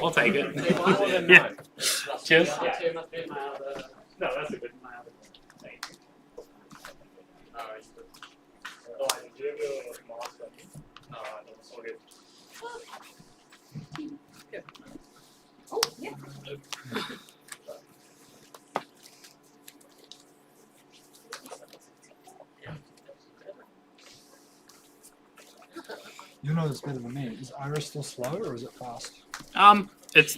I'll take it. Yeah. Cheers. No, that's a good. Oh, yeah. You know this better than me. Is Iris still slow or is it fast? It's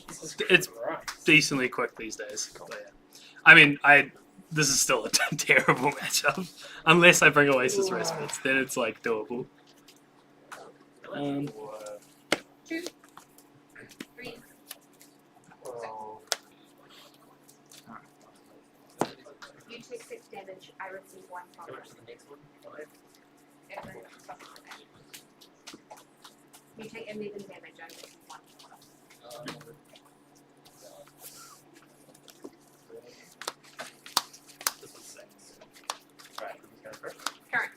decently quick these days. But yeah. I mean, this is still a terrible matchup. Unless I bring Oasis Respites, then it's like doable. 2, 3. You take 6 damage. I receive 1 from and then you take 11 damage. I receive 1. Current.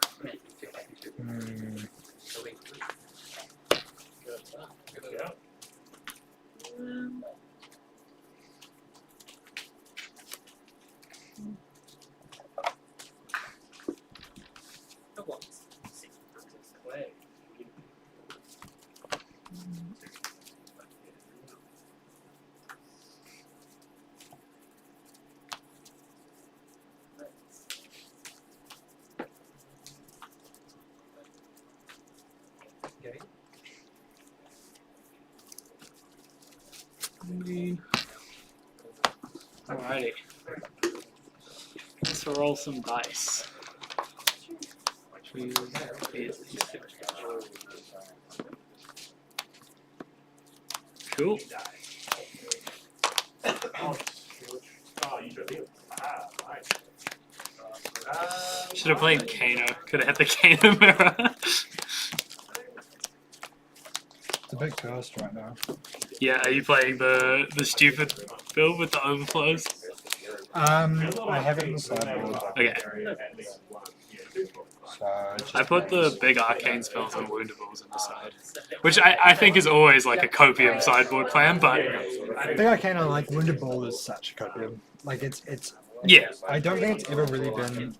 Alrighty. Let's roll some dice. Cool. Should have played Kano. Could have had the Kano mirror. It's a bit cursed right now. Yeah, are you playing the stupid build with the overflows? I have it in the sideboard. Okay. So I put the big arcane spells and woundables in the side, which I think is always like a copium sideboard plan, but I think I kind of like Wounded Ball is such a copium. Like it's. yeah, I don't think it's ever really been.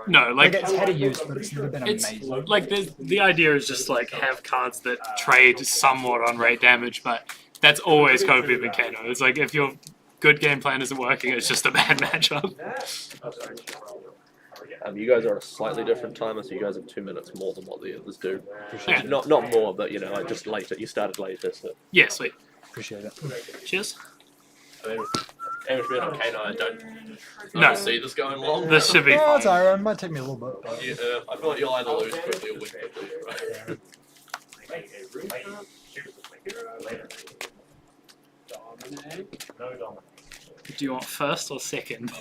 no, Like it's had a use, but it's never been it's amazing. like the idea is just like have cards that trade somewhat on rate damage, but that's always copium and Kano. It's like if your good game plan isn't working, it's just a bad matchup. You guys are on a slightly different timer, so you guys have 2 minutes more than what the others do. Yeah. Not more, but you know, like just later. You started later, so. Yeah, sweet. Appreciate it. Cheers. Average bit on Kano, I don't No. see this going long. This should be Oh, it's fine. alright. It might take me a little bit. But... Yeah, I feel like you'll either lose quickly or win quickly. Right? Do you want first or second?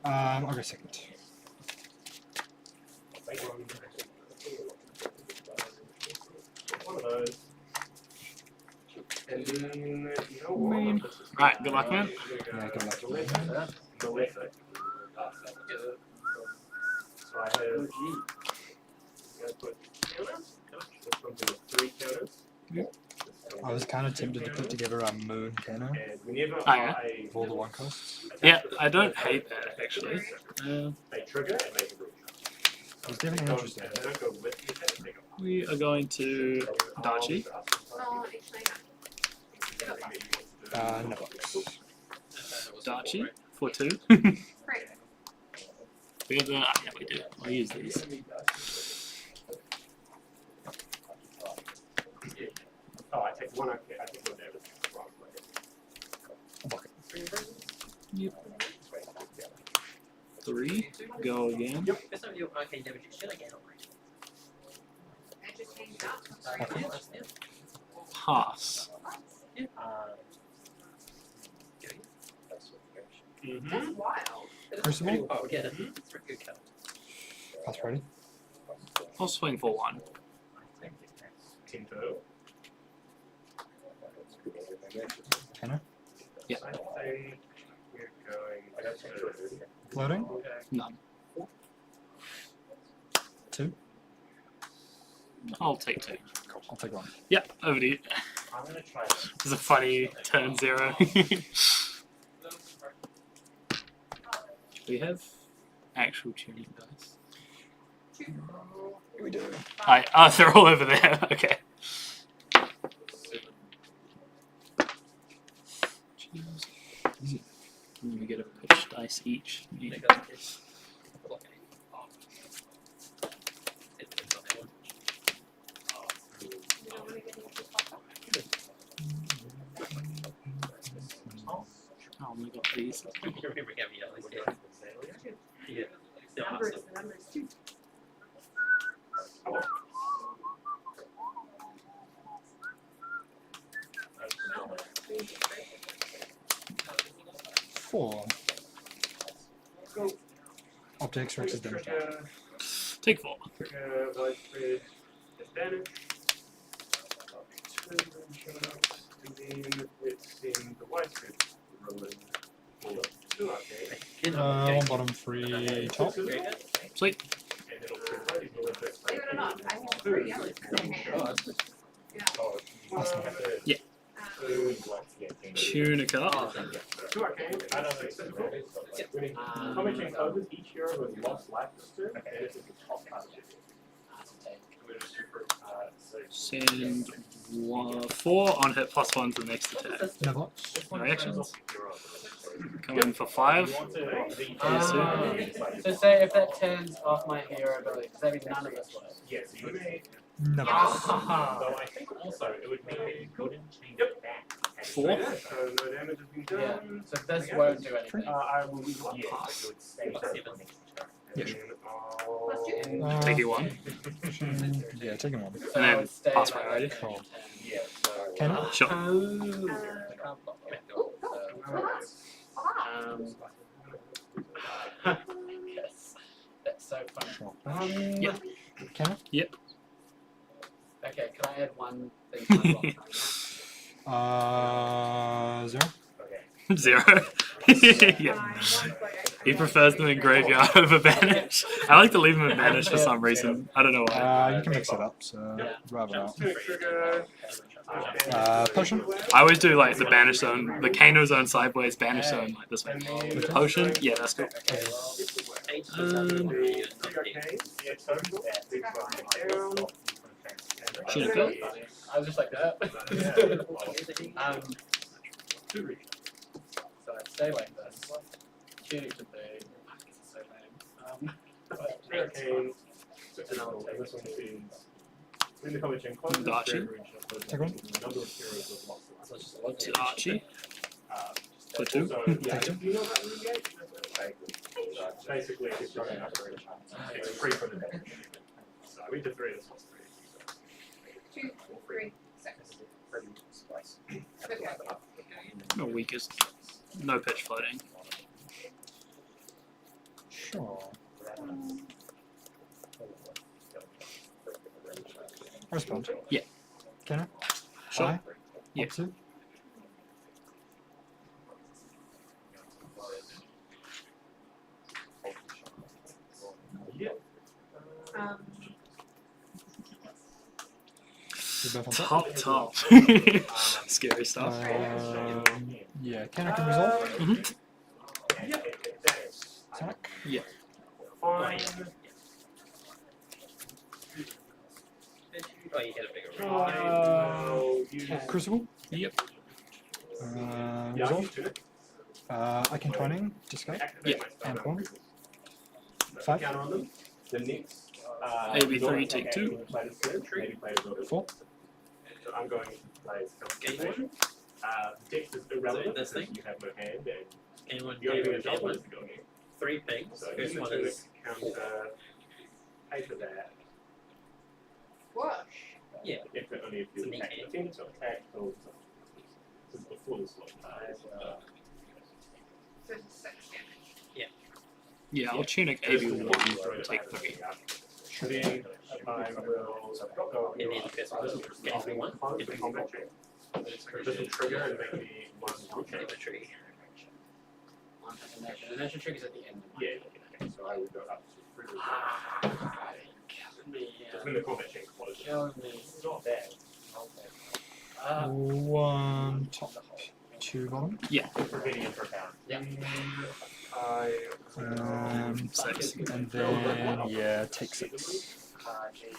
I'll go second. Right, good luck, man. Yeah, go back to me. I was kind of tempted to put together a Moon Kano Oh, yeah? with all the 1 costs. Yeah, I don't hate that actually. It's definitely interesting. We are going to Dachi. Oh, actually, No bucks. Dachi for 2. great. We have the, yeah, we do. I'll use these. Oh, I take 1. Okay, I take 1 damage. A bucket. Yep. 3. Go again. That just changed up. Pass. That's wild. Crucible? Oh, yeah. Pass ready. I'll swing for 1. Team turtle. Kano? Yeah. I think we're going. Floating? None. 2. I'll take 2. I'll take 1. Yep, over to you. I'm gonna try this. This is a funny turn 0. We have actual tuning dice. We do. They're all over there. Okay. Easy. We get a pitch dice each. You don't wanna get into the Oh my god, these. numbers, the numbers too. 4. Objects versus damage. Take 4. Trigger, widespread, advantage. 2 and then let's send the widespread rolling for 2 arcade. One bottom, 3 top. Sweet. And it'll trigger these little bits. Believe it or not, I have 3 others in hand. Yeah. Tunica. Oh, thank you. 2 arcane, I don't think comic chain closes, each hero who has lost life this turn, and it's at the top part of it. Send 4 on hit +1 to the next attack. No block. No reactions. Come in for 5. So say if that turns off my hero ability, does that mean none of this works? Yes, you may. No block. Though I think also it would be good to change it back. 4. So no damage has been Yeah. done. So this won't do anything. I will yes, but it would stay there for next turn. Yeah. And I'll- Take you 1. Yeah, taking 1. So And I then would stay pass like my already. that. Cool. Yeah, so. Can I? Sure. I can't block it. Yes. That's so funny. Sure. Yep. Can Yep. Okay, can I add one thing to my block I? 0. Okay. 0. Yeah. He prefers them in graveyard over banish. I like to leave them in banish for some reason. I don't know why. You can mix it up, so rather out. Trigger. Potion? I always do like the banish zone, the Kano zone sideways, banish zone like this way. With potion, yeah, that's cool. Tunica. I was just like that. So I'd stay like this. Tunic should be. So lame. But Hurricane. And I'll take this one is in the comic chain closes. Dachi. Take one. Number of heroes have lost To Archie. For 2. So, yeah, Take you know that room gate? Basically, it's running up for it's free for the damage. So we did 3, this was 3. 2, 3, 6. Okay. No weakest. No pitch floating. Sure. Respond. Yeah. Can I? Sure. I? Yeah. Up to? Yeah. You're both on top? Top. Scary stuff. Yeah, can I resolve? Mhm. Attack. Yeah. Fine. Oh, you hit a bigger roll. Crucible. Yep. Resolve. I can twining. Discard. Yeah. And 1. 5. Counter on them. The next. AB3, take 2. 4. So I'm going to play Concentration. Dex is irrelevant This thing? because you have no hand and Anyone the only thing get that does one? is to go here. 3 pings. So First you one need to is counter pay for that. Whoosh. If it only if you It's attack an the team, so attack or this is the full slot. So it's 6 damage. Yeah, I'll tunic AB1, take 3. Then I will go And then first one is AB1. close the combat check. This will trigger and make me one Okay, the tree. the nation triggers at the end. Yeah, so I will go up to 3. Killing me. That's when the combat check closes. Killing me. It's not bad. 1 top, 2 bottom. For video per pound. Yeah. 6. And then, yeah, take 6.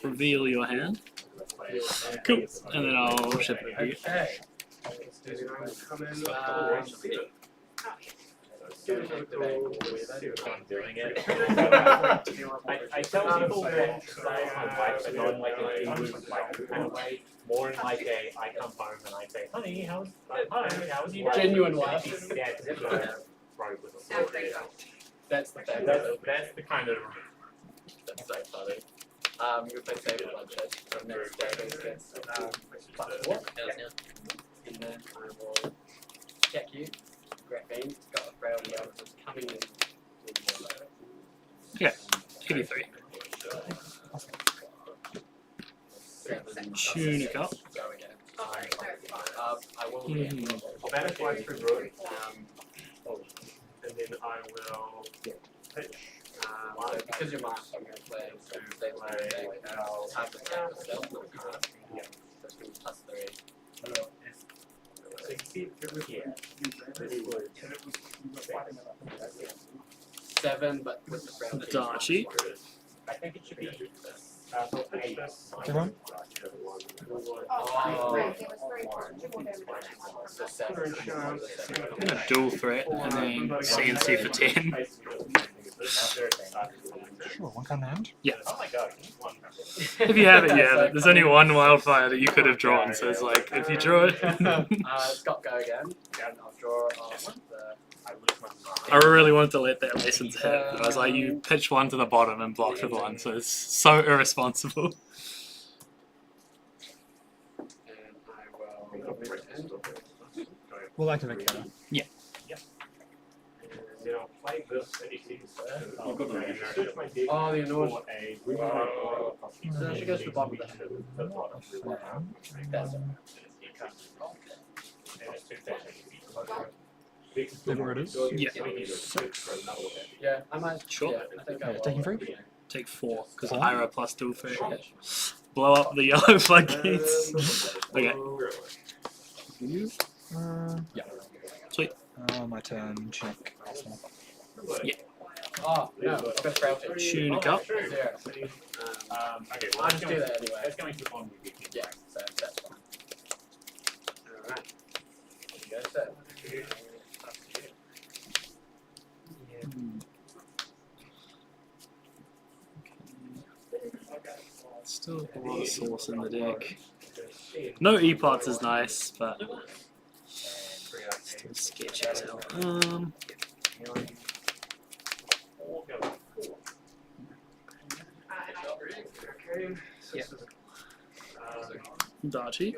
Reveal your hand. Cool. And then I'll ship it to you. Okay. I'm doing it. I tell people that I don't like it kind of way, more in like a I come home and I say, honey, how's your day?" Genuine laugh. Yeah, it's just That's the thing. that's the kind of That's so funny. We're going to save it budget for next day. +4. And then I will check you. Graphene, got a frailty out of coming in. Yeah, 83. Tune it up. Go again. Oh, sorry, no, it's fine. I will Spanish flies through road, and then I will pitch. So because you're marked, I'm going to play stay like it's hard to count myself, not hard. So it's going to be +3. So you see it through here. 7, but with the frailty. Darchi. I think it should be 8. Everyone? Oh, right, there was 3 more damage. So 7. I'm gonna dual threat and then CNC for 10. Sure, 1 card in hand. Yeah. Oh my god. If you have it, yeah. But there's only one wildfire that you could have drawn, so it's like if you draw it. Scott, go again. And I'll draw on I lose my I really wanted to let that license hit, but I was like, you pitch one to the bottom and blocked with 1, so it's so irresponsible. and I will pretend. We'll activate counter. Then I'll play this Oh, Oh, the enormous. So she goes to the bottom of the That's Whatever it is. Yeah. Yeah, I might. Sure. Yeah, I think I Yeah, will. taking 3. Take 4, because Four. Ira plus dual threat. Blow up the yellow floodgates. Okay. Yeah. Sweet. My turn, check. Oh, no, I've got frailty. Tune it up. 0. Okay, well, I'll just do that anyway. That's going to the bottom. Yeah, so that's fine. Alright. There you go, so. Up to you. Still a lot of sauce in the deck. No E-pots is nice, but still sketchy as hell. Darchi.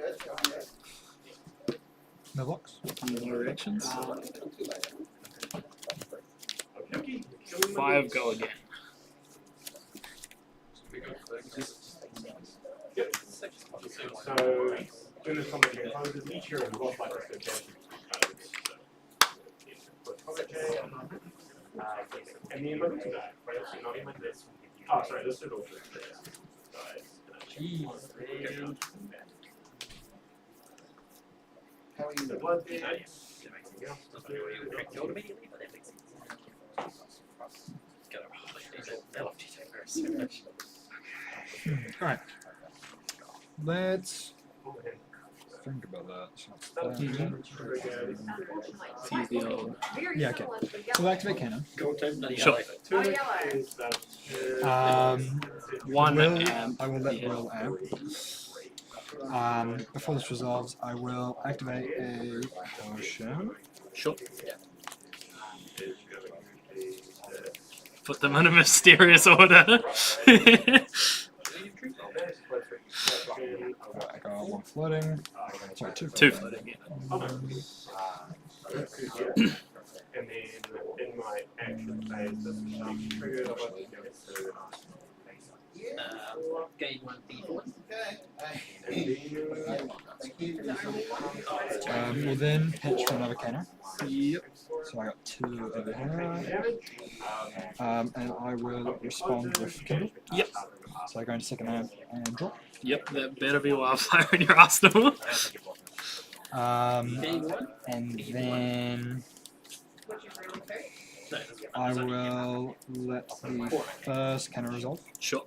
No blocks. No reactions. 5 go again. So, when the combination closes, each year we've got like a and the emergency die, right? So not even this. Oh, sorry, this is all. How are you? Alright. Let's think about that. Use the old. Yeah, okay. So we'll activate cannon. Sure. Oh, yellow. 1 Will, amp. I will let Yeah. Will amp. Before this resolves, I will activate a potion. Sure. Put them in a mysterious order. I got 1 floating. Sorry, 2 2 floating. floating, yeah. And then in my action phase, this is triggered. Gain 1 D4. We'll then pitch for another cannon. Yep. So I got 2 over here. And I will respond with Kindle. Yep. So I go into second amp and drop. Yep, that better be wildfire in your arsenal. Game one. And then I will let the first cannon resolve. Sure.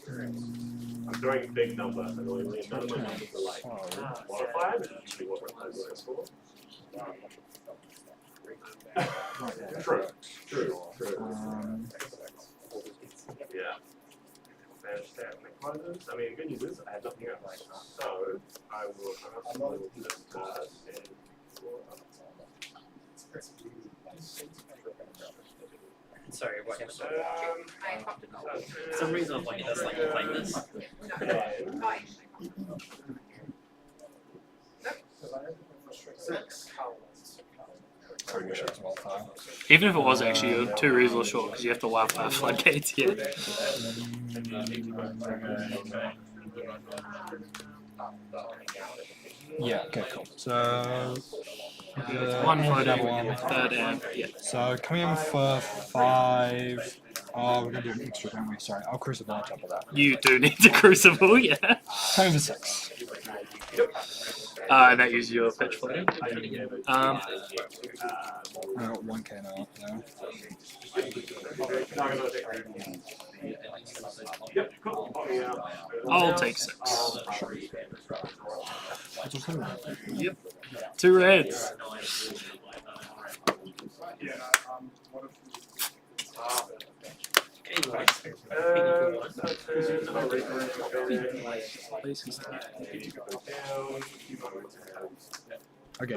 I'm throwing a big number, annoyingly. None of my numbers are like modified, and usually what my numbers are for. True. Yeah. I understand. I mean, good news is I have nothing else. So I will just Sorry, what happened? For some reason, I'm playing this like you're playing this. Even if it was actually, you're 2 resource short because you have to wildfire floodgates here. Yeah, okay, cool. So, One photo, double one. third amp, yeah. So, coming in for 5. Oh, we're going to do an extra, don't we? Sorry, I'll crucible on top of that. You do need the crucible, yeah. Coming for 6. And that uses your pitch floater. I got 1k now. Yeah. I'll take 6. Yep. 2 reds. Okay.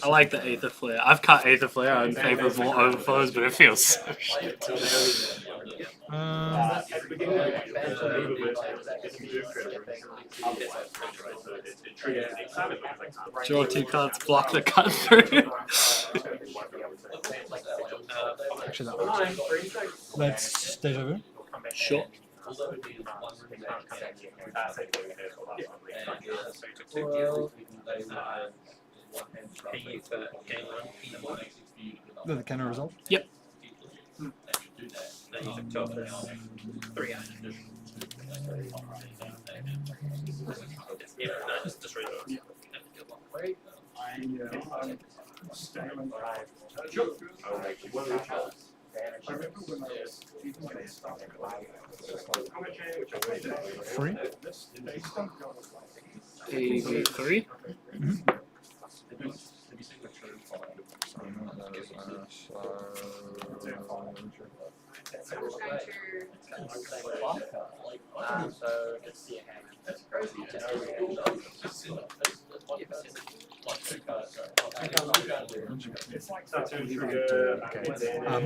I like the Aether Flare. I've cut Aether Flare in favor of more overflows, but it feels so shit. Draw 2 cards, block the cut through. Actually, that works. Let's stage over. Sure. The cannon resolve? Yep. Free? AV3.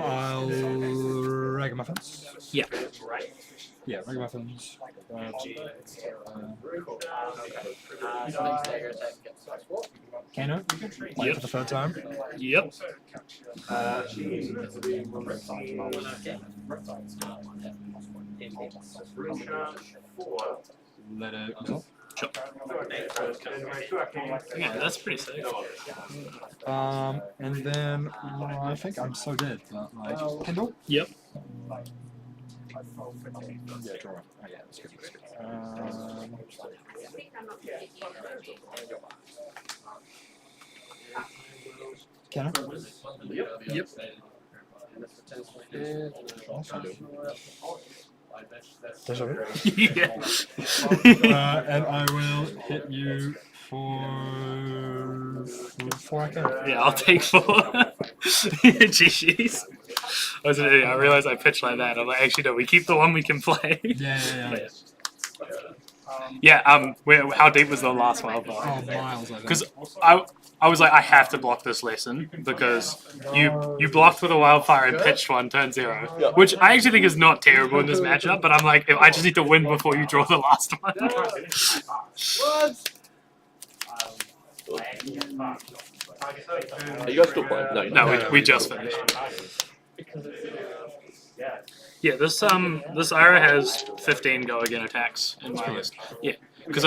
I'll ragamuffins. Yeah. Yeah, ragamuffins. Cannon? Like for the third time? Yep. Let it resolve. Sure. Yeah, that's pretty safe. And then I think I'm so dead, but like Kindle? Yep. Yeah, draw. Oh yeah, that's good. That's good. Cannon? Yep. Deja vu. Yeah. And I will hit you for 4 I can. Yeah, I'll take 4. GG's. I realized I pitched like that. I'm like, actually, no, we keep the one we can play. Yeah. Yeah, how deep was the last wildfire? Oh, miles, I think. Because I was like, I have to block this lesson because you blocked with a wildfire and pitched one turn 0, which I actually think is not terrible in this matchup. But I'm like, if I just need to win before you draw the last one. Are you guys still playing? No, No, we just finished. Yeah, this IRA has 15 go again attacks in my list. Yeah, because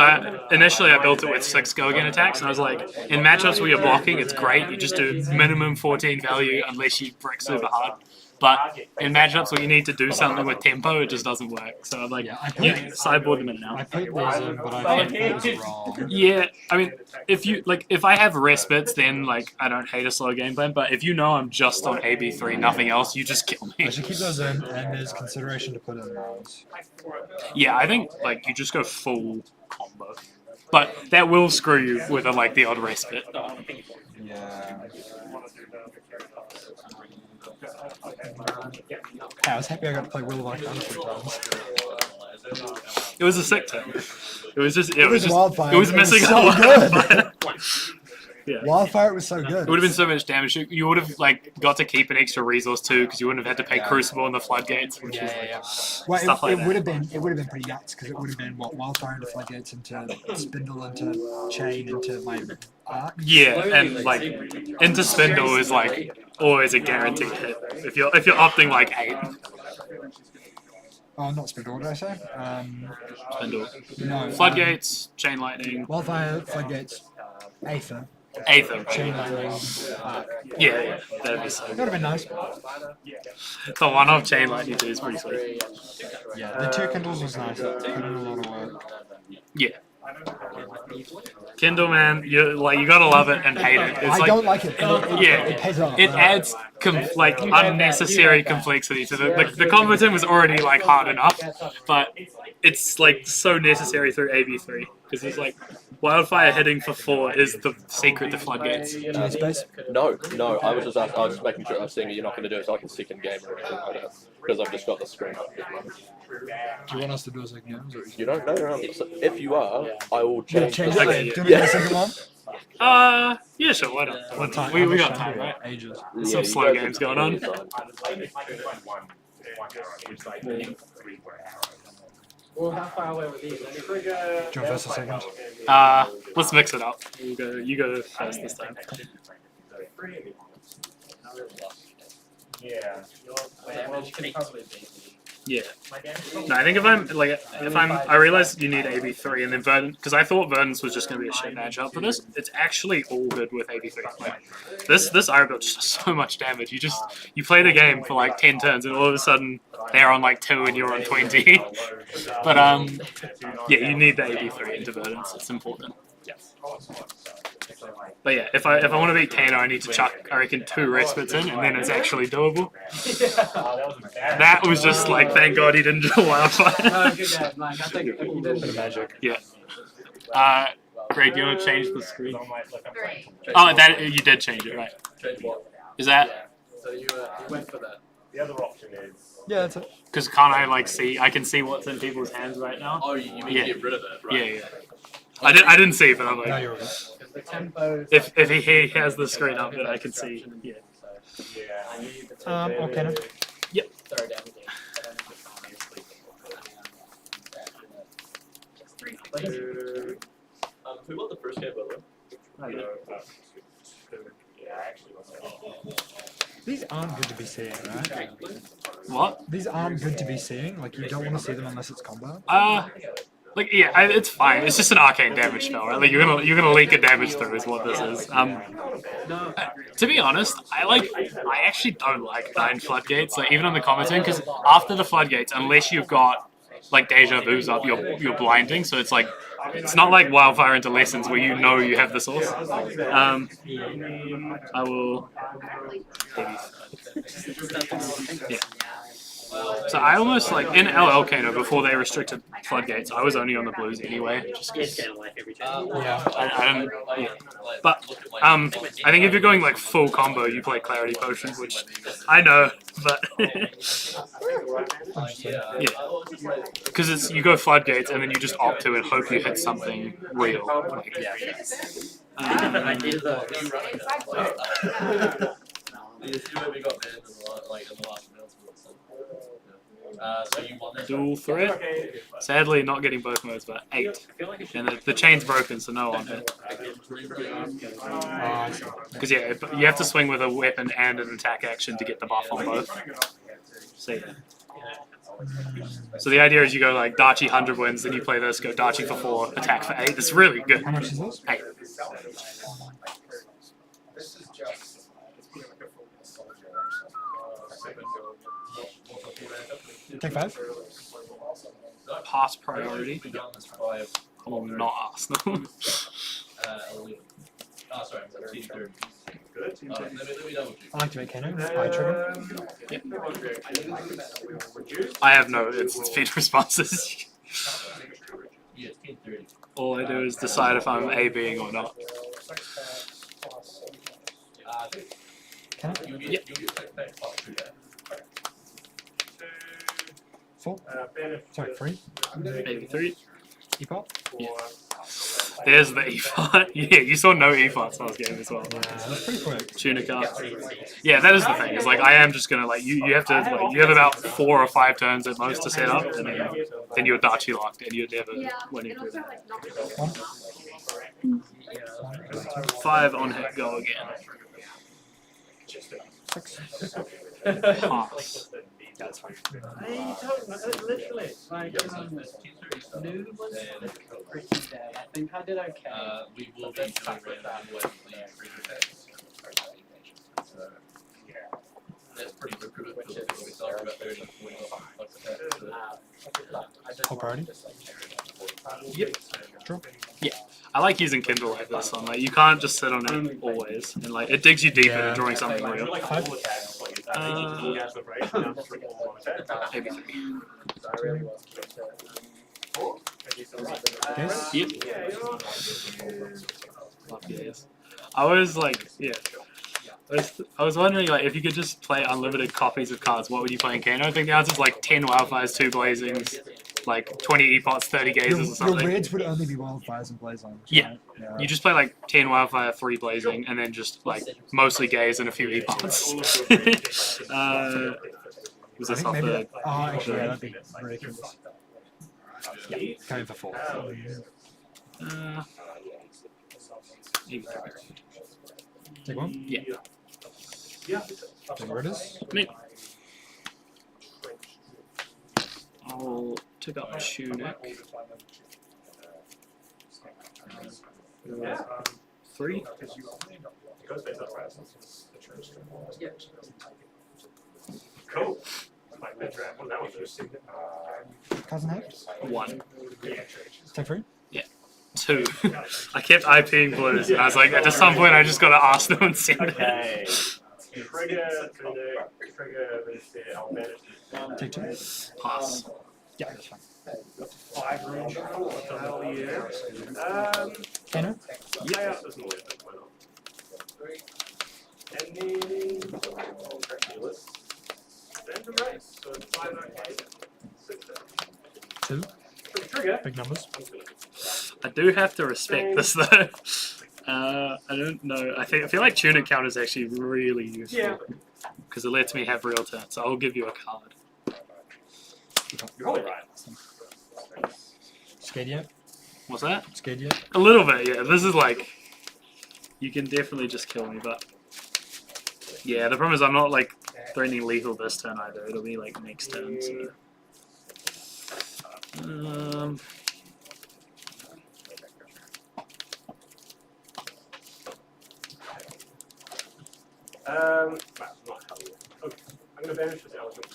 initially I built it with 6 go again attacks, and I was like, in matchups where you're blocking, it's great. You just do minimum 14 value unless you brick super hard. But in matchups where you need to do something with tempo, it just doesn't work. So I'm like, Yeah, you sideboard them in now. I put these in, but I think it was wrong. Yeah, I mean, if I have respites, then like I don't hate a slow game plan. But if you know I'm just on AB3, nothing else, you just kill I me. should keep those in, and there's consideration to put in those. Yeah, I think like you just go full combo, but that will screw you with the odd respite. Yeah. I was happy I got to play Will of Arcana 3 times. It was a sick turn. It was just Wildfire. it was missing so a good. Yeah. Wildfire was so good. It would have been so much damage. You would have got to keep an extra resource too, because you wouldn't have had to pay Crucible and the Floodgates, which is Well, stuff like it that. would have been pretty nuts because it would have been Wildfire into Floodgates into Spindle into Chain into my Arc. Yeah, and like into Spindle is like always a guaranteed hit if you're opting like 8. Oh, not Spindle. What did I say? Spindle. No. Floodgates, Chain Lightning, Wildfire, Floodgates, Aether, Aether. Chain Lightning, Arc. Yeah, that'd be so That would good. have been nice. The one-off Chain Lightning too is pretty sweet. Yeah, the 2 Kindles was nice. Put in a lot of work. Yeah. Kindle, man, you gotta love it and hate it. It's I like, don't like it. yeah, It pays off. it adds unnecessary complexity to the combo team was already like hard enough, but it's like so necessary through AB3 because it's like Wildfire hitting for 4 is the secret to Floodgates. Space. No, I was just making sure I was seeing you're not going to do it so I can second game or anything like that because I've just got the screen up. Do you want us to do a second game? You don't know. No. So if you are, I will change. Change the it. Do you want to do a second one? Yeah, sure, why not? What time? We How got much time, right? Ages. Some you slow guys games have going on. plenty of time. Well, how far away were these? Do you want first or second? Let's mix it up. You go first this time. Damage can probably be. Yeah. No, I think I realize you need AB3 and then Verdant, because I thought Verdant's was just going to be a shit matchup for this. It's actually all good with AB3. Like, this Iron Build just does so much damage. You play the game for like 10 turns and all of a sudden they're on like 2 and you're on 20. But yeah, you need the AB3 into Verdant's. It's important. But yeah, if I want to beat Kano, I need to chuck, I reckon, 2 respites in, and then it's actually doable. That was just like, thank God he didn't do Wildfire. Oh, good game, Mike. I think you did Magic. Yeah. Greg, you want to change the screen? 3. Oh, that you did change it, right? Change what? Is that So you went for that. The other option is Yeah, that's it. because can't I like see? I can see what's in people's hands right now. Oh, you mean Yeah. get rid of it, right? Yeah. I didn't see, but I'm No, like, you're okay. Because the tempo. if he has the screen up, then I can see. Yeah. Okay. Throw down again. Who won the first game, by the way? These aren't good to be seeing, right? What? These aren't good to be seeing. Like, you don't want to see them unless it's combo. Like it's fine. It's just an arcane damage spell, right? Like you're gonna leak a damage through is what this is. To be honest, I actually don't like 9 floodgates. Like even on the combo team, because after the floodgates, unless you've got like deja vu's up, you're blinding. So it's like it's not like Wildfire into Lessons where you know you have the source. I will. Yeah. So I almost like in LL Kano before they restricted floodgates, I was only on the blues anyway. Just 'cause Yeah. I don't. Yeah. But I think if you're going like full combo, you play Clarity Potion, which I know, but yeah, because it's you go floodgates and then you just opt to and hope you hit something real. Like, dual threat. Sadly, not getting both modes, but 8. And the chain's broken, so no on hit. Because yeah, you have to swing with a weapon and an attack action to get the buff on both. So yeah. So the idea is you go like Dachi 100 wins, then you play this, go Dachi for 4, attack for 8. It's really good. How much is this? 8. Take 5. Pass priority. Oh, not Arsenal. Oh, sorry, team 30. Let me double check. I like to make Kano. I trigger. I have no instant speed responses. Yeah, team 30. All I do is decide if I'm A-Bing or not. Can I? You'll get back plus 2 there. 4. Sorry, 3. Maybe 3. Epop. Yeah. There's the E-Pot. Yeah, you saw no E-Pots last game as well. That's pretty quick. Tunica. Yeah, that is the thing. Is like I am just gonna like you have to like you have about 4 or 5 turns at most to set up, and then you're Dachi locked, and you're never Yeah, winning and through also that. like not 5 on hit, go again. 6. Pass. That's fine. I don't know, literally, like, New was a pretty day. I think I did okay. We will be Let's doing start with that. the So, that's pretty good. Which is We talked about 30. Top priority. Yep. Draw. I like using Kindle like this one. Like you can't just sit on it always, and like it digs you deeper into drawing something real. 5. Maybe 3. Yes. Yep. Love yes. I was like, yeah. I was wondering like if you could just play unlimited copies of cards, what would you play in Kano? I think the answer is like 10 Wildfires, 2 Blazings, like 20 Epots, 30 Gazes or Your something. reds would only be Wildfires and Blazons. Yeah. Right? Yeah. You just play like 10 Wildfire, 3 Blazing, and then just like mostly Gaze and a few Epots. Was I this think our maybe third? that. Oh, actually, yeah, that'd be ridiculous. Yeah, coming for 4. Maybe 3. Take 1. Yeah. Take where it is. Me. I'll take up Tunic. 3. Cool. Cousin Hex. 1. Take 3. 2. I kept IPing blues, and I was like, at some point I just gotta ask them and send it. Take 2. Pass. Yeah, that's fine. Um, Kano. yeah. And then 2. trigger. Big numbers. I do have to respect this though. I don't know. I feel like Tunic count is actually really useful because it lets me have real turns. So I'll give you a card. You're probably right. Scared yet? What's that? Scared yet? A little bit, yeah. This is like you can definitely just kill me, but yeah. The problem is I'm not like threatening lethal this turn either. It'll be like next turn. So. Okay. I'm gonna banish this elephant.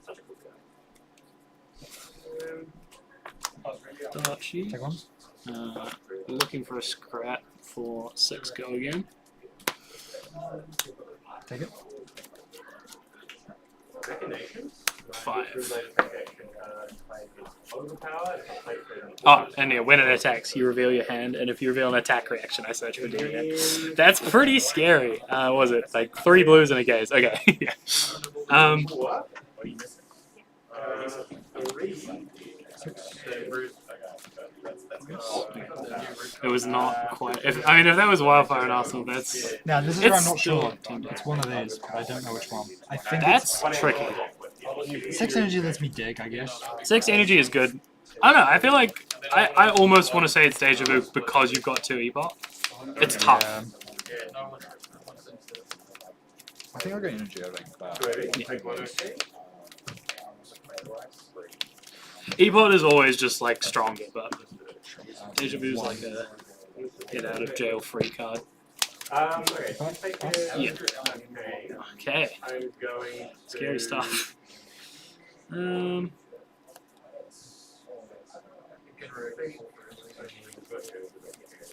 Such a cool guy. Dachi. Take 1. Looking for a scrap for 6 go again. Take it. Machinations? 5. Overpowered. Oh, and yeah, when it attacks, you reveal your hand, and if you reveal an attack reaction, I search for it. That's pretty scary. Was it like 3 blues and a gaze? Okay, yeah. What? It was not quite. If that was Wildfire and Arsenal, that's Now, this is where I'm It's not sure. still- It's one of these, but I don't know which one. I think that's tricky. 6 energy lets me dig, I guess. 6 energy is good. I don't know. I feel like I almost want to say it's Deja Vu because you've got 2 Ebot. It's tough. Yeah. I think I'll go energy, I think. Ebot is always just like stronger, but Deja Vu is like a get out of jail free card. Okay, so take care. Yeah. Okay. Okay. I'm going to... Scary stuff.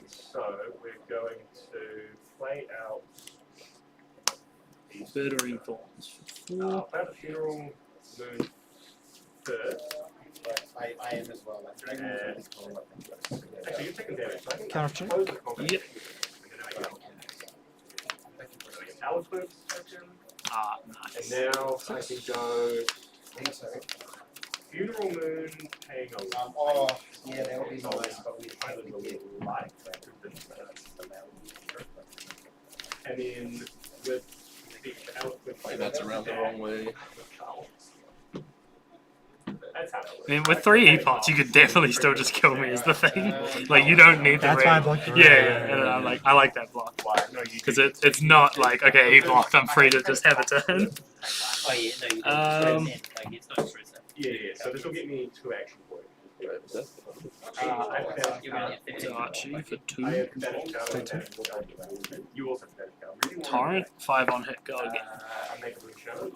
So we're going to play out these Bittering Thorns. play out the Funeral Moon first. I am as well. Like, Dragon Ball is cool. Actually, you're taking damage. So I can Counter check. close the combat. Yep. Talon Clips action. Ah, And nice. now I can go I think so. Funeral Moon paying a lot. Oh, yeah, that would be So nice, but we I can't would get like and then with the eloquent Like that's around the wrong way. That's how it I mean, with 3 E-pots, you could definitely still just kill me is the thing. Um, Like, you don't need the That's why I red. blocked your Yeah, red. yeah, and I like that block. works. Because it's not like, okay, he blocked, I'm free to just have a turn. Oh yeah, no, you don't. Um, Like, it's not stress. Yeah, so this will get me 2 action points. You only have To Archie for 2. I have pathetic counter. You also have pathetic counter. Torrent, 5 on hit, go again. I make a blue show.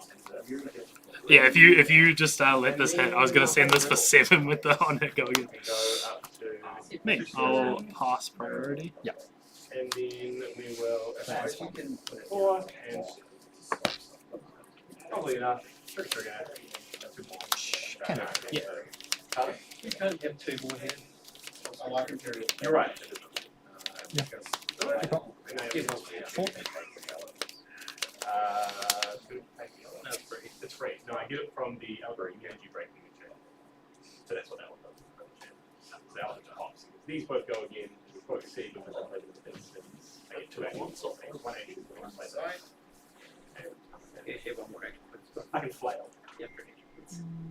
Yeah, if you just let this hit, I was gonna send this for 7 with the on hit, go again. And go up to Me, I'll pass priority. and then we will attack you can 4 and probably enough. Pretty sure Can Yeah. You can't have 2 more here. I like it very You're right. Yeah. No, it's free. It's free. No, I get it from the Armory energy breaking machine. So that's what that one does. So that one pops. These both go again. We'll probably see because I play with this. I get 2 actions. 1 action. You have 1 more action. I can flail. Yeah, pretty.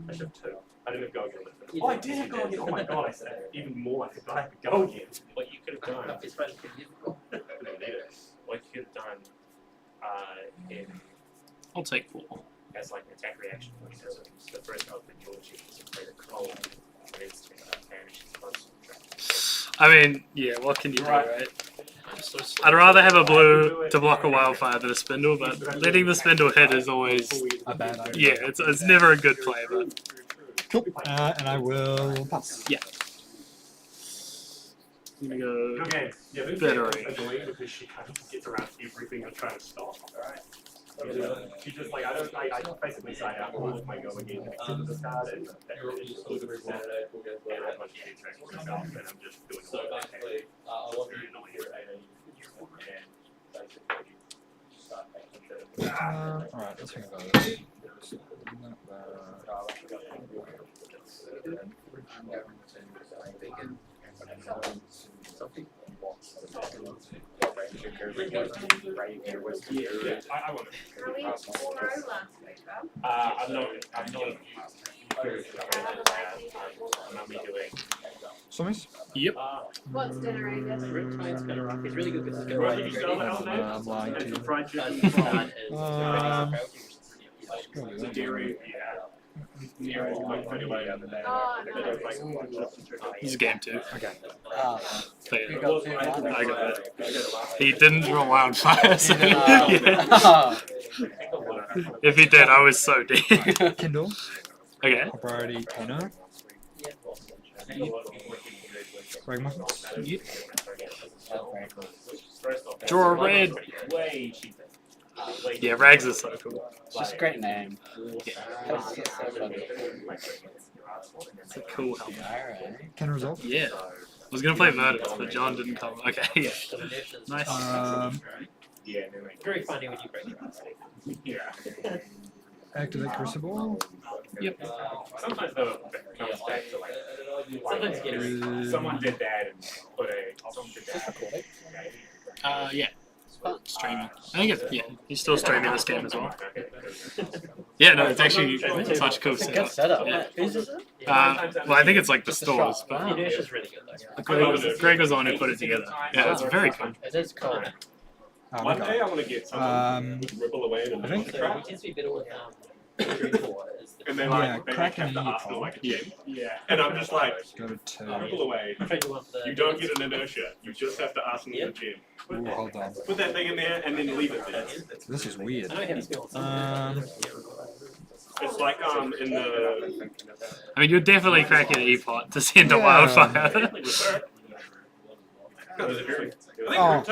I should have 2. I didn't have go again. Oh, I did have go again. Oh my god, I said even more. I forgot I have to go again. What you could have done. It's supposed to be difficult. I didn't need it. What you could have done in I'll take 4. as like an attack reaction when it does the first open your chip is a greater cold and it's vanish close. I mean, yeah, what can you do, right? I'd rather have a blue to block a wildfire than a spindle, but letting the spindle hit is always, A bad idea. yeah, it's never a good play, but Cool. And I will pass. I'm gonna go Okay. Yeah, this Bettering. is annoying because she kind of gets around everything I'm trying to stop. Alright. She just like I basically say I will my go again to this card and that really just looks very sad. And I have much to track for myself and I'm just doing all that. It's very annoying. Alright, let's think about this. Yeah, I want to. Are we 4-0 last week, Rob? I'm not I'm only doing. Summies? Yep. What's dinner, Angus? It's really good because it's Right, good. you spell that out now? I'm lying to you. Fried chicken. It's not as Just go with The that. dairy, yeah. Dairy, like, anyway, Oh, no. He's game 2. Okay. So, yeah, got 2 I got it. He didn't draw wildfire, so yeah. If he did, I was so dead. Kindle. Okay. Priority Kano. Pragma. Yep. Draw a red. Way cheaper. Yeah, Rags is so cool. It's just a great name. It's a cool helmet. Can resolve. Yeah. I was gonna play Murders, but John didn't come. Okay, yeah. Nice. Yeah, and then like, Very funny when you break it. yeah. Activate Crucible. Yep. Sometimes though, it comes back to like, Sometimes you get it. someone did that and put someone did that. Yeah. Streaming. I think it's, yeah, he's still streaming this game as well. Yeah, no, it's actually such a cool setup. setup. Yeah. Who's this? Well, I think it's like the stores, The but inertia's really good though. Greg was the one who put it together. Yeah, it's very cool. It is cool. One day I want to get someone Um, with Ripple away and I think- So we tend to be better with 3-4 is the and then Yeah, they crack have an to E ask for pod. like a gem. Yeah. And I'm just like, Go to 2. dribble away. You don't get an inertia. You just have to ask them for a gem. Ooh, hold on. Put that thing in there and then leave it there. This is weird. It's like in the I mean, you're definitely cracking an E-pot to send a Yeah. wildfire. Oh.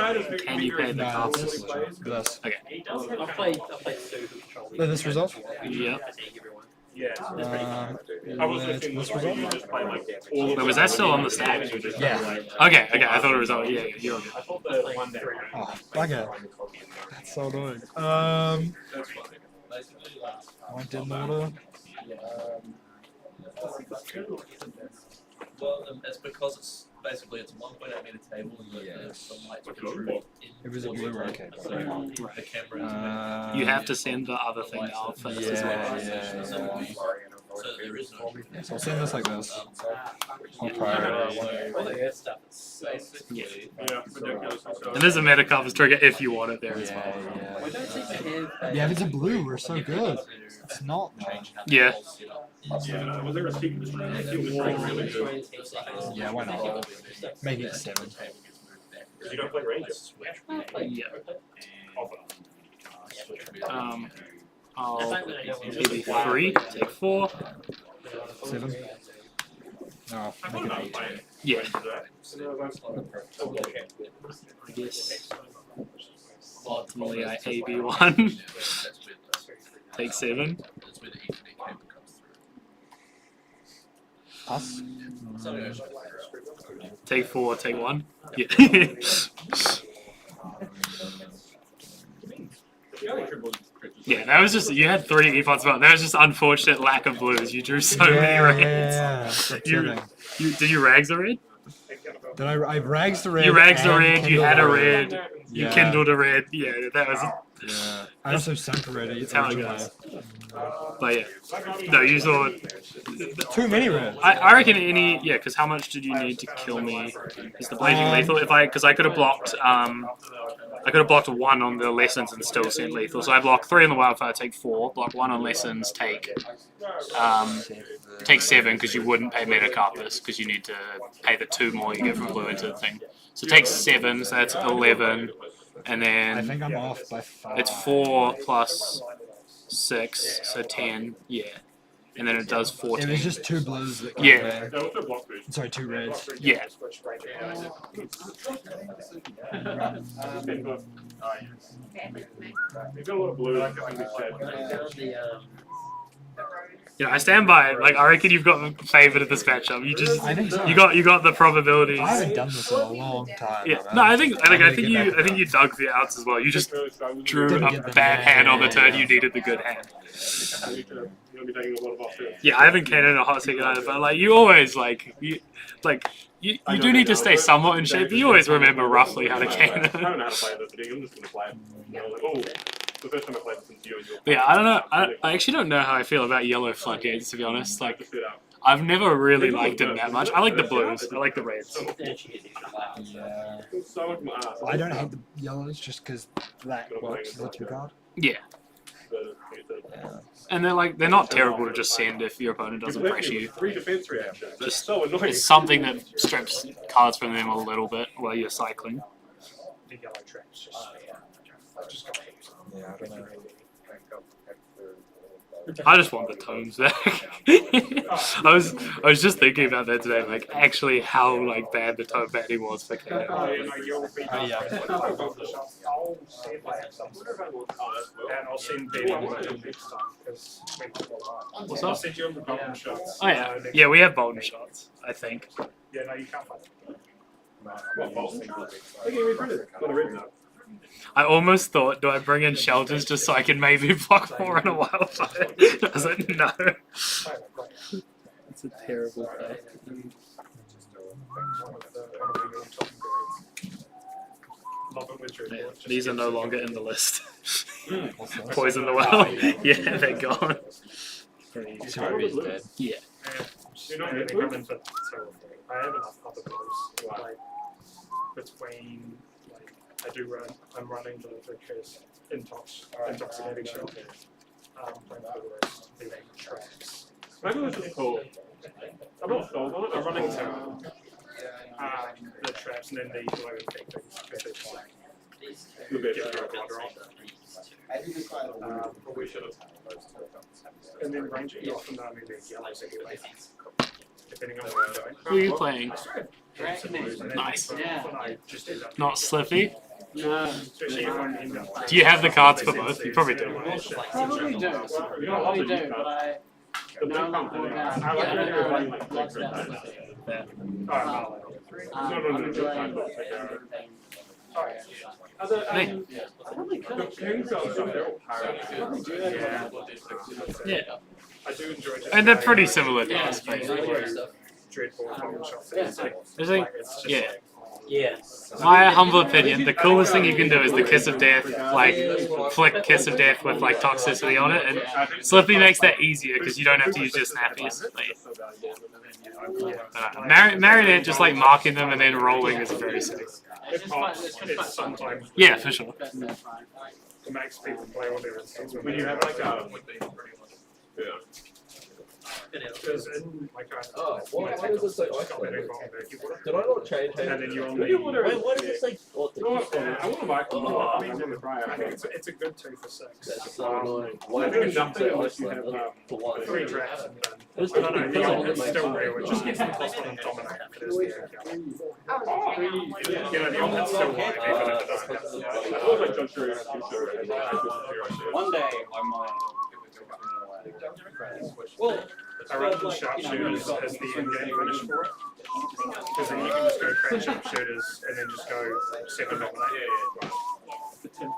Can you pay the No, cost? this is legit. This. I've played Sue who controls No, this result? Yeah. Yeah. I was Let's thinking this you result? just play like all of Wait, was that still on the stack? Yeah. Okay, I thought it was on. Yeah, you're good. I thought the one that Oh, bugger. That's so annoying. I went in order. Well, it's because it's basically it's 1.8 meter table and there's some lights through. It was a blue arcade. The camera. You have to send the other thing out first as well. So there is no. Yeah, so I'll send this like this. I'll priority. Yeah. yeah, ridiculous. And there's a meta compass trigger if you want it there as well. Yeah, if it's a blue, we're so good. It's not. Yeah. Yeah, was there a secret string? I think the string really good. Yeah, why not? Make it 7. You don't play Rangers. Yeah. I'll maybe 3, take 4. 7. No, make it 8. Yeah. I guess ultimately I AB1. Take 7. Us? Take 4, take 1. Yeah. Yeah, that was just, you had 3 E-pods, but that was just unfortunate lack of blues. You drew so many reds. Did you rags a red? Did I rags the red? You rags the and red, you kindled had a the red, you Yeah. kindled a red. Yeah, that was, Yeah. I also sunk already. it's how it goes. But yeah. No, you saw, Too many reds. I reckon any, yeah, because how much did you need to kill me? Is the blazing lethal? Because I could have blocked, I could have blocked 1 on the lessons and still sent lethal. So I block 3 on the wildfire, take 4. Block 1 on lessons, take 7 because you wouldn't pay Metacarpus because you need to pay the 2 more you get from blue into the thing. So take 7, so that's 11, and I then think I'm off by 5. it's 4 plus 6, so 10. Yeah, and then it does 14. It was just 2 blues that came Yeah. there. Sorry, 2 reds. Yeah. You've got a lot of blue. Yeah, I stand by it. Like I reckon you've got favored at this matchup. You just I think so. you got the probabilities. I haven't done this in a long time. Yeah, man. no, I think I'm gonna get you back to you dug the outs as well. You just drew Didn't a get the bad hand on the turn. yeah. You needed the good hand. You'll be taking a lot of offense. Yeah, I haven't cannon a hot second either, but like you always you do need to stay somewhat in shape. But you always remember roughly how to I cannon. don't know how to play this thing. I'm just gonna play it. You know, like, oh, it's the first time I played this since you and your. But yeah, I don't know. I actually don't know how I feel about yellow floodgates, to be honest. Like Just sit up. I've never really liked them that much. I like the blues. I like the reds. Yeah. So much more ass. I don't hate the yellows just because that works as a 2 card. Yeah, and they're not terrible to just send if your opponent doesn't pressure you. 3 defense reactions. That's Just- so annoying. It's something that strips cards from them a little bit while you're cycling. the yellow traps just Yeah, I don't know. I just want the tones back. I was just thinking about that today, like actually how like bad the tone batting was for Kano. Yeah. I'll see if I have some. And I'll send Ben next time. Because What's I'll up? send you on the golden shots. Oh yeah, yeah, we have Bolton shots, I think. Yeah, no, you can't find it. What, Bolton? Okay, we printed it. Not a red note. I almost thought, do I bring in shelters just so I can maybe block more in a wildfire? I was like, no. It's a terrible play. Yeah, these are no longer in the list. Poison the well. Yeah, they're gone. Yeah. You're not going to come in for so I have enough other blows. Like, between, like, I'm running the case intoxicating shelter. Playing for the rest. the traps. Maybe it was just cool. I'm not sold on it. I'm running to the traps and then the glow effect things because they're like The bit. give you a card roll. We should have. And then ranging off from that, maybe yellows anyway. Depending on what I'm doing. Who are you playing? Nice. Yeah. Not Slippy? No. Especially if I'm in that. Do you have the cards for both? You probably do. Probably do. Probably do, but I. The No, big I'm not company. going down. I like Yeah, when you're no, playing no, like lost Green that. Knight. Alright, No, no, no, no, Hey. The Kings are stuff, they're all pirates. Yeah. I do enjoy just And they're playing, pretty similar to us, basically. Dreadful bomb shots. Yeah. It's like, I think, it's just yeah. like, Yeah. My humble opinion, the coolest thing you can do is the Kiss of Death, like, flick Kiss of Death with, like, toxicity on it, and Slippy makes that easier because you don't have to use your snappies. Like, Marionette just, like, marking them and then rolling is very sick. it pops, it's sometimes Yeah, for sure. it makes people play all their instincts When you have like a. Yeah. Because in like Oh, why does it say ice got cream? that involved there, you would- Did I not change and then you only. Wait, why does it say? I want to buy Oh. I think it's a good 2 for 6. That's so annoying. Why I did do you nothing say unless ice you cream? have, For one. 3 drafts and then. It's I don't know, because it's it makes still sense. real, it just gets the cost on dominate. It is the Oh, you know, the opponent's still wide, even if it doesn't have I was like John Sherry, One day I might. Well, I run sharpshooters as the in-game finish for it. Because then you can just go crack sharpshooters and then just go 7 dominate. And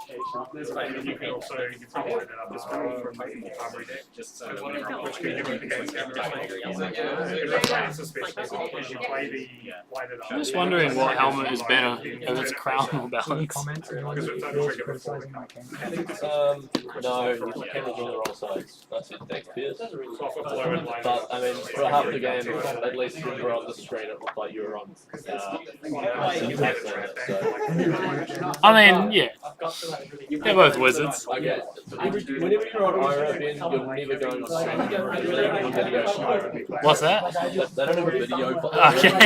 then you can also, you probably line that up as well from the Armory deck, which can give you the game counter. Especially you play the line it up. I'm just wondering what helmet is better, if it's crown or balance. Comments and Because it's only trigger before the card. No, you can on the roll sides. That's it, thanks, Piers. So off a blow and line it But up. I mean, for half the game, at least when you were on the screen, it looked like you were on. I mean, yeah. They're both wizards. I get. Whenever you're on IRA, Ben, you're never going on stream. What's that? They don't have a video for Okay. I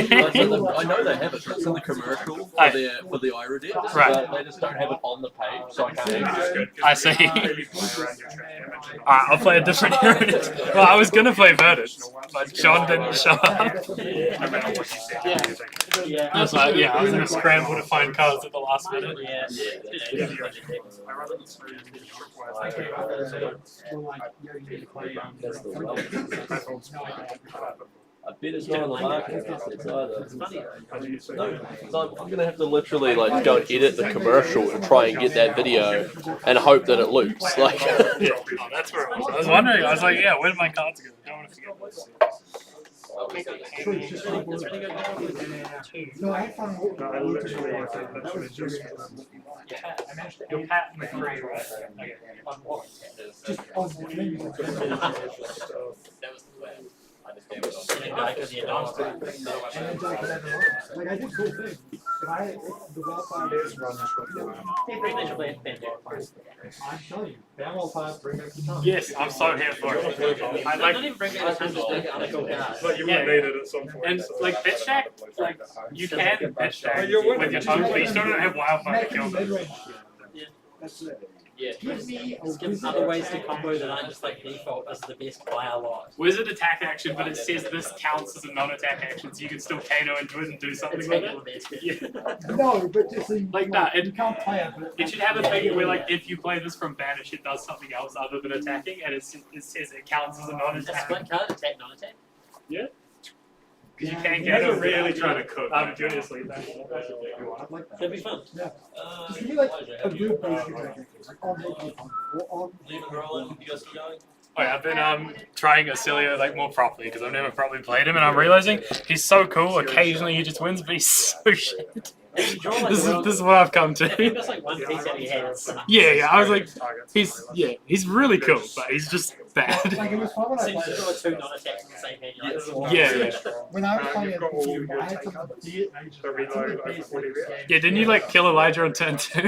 know they have it, but it's in the commercial for the IRA deck. Right. But they just don't have it on the page, so I can't. I see. Alright, I'll play a different hero. Well, I was gonna play Verdant, but John didn't show up. I was like, yeah, I was gonna scramble to find cards at the last minute. Yeah. That's the well. I bet it's not on the market either. It's funny. No, so I'm gonna have to literally like go and edit the commercial and try and get that video and hope that it loops. Like, Yeah, oh, that's where it was. I was wondering, I was like, yeah, where did my cards go? I don't want to forget this. No, I had fun with No, I literally just. Your patent with free, right? Okay. just on the menu. That was the plan. I just gave it on. Because you don't. And then like I did cool things. But the wildfire is Run this with I'm telling you, that wildfire bring back the time. Yes, I'm so here for it. I I like, don't even bring back the time to take out a cool card. But you Yeah. might need it at some point. and so- like bitch stack, like you can bitch stack But you're with your phone, but you still don't have wildfire to kill them. That's it. Yeah. Give me a Just give other ways to combo that aren't just like default. This is the best by a lot. Wizard attack action, but it says this counts as a non-attack action, so you can still KO into it and do something It's with like it. the best. Yeah. No, but just so you, Like that, you can't play it. But It should have a thing where, like, if you play this from Banish, it does something else other than attacking, and it says it counts as a It's a non-attack. split card, attack, non-attack. Because you can't You get guys it. are really trying to cook. Opportunity. I like that. Should be fun. Just give me like a real basic attack, like on the or on. leave and rolling. You guys still going? Oh yeah, I've been trying Acilio like more properly because I've never properly played him, and I'm realizing he's so cool. Occasionally he just wins, but he's so shit. And you draw like This a world- is what I've come If he to. was like one piece that he had. Yeah, I was like, he's really cool, but he's just bad. Like it was fun when I So you played draw it. two non-attacks in the same hand. You're like, Yeah. When I was playing You've got all it, your I had to the reload over 40 there. Yeah, didn't you like kill Elijah on turn 2?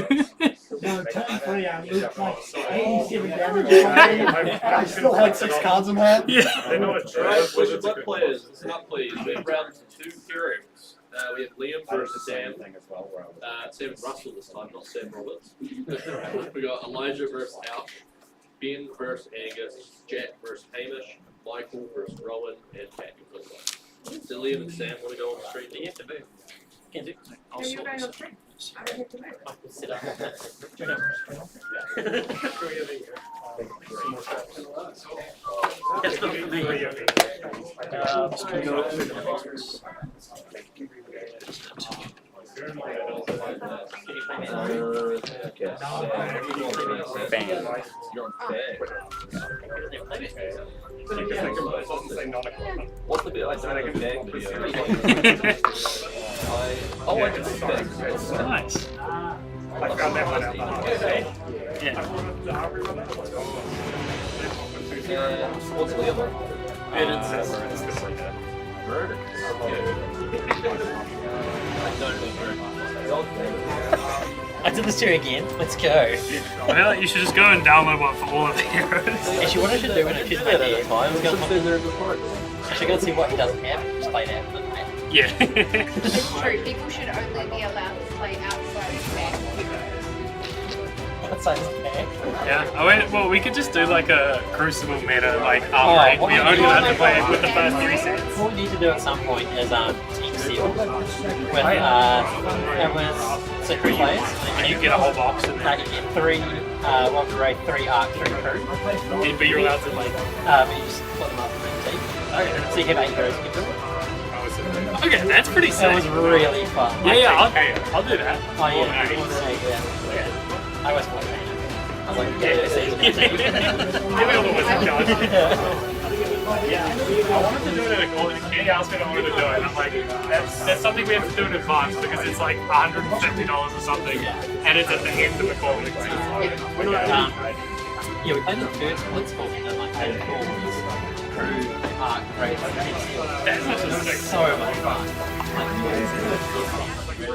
no, turn 3 I moved like 87 damage or something. I still had 6 cards in hand. Yeah. They're not a Alright, trap, we but should it's a let good players listen up, please. We have round to 2 heroes. We have Liam versus Sam. Sam Russell this time, not Sam Roberts. We got Elijah versus Alf, Ben versus Angus, Jack versus Hamish, Michael versus Rowan, and Pat versus Do Liam and Sam want to go on the street? you have to move. Can do. Are you going on trip? I don't have to move. I can sit up. That's not for me. Bang. You're on bang. What's the bit I don't have a bang video? I can see bang. Nice. I found that one out behind. Yeah. What's the other? Murder. I don't know murder. I did this to you again. Let's go. I feel like you should just go and download one for all of the heroes. Actually, what I should do when I choose my At a deck, time, is go just stand there and report. actually go and see what he doesn't have, just play that. But, Yeah. It's true, people should only be allowed to play outside of back heroes. outside of back. Yeah. Oh wait, well we could just do like a Crucible meta, like Armory. what We're we only do- allowed to play with the first 3 sets. What we need to do at some point is team seal with it was 6 players. And you get a whole box and I then can get 3 Rocket Ray, 3 Arc, 3 Crew. but you're allowed to like But you just put them up in the team. So you have 8 heroes you can do. okay, that's pretty It sick. was really fun. Yeah, I'll do that. Oh yeah, more than 8, yeah. I was playing it. I was like, yeah, this is Give me all the wizard cards. I wanted to do it at a call, and Kenny asked me if I wanted to do it, and I'm like, that's something we have to do in advance because it's like $150 or something, and it's at the end of the call. Yeah, we played the first Blitzball and then like 8 calls. Crew, Arc, Race, That's such a sick. so much fun. We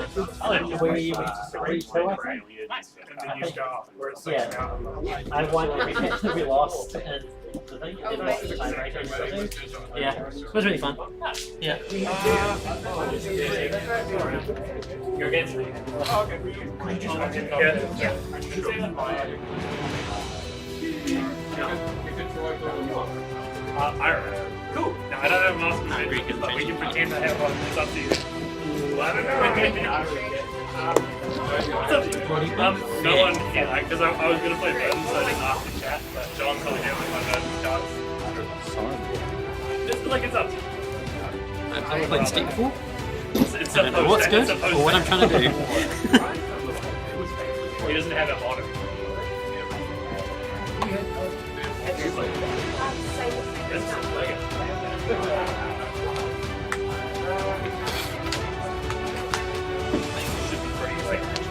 And then you start where it's yeah. I won every match that we lost and the thing, and lost the tiebreaker. Yeah, it was really fun. Yeah. You're against me. Iron. Cool. Now, I don't have master magic, but we can pretend I have one. It's up to you. I don't know. What's up? No one here, because I was going to play Burden, so I didn't ask the chat, but John's probably here with my Burden cards. It's like it's up to you. I've played this deck before. It's I don't know what's good or what I'm trying to do. He doesn't have it on him.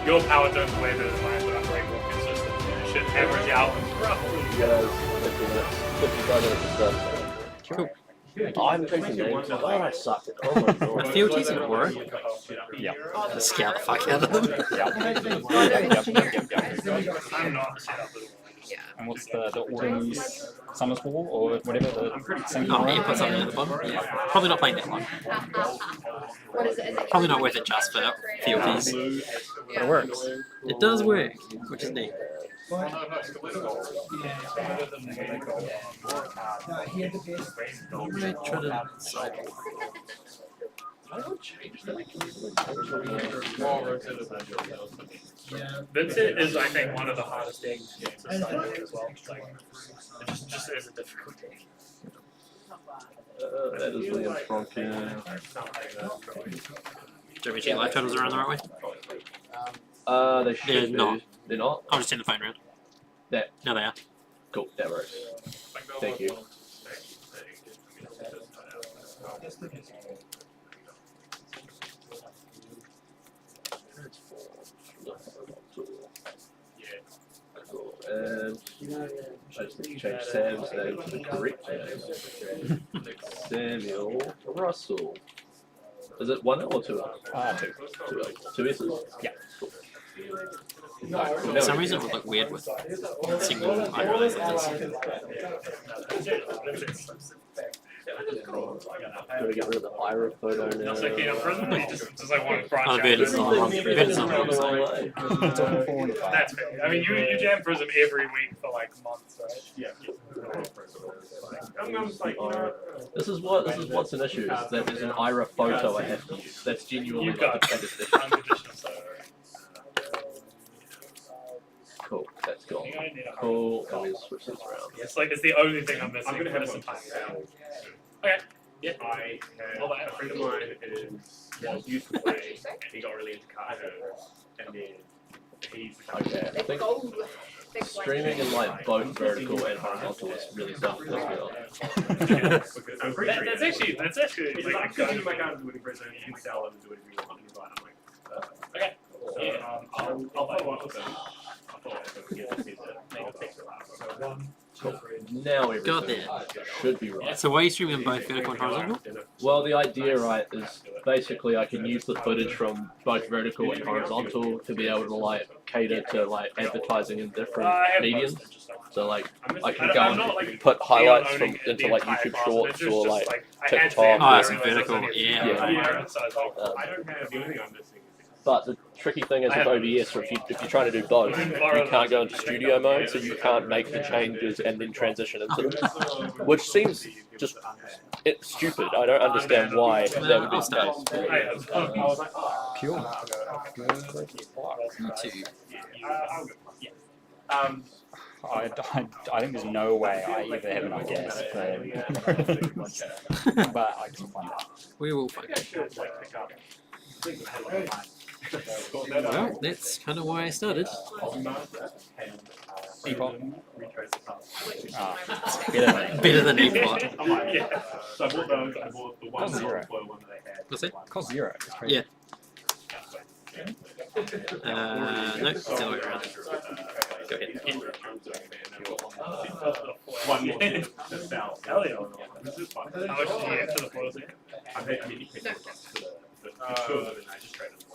Your power turns way better than mine, but I'm way more consistent. It should average out roughly. Cool. I'm taking names. Oh, I sucked it. Oh my god. Fealties and Aura. Yeah. Just scout the fuck out of them. I'm not set up with it. And what's the Autumn's Summer's Ball or whatever the same Oh, yeah, put something at the bottom. Yeah. Probably not playing that one. What is it? Is it Probably not worth it just for fealties. But it works. It does work, which is neat. No, he had the best. I'm gonna try to cycle. Vincent is, I think, one of the hardest decks to cycle as well. Like, it just is a difficult deck. That is Liam Stronkin. Do we check live totals around the right way? They should They're do. not. They're not? I'll just turn the phone around. That. No, they are. Cool, that works. Thank you. Cool. And just change Sam's name to the correct name. Samuel Russell. Is it 1 L or 2 L? 2. 2 L. 2 S's? Yeah. Cool. For some reason it would look weird with single eyebrows like this. Gotta get rid of the Ira photo now. That's okay, I'm present, but you just like want to branch Oh, out. Vid is on the wrong side. That's fair. I mean, you jam Prism every week for like months, right? Yeah. I'm just like, you know. This is what's an issue, is that there's an Ira photo I have to use. That's genuinely You've like got the biggest issue. unconditional stuff. Cool, that's gone. Cool, and we'll switch this around. It's like it's the only thing I'm missing I'm gonna for have this one. entire round. Okay. Yeah. I had a friend of mine used to play, and he got really into card games, and then he's Okay, I think streaming in like both vertical and horizontal is really tough as well. I'm pretty sure. That's actually He's like like, a good. I'm going to do it in prison, you can sell them and do whatever you want. And he's like, I'm like, Okay. so Yeah. I'll follow up with him. I'll follow up with him. I'll text him. Cool. Now Got everything there. should be right. So why are you streaming in both vertical and horizontal? Well, the idea, right, is basically I can use the footage from both vertical and horizontal to be able to like cater to like advertising in different mediums. So like I can go and put highlights from into like YouTube Shorts or like TikTok. Oh, it's vertical, yeah. I don't have anything I'm missing. But the tricky thing is with OBS, or if you're trying to do both, you can't go into studio mode, so you can't make the changes and then transition into them. Which seems just stupid. I don't understand why that would be the case. Pure. I think there's no way I either have enough gas for but I can find out. We will find out. Well, that's kind of why I started. Better than Epot. So I bought those, I bought the one Zero. one that they had. What's that? Cost 0. It's crazy. Yeah. No, it's the other way around. Go ahead. One more to sell. Hell yeah. This is fun. How much did you get for the foils here? I mean, you picked it up for the two of them, and I just traded them.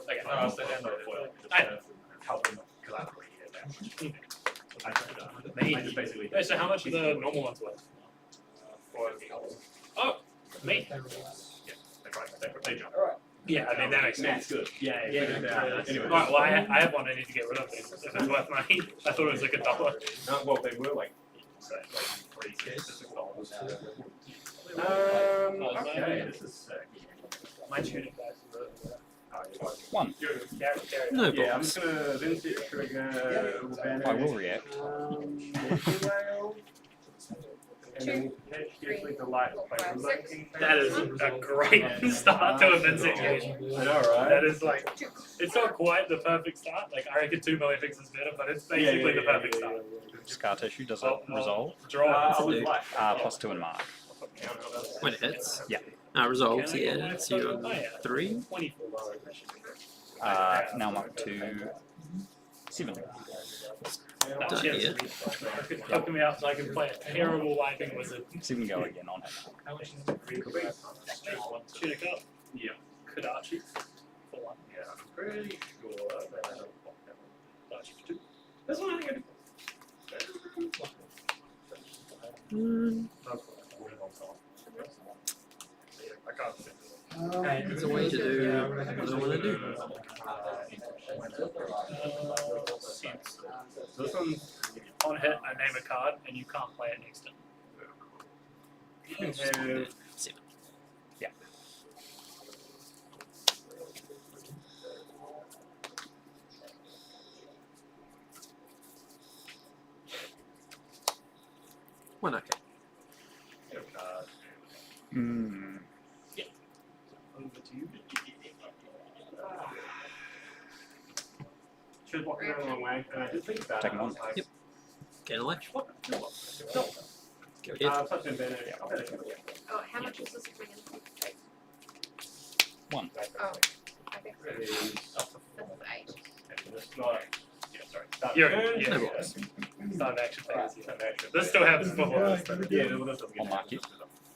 Okay. So then the foil, just to help them, because I don't really get that much. I just basically. Wait, so how much are the normal ones worth? Oh, me. Yeah, that's right. They jump. Yeah, I mean that makes That's sense. good. Yeah. Anyway. Alright, well I have one I need to get rid of if it's worth money. I thought it was like $1. No, well, they were like, so like $3, $6. Okay, this is sick. My tuning guys. One. No Yeah, I'm problems. just gonna then see if we're gonna I will react. And then potentially the light play That is a great start to a Vin situation. I know, right? That is like, it's not quite the perfect start. Like I reckon 2 million fix is better, but it's basically the perfect start. Scar tissue, does it resolve? Draw. +2 in mana. When it hits? Yeah. Resolves, yeah. So you're on 3. Now I'm up to 7. Done here. Helping me out so I can play a terrible wiping wizard. 7 go again on it. Shoot a cup. Yeah. Kodachi. For 1. Yeah, I'm pretty sure that I don't block that one. Kodachi for 2. This one I think There's a way to do what I want to do. So this one's on hit, I name a card, and you can't play it next to it. you can have 7. Yeah. One okay. Hmm. Over to you. she was walking down the wrong way, and I did think about Take it. him I on. was like, Yep. Get a life. what? Go ahead. Such an advantage. I'll bet it. Oh, how much is this bring in? 1. Oh, I think It is this is 8. it's not. Yeah, sorry. Start You're- turn. yeah. No problems. Start of action phase. This still happens before this. Though. Yeah, no, that's I'll mark you.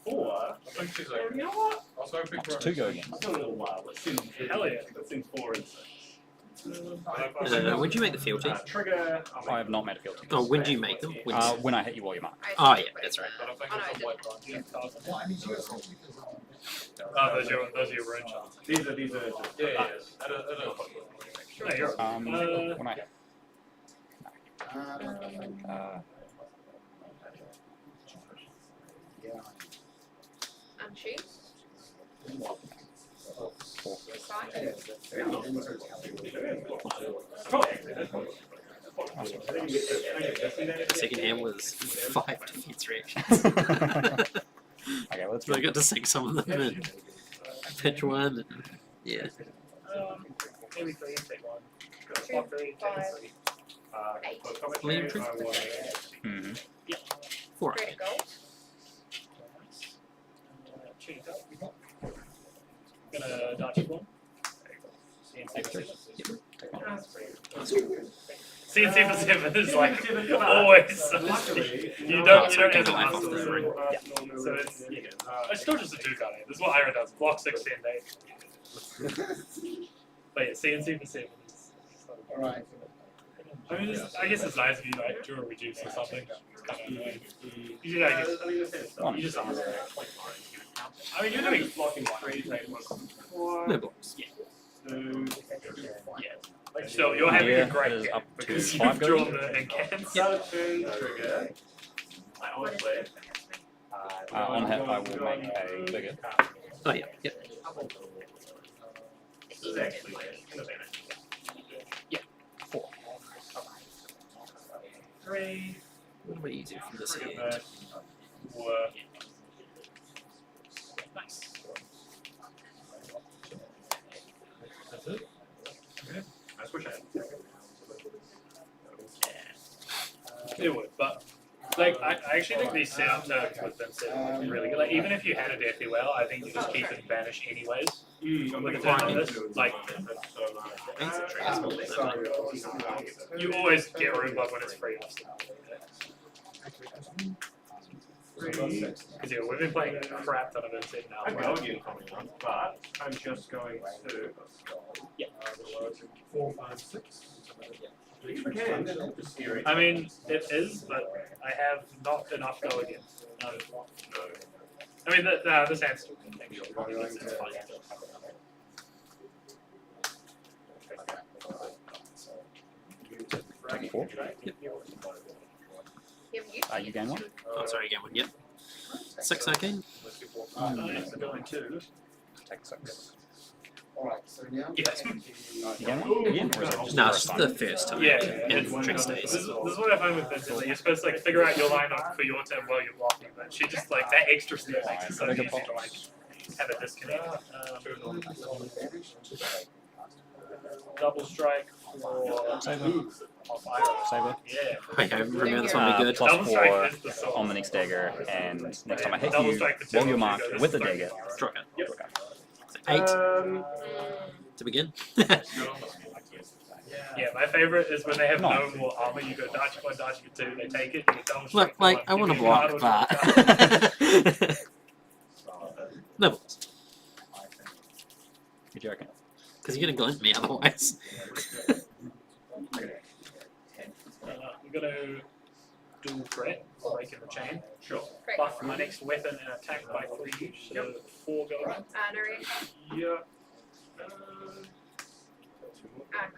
4. You know what? I was hoping Up to 2 go again. still a little while. Let's send Hell yeah. Let's send 4 and 6. When did you make the fealty? Trigger. I have not made a field. Oh, when do you make them? When I hit you while you mark. Oh yeah, that's right. Oh, those are your rune shots. These are just. Yeah. No, you're When I hit. Unshoot. The second hand was 5 defense reactions. Okay, let's So I got to sink some of them in. Pitch one. And, yeah. maybe 3 and take 1. 2, 5, 8. Liam Tree? Mm-hmm. 4. Credit gold. Gonna dodge 1. CNC for 7 is like always. You don't have the life off the ring. So it's still just a 2 card. This is what Ira does. Block 6, 10, 8. But yeah, CNC for 7 is. Alright. I mean, I guess it's nice if you like draw a reduce or something. It's kind of annoying. Usually, I guess you just ask. I mean, you're doing blocking 1. No blocks. Yeah. Still, you're having a great is game up to because 5 you've goes. drawn the incants. Trigger. I honestly. On hit, I will make a bigger. Oh yeah. Yep. This is actually an advantage. 4. 3. A little bit easier from this hand. Nice. That's it. Okay. I wish I had. It would, but like I actually think these sound turns with them set really good. Like even if you had a Deathly Well, I think you just keep it vanish anyways. With a turn like this, like you always get room blood when it's free. Because yeah, we've been playing a crap ton of it now. I go again coming on, but I'm just going to. Yeah. 4, 5, 6. I mean, it is, but I have not enough go again. I mean, this hand's still good. It's fine. Take 4. You gain 1. Oh, sorry, again one. Yep. 6 again. Take 6. Alright, so now. Yes. You gain 1 again? Or is it just No, the it's first just time? the first time. Yeah, And trick stays. This is what I find with Vincent. Like, you're supposed to like figure out your lineup for your turn while you're blocking, but she just like that extra step makes it so easy to like have a disconnect. Double strike or Saber. fire. Saber. Yeah. Oh, yeah, remember this one be good. Plus Double strike 4 is the soul. on the next dagger, and next time I hit Double you, strike for while 2, you're marked this with is the like- dagger, Struck it. Yep. 8 to begin. Yeah, my favorite is when they have no Nice. more armor. You go dodge 1, dodge 2, they take it. You get double strike. Look, like, for I 1, want to give me a card block, or draw a card. but. No blocks. you joking? Because you're going to glint me otherwise. I'm going to dual threat, break in the chain. Sure. Buff my next weapon and attack by 3 each. So 4 go. Armory. Yeah.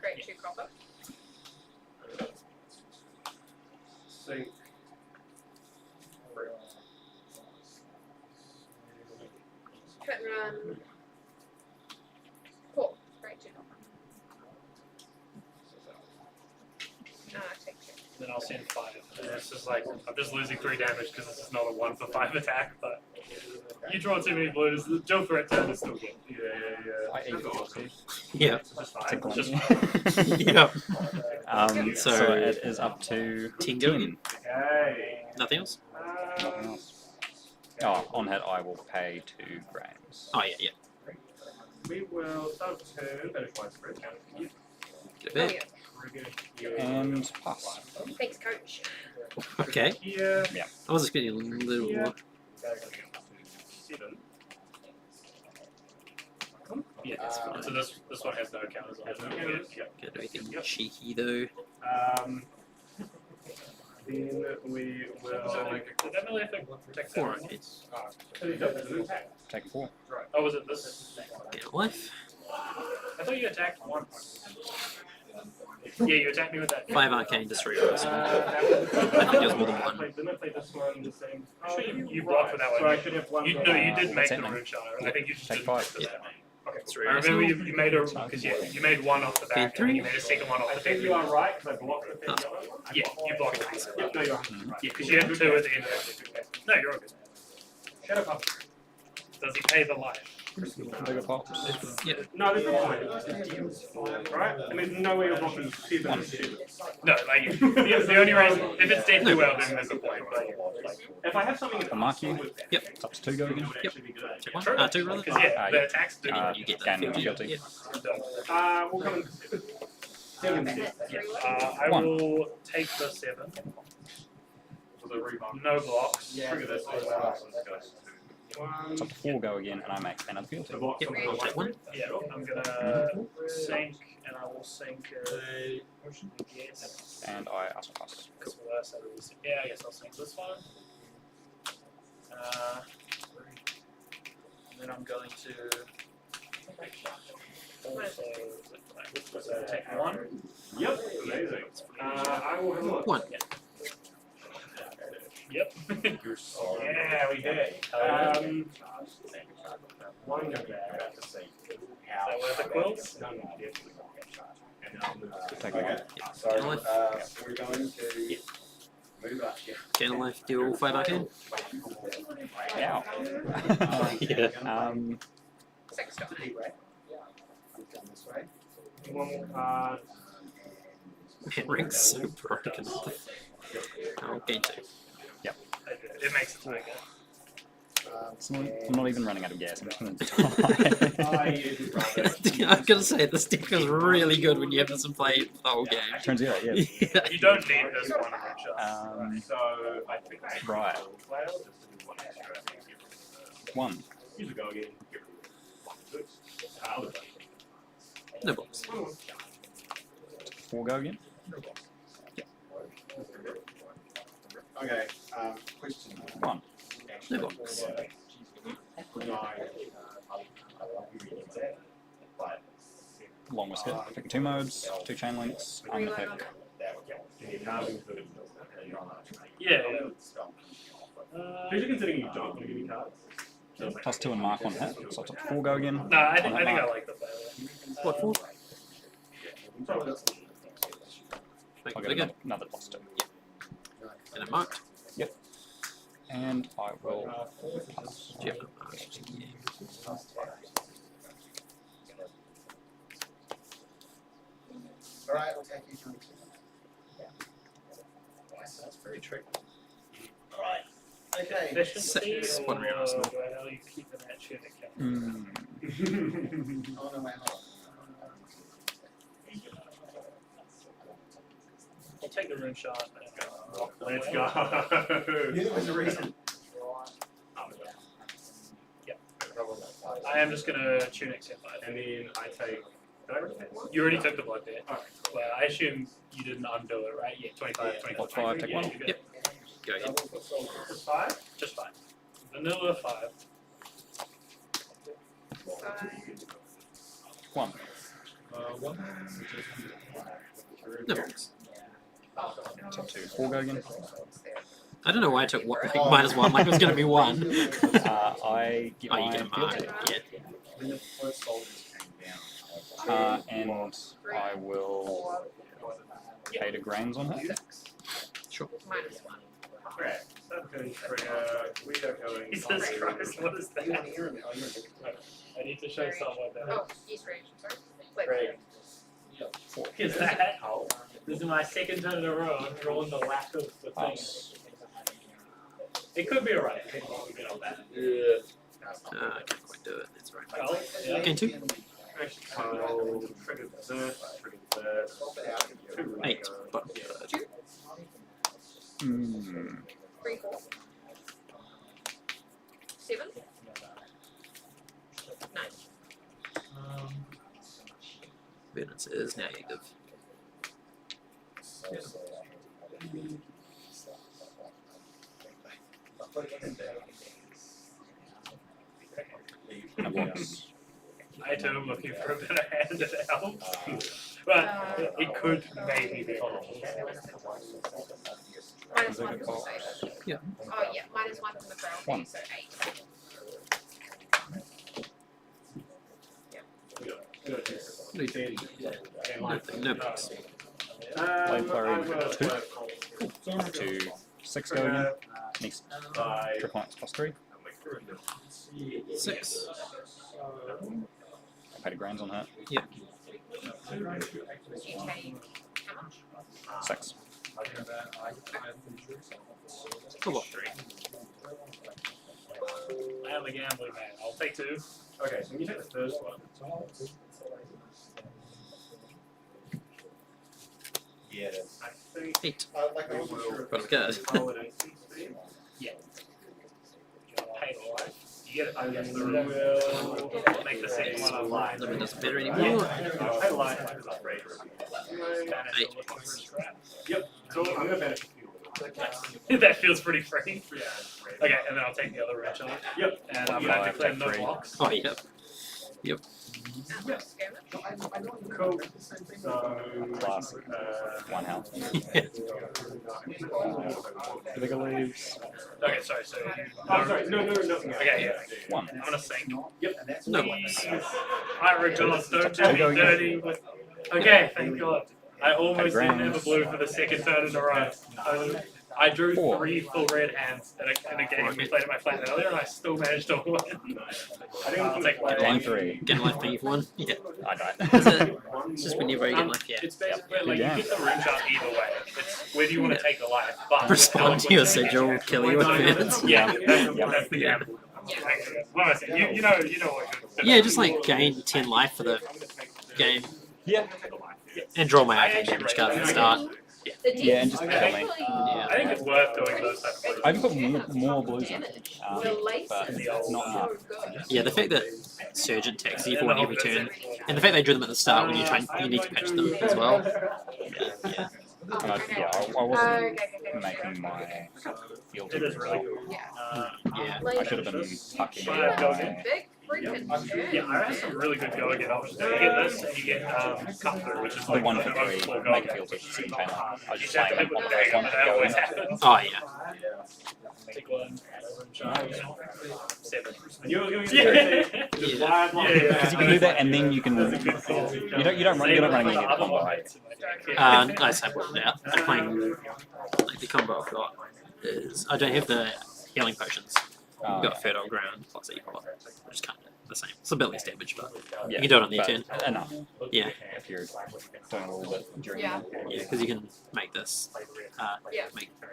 Create 2 copper. Sync. Cut and run. 4. Create 2 copper. Take 2. Then I'll send 5. And it's just like, I'm just losing 3 damage because this is not a 1 for 5 attack, but you draw too many blues. The dual threat turn is still good. I ate it. Yeah. It's just fine. Tickle. It's just Yep. So So- it is up to 10 Dunedin. going. Okay. Nothing else? Nothing else. Oh, on hit I will pay 2 grams. Oh, yeah, yeah. We will start to finish my spread. Get a Oh, bit. yeah. And pass. Thanks, coach. Okay. Yeah. I was expecting a little more. 7. Yeah, that's fine. So this one has no counters on it. Yeah. Can't do anything cheeky though. Then we will. Did that really affect protect 4 that? arcades. Take 4. Oh, was it this? Get life. I thought you attacked once. Yeah, you attacked me with that. 5 arcane, destroy yours. I think there was more than one. Didn't I play this one the same? Sure, you blocked with that one. So I should have one. You, no, you did make What's the happening? rune shard. I think you just Take didn't 5. this Yeah. time. Okay. Destroy I remember yourself. you made a because you made one off the back and then you made a second one off I the think back. you are right because I blocked the thing. Yeah, you blocked it. Yep, no, you're Mhm. right. Yeah, because you had 2 at the end. No, you're all good. Shut up. Does he pay the life? Bigger pops. Yeah. No, there's no point. Right? And there's no way you're blocking 7 7. No, like the only reason if it's dead too well, then there's a point. But If I have something I'll mark you. Yep. It's up to 2 go again. Yep. Take 1. True. 2 rather. Because yeah, the yeah. attacks do. You get that Gain fealty. fealty. Yeah. we'll come in. 7 7. I 1. will take the 7. No blocks. Trigger this. It's up to 4 go again, and I make another fealty. Yep. I'll take 1. Yeah, I'm gonna sink, and I will sink. Yes. And I also pass. That's what I said. Yeah, I guess I'll sink this one. And then I'm going to also take 1. Yep. Amazing. I will have a look. 1. Yep. Yeah, we did it. One go back. So where the quilts? Take 1. Gain life. We're going to move up. Gain life, deal 5 arcane. Ow. Yeah. Sex stop. One more card. Man, Rink's so broken. I'll gain 2. It makes it like I'm not even running out of gas. I'm just going to die. I'm gonna say this deck is really good when you have this in play the whole game. Turn 0, yeah. Yeah. You don't need this one in So I think Right. 1. you should go again. No box. 4 go again. Okay, question. 1. No box. Long was hit. Pick 2 modes, 2 chain links. I'm going to pick Yeah. Who's you considering you don't want to give me cards? +2 and mark 1 hit. So it's up to 4 go again. No, I think On I hit mark. like the play. What, 4? Make I'll it get bigger. another +2. And it marked. Yep. And I will pass. Do you have a mark? Yeah. Alright, we'll take you from That's very tricky. Alright. Okay. Efficiency Six, or one round, so- how you keep an action account? Oh no, wait, hold I'll take the rune shot. Let's go. on. Knew there was a reason. I am just gonna tunic set 5. And then I take. Did I already take one? You already took the blood there. Okay. Well, I assume you didn't undo it, right? Yeah, 25, 25. 5, take 1. Yeah, you did. Yep. Go ahead. Just 5? Just 5. Vanilla 5. 1. No box. It's up to 4 go again. I don't know why I took one, like, -1, like it was gonna be 1. I get Oh, my you get a mark. fealty. Yeah. When the first soldiers came down, And I will pay to grains on it. Sure. -1. Right. That's going to trigger. We are going. Jesus Christ, what is that? I need to show someone that. Oh, East Range, I'm sorry. Wait, Great. Is that? This is my second turn in a row. I'm drawing the lack of the thing. Pass. It could be alright. I think we'll get on that. Yeah. I can't quite do it. That's right. Well, yeah. Gain 2. I'll trigger this, trigger this. 8. But Hmm. 3, 4. 7. 9. Venus is negative. I too am looking for a better hand that helps. But it could maybe be. Minus 1 from save. Yeah. Oh yeah, minus 1 from the barrel, so 8. No bugs. Play flurry 2. To 6 go again. Next triple points plus 3. 6. I paid a grand on that. Yeah. You take how much? 6. Come on. 3. I'm a gambling man. I'll take 2. Okay, so when you take the first one. Yeah, I think 8. like I wasn't sure. But I'm good. Yeah. Pay the life. You get it. I guess the will make the second one online. Doesn't doesn't matter anymore. Pay life is upgrade. 8. Yep. So I'm gonna benefit you. That feels pretty free. Okay, and then I'll take the other red charge. Yep. And I'm going to declare no blocks. Oh, yep. Yep. Cool. So Plus 1 health. Bigger leaves. Okay, sorry. So you. Oh, sorry. No. Okay, yeah. 1. I'm gonna sink. Yep. No blocks. Alright, John, don't do me dirty. Okay, thank God. I almost Grounds. didn't have a blue for the second turn in a row. I drew 4. 3 full red hands in a game we played at my flat earlier, and I still managed to win. I think I'll take one. Game 3. Get life thingy for 1? Yeah. I died. Is it? It's just whenever you get life, yeah. It's basically like Yeah. you get the room chart either way. It's whether you want to take the life, but Respond to your sigil, kill you with fans. Yeah. That's the gamble. What am I saying? You know what you're Yeah, just like gain 10 life for the game. Yeah. And draw my arcane damage card at the start. Yeah, and just kill me. Yeah. I think it's worth doing those type of things. I can put more blues in, but not enough. Yeah, the fact that Surgeon attacks you for 1 every turn, and the fact they drew them at the start when you need to pitch them as well. Yeah. And I wasn't making my field It is really well. cool. Yeah. I should have been tucking in my... Big freaking shirt. Yeah, I have some really good go again options. You get this, and you get cut through, which is The like 1 the for most 3, cool go make a again. field to pain. I was You just just have playing to hit on with the the first one dagger, to that go always in. happens. Oh, yeah. Take 1. 7. You're going to Yeah. just Yeah. live on Because you can do that, and then you can... That's a good call. You don't run any combo, right? I just have worked it out. I'm playing, like, the combo I've got is, I don't have the healing potions. I've got Fertile Ground plus Equal, which is kind of the same. It's a bit less damage, but you can do it on your turn. Enough. Yeah. If you're doing a little bit during Yeah. Yeah, because you can make this, Yeah. make a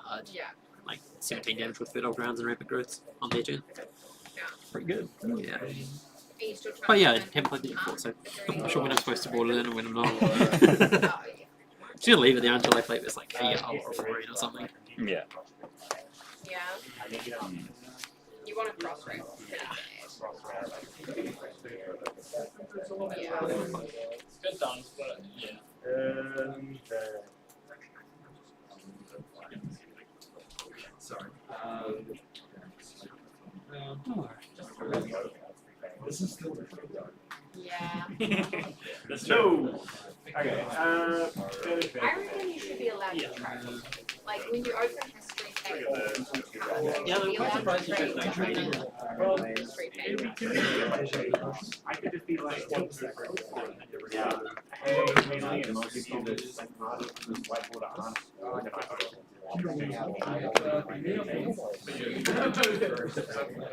card, Yeah. like 17 damage with Fertile Grounds and Rapid Growths on their turn. pretty good. Yeah. Are you still trying But to yeah, I find- haven't played it before, so I'm not sure when I'm supposed to board it in and when I'm not. Oh, yeah. Just gonna leave it there until I play this like 3 hour or 4 or something. Yeah. Yeah. You want to cross race. Yeah. Good done, but yeah. Sorry. This is still Yeah. That's No. Okay. I reckon you should be allowed to trade. Like when you open history table, Yeah, be I'm allowed surprised to you trade chose no trading. history table. I could just be like, yeah.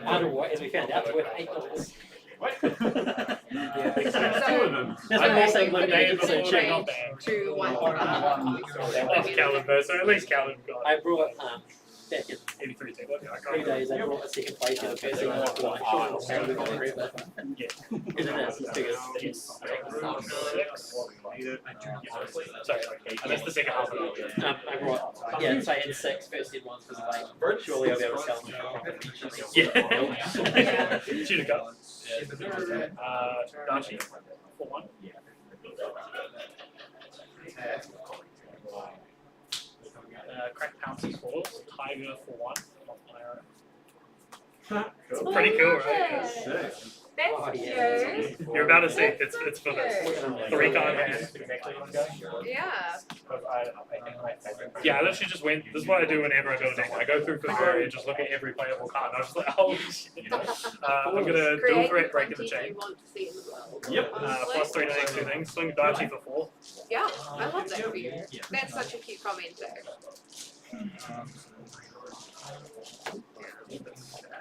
Otherwise, as we found out, we're $8. I'm also the name of the Trade channel. to one. Off Calendar, so at least Calendar got I brought back in 83 tables. 3 days, I brought a second place to the person I was like, sure, I'll carry it on forever. Yeah. Because it is. Russell's biggest. Sorry, I missed the second half of it. I brought, so I had 6, first did 1 because like, surely I'll be able to sell them. Yeah. Shoot a gun. Darcy for 1. Crack pounces for Tiger for 1. It's pretty cool, right? That's cute. You're about to see it's for this 3 card hand. Yeah. Yeah, I literally just went. This is what I do whenever I build a deck. I go through February and just look at every playable card. And I was just like, holy shit. I'm gonna dual threat break of the chain. Yep. Plus 3 to next 2 things. Swing Darchi for 4. Yeah, I love that for you. That's such a cute comment too.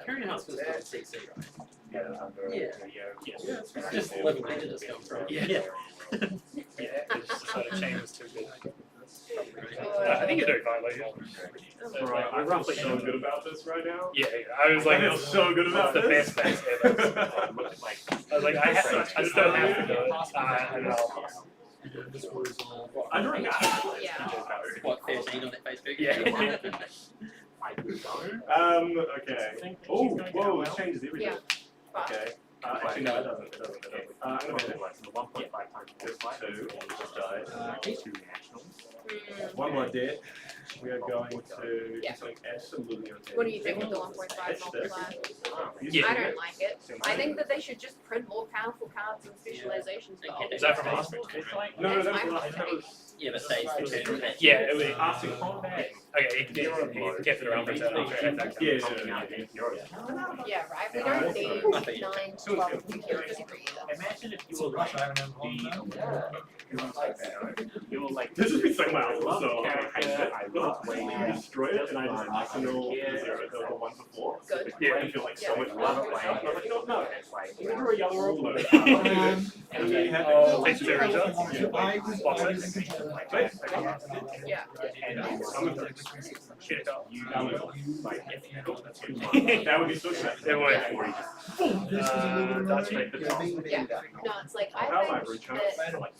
Carrying House was called CC, right? Yeah. Just living where did this come from? Yeah. Yeah, it's just the chain was too big. I think you're doing fine, like, Right, I'm roughly so good about this right now. Yeah, I was like, I'm so good about the this. best ever. I was like, I still have to do it. I don't know. Yeah. What, 13 on that Facebook? Yeah. Okay. Oh, whoa, it changes everything. Yeah. Okay. Actually, no, it doesn't. It doesn't. I'm going to do like 1.5 times this 2. Just died. 2 nationals. 1 more dead. We are going to do something absolutely insane. What do you think with the 1.5 multiplier? Yeah. I don't like it. I think that they should just print more powerful cards and specializations. Is that from us? No, That's that my was. Yeah, but stays for 2. Yeah, it was okay, he kept it around for a turn after attack. Yeah. Yeah, right. We don't need 9 to 12 new heroes every year. Imagine if you were like This has been so loud, so I hate it. I love when you destroy it, and I just arsenal 0 to the 1 for 4. Good. Yeah, I feel like so much love. I'm like, no, you never a yellow overload. And you have Takes 0 shots. Box it. Yeah. Shit it up. That would be so sad. It would. That's right. Yeah. No, it's like I think that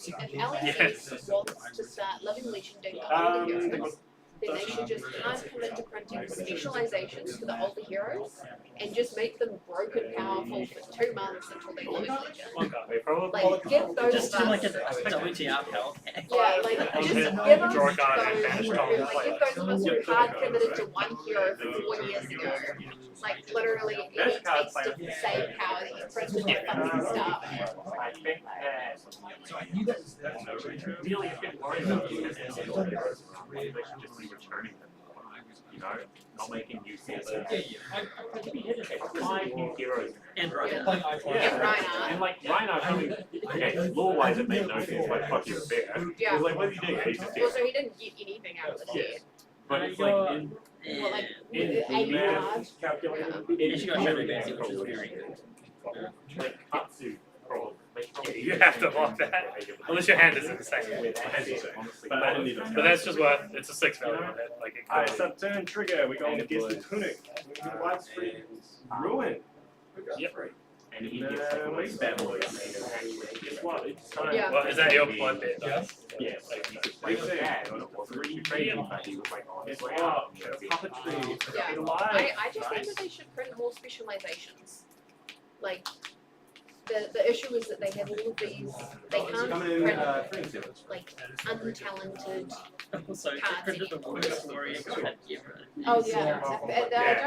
if LSE wants to start living legending the older heroes, then they should just hard commit to printing specializations for the older heroes and just make them broken powerful for 2 months until they lose legend. Like, give those Just do like a buffs. WTR pal. Yeah, like just give us those, give those of us who hard committed to 1 hero for 4 years ago. Like literally any taste of the same power that you printed the fucking start. I think that really a bit worried about these they should just be returning them. You know, not making new sets. 5 new heroes. And Ryan. Yeah, and like Reinhardt, I mean, okay, lore-wise it made no sense, like fuck you, fair. Yeah. It was like, what did he do? He's just Well, so he didn't get anything out of the set. But it's like in Well, like, in 8 math cards. calculated, And she got Shadow Advancing, which is very good. like Katsu, probably. You have to block that. Unless your hand is insane. But I didn't need But that's just worth, it's a 6 value on it. Like, it Alright, could sub turn trigger. We're going against the tunic. We do widespread ruin. Yep. And he No, gets like wait. bad boys. Guess what? It's time. Yeah. Well, is that your blind bet? Yes. Yes. Like, he could play with that, but it wasn't really crazy, but he was like, honestly, puppetry. Yeah. I just think that they should print more specializations. Like, the issue is that they have all of these, they can't print like untalented Also, they printed the War Story and had Kira. Oh yeah, I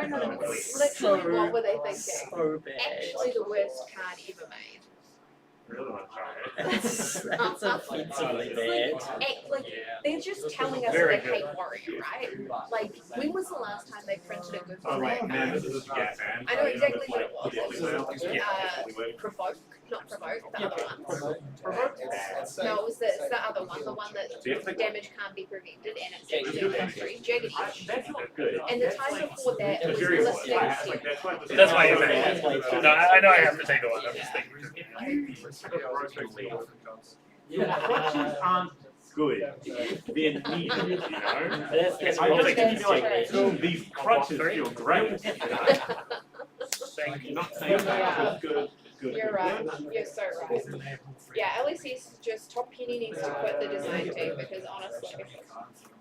don't know. Literally, what were they thinking? So bad. Actually, the worst card ever made. That's offensively bad. Like they're just telling us Very they hate Warrior, right? Like when was the last time they printed a good Oh, right, card? man, this is gas, man. I know exactly what it was. It was Provoke, not Provoke, the other one. No, it was it's the other one, the one that damage can't be prevented and it's actually Jagged Edge. That's not good. And the time before that it was Very well. Listening Steel. That's why you're mad. No, I know I have to take a one. I'm just thinking. Crutches aren't good. They're needed, you know? That's I what just I'm feel like these crutches feel great. You know? Thank you. Not saying that it's good. good. You're right. You're so right. Yeah, LEC's just Tom Kenny needs to quit the design team because honestly,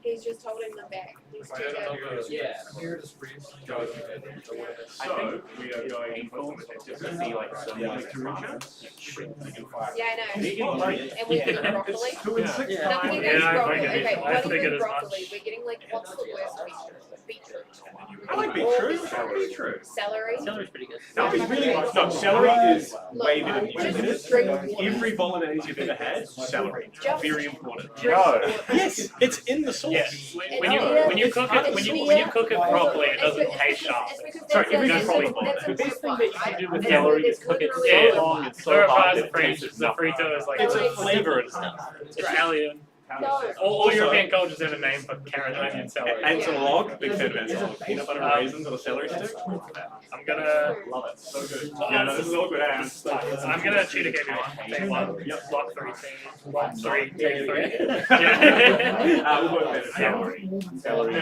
he's just holding them back. He's too good. Yeah. So we are going just to see like some Yeah, I know. And we're getting broccoli. 2 and 6. Nothing Yeah, against I broccoli. figured Okay, it- I not figured even as broccoli. much. We're getting like, what's the worst beetroot? I like beetroot. Celery. Celery's pretty good. Celery's really nice. No, celery is way better than Just usually. drink water. Every bolognese you've ever had, celery. Just Very important. drink water. Yes, it's in the sauce. Yeah. When you cook it when you cook it properly, it doesn't taste sharp. Sorry, if you don't probably The best thing that you can do with It's celery it's is cook it literally- so long and so Throw it hard past that the it tastes frito. The frito is like It's a It's flavor and stuff. It's Italian. No. All European cultures have a name for carrot, onion, celery. And some log, big fan of it. Peanut butter and raisins on a celery stick. I'm gonna Love it. So good. Yeah, no, this is all good. I'm gonna cheat a game one. Day one. Yep. Block 3 team. Block 3 team 3. We'll work better. Celery. Celery. I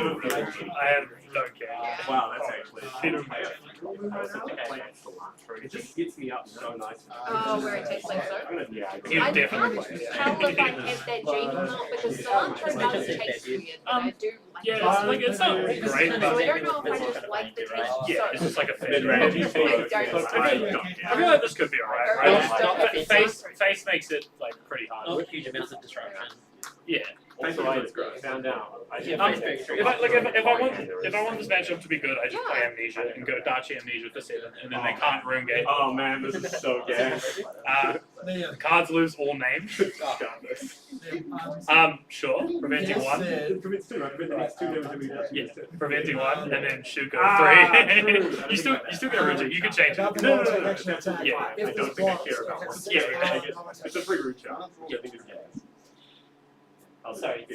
don't care. Wow, that's actually. It just gets me up so nicely. Oh, where it tastes like soap? Yeah, You I definitely can't play it. tell if I have that gene or not because cilantro does taste weird, but I do like Yeah, it. it's like it's not great, So I but don't know if I just like the taste of yeah, soap. it's just like a Mid-range. I feel like this could be alright, right? Face makes it like pretty hard. Not huge amounts of disruption. Yeah. Also, I found out. If I want this matchup to be good, I just play Amnesia and go Dachi Amnesia for 7, and then they can't room gate. Oh man, this is so gas. The cards lose all names. Sure. Preventing 1. Yeah, preventing 1, and then Shuko 3. you still get a root. You can change it. No. Yeah. I don't think I care about one. Yeah. It's a free root shot. I think it's gas. Sorry,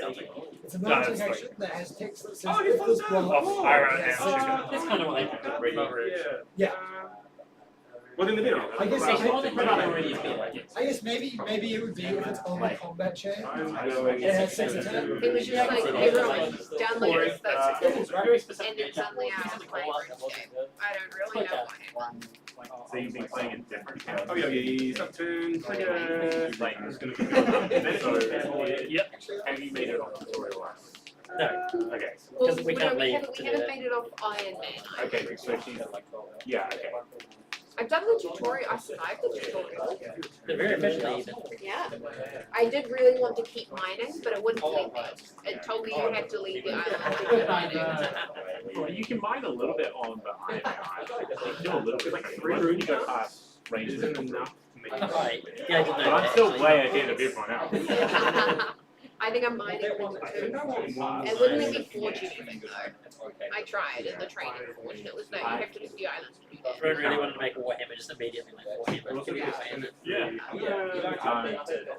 It's a non-text action that has text that says Oh, you if this found block. Off Ira and Shuko. That's kind of what they do. Yeah. What in the middle? I guess Actually, all the credit already is being like it. I guess maybe it would be if it's on the combat chain. It It has 6 attack. It was just like everyone downloaded the It's very specific. and then suddenly I was playing RuneScape. I don't really know what happened. So you've been playing in different camps. Oh yeah, he's up to like it's gonna be good. Yep. Have you made it on tutorial? No. Okay. Well, Because we can't we leave haven't to made the- it off Iron Man. Okay, so she's yeah, okay. I've done the tutorial. I survived the tutorial. They're very efficiently even. Yeah. I did really want to keep mining, but it wouldn't let me. It told me you had to leave the island to keep mining. Well, you can mine a little bit on the iron. You can do a little bit, like 3 rune, you go past ranges and enough to make it. Right. Yeah, I didn't know But I'm that, still actually. way ahead of everyone else. I think I'm mining 1 or 2. It wouldn't let me forge anything though. I tried in the training forge and it was no, you have to leave the island to do that. Red really wanted to make a Warhammer, just immediately like Warhammer. Give me a fan. Yeah.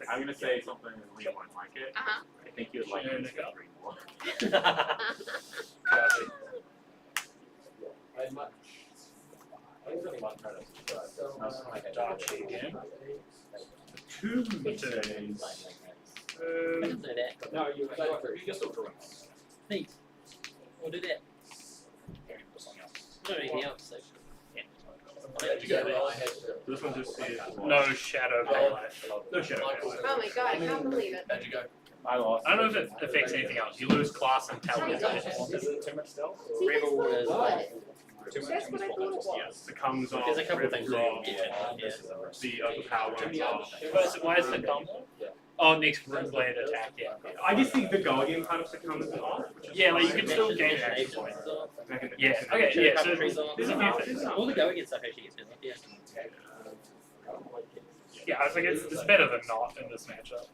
I'm gonna say something and Liam won't like it. Uh-huh. I think you would like it to read more. Tuesdays. I didn't know that. No, you can still draw. Neat. We'll do that. Not anything else, so. This one just says No shadow of life. no shadow. Oh my god, I can't believe it. How'd you go? I lost. I don't know if it affects anything else. You lose class and talent. Is it too much stealth? See, that's Rebel what I is thought. Too much? That's what I thought it was. Yes, it comes off. There's a couple things wrong. The overpower ones off. Why is the combo? Oh, next room blade attack, yeah. I guess the Guardian kind of succumbs off. Yeah, like you can still gain action points. Yeah, okay, yeah, so there's a few things. All the go against stuff actually gets good. Yeah. Yeah, I was like, it's better than not in this matchup.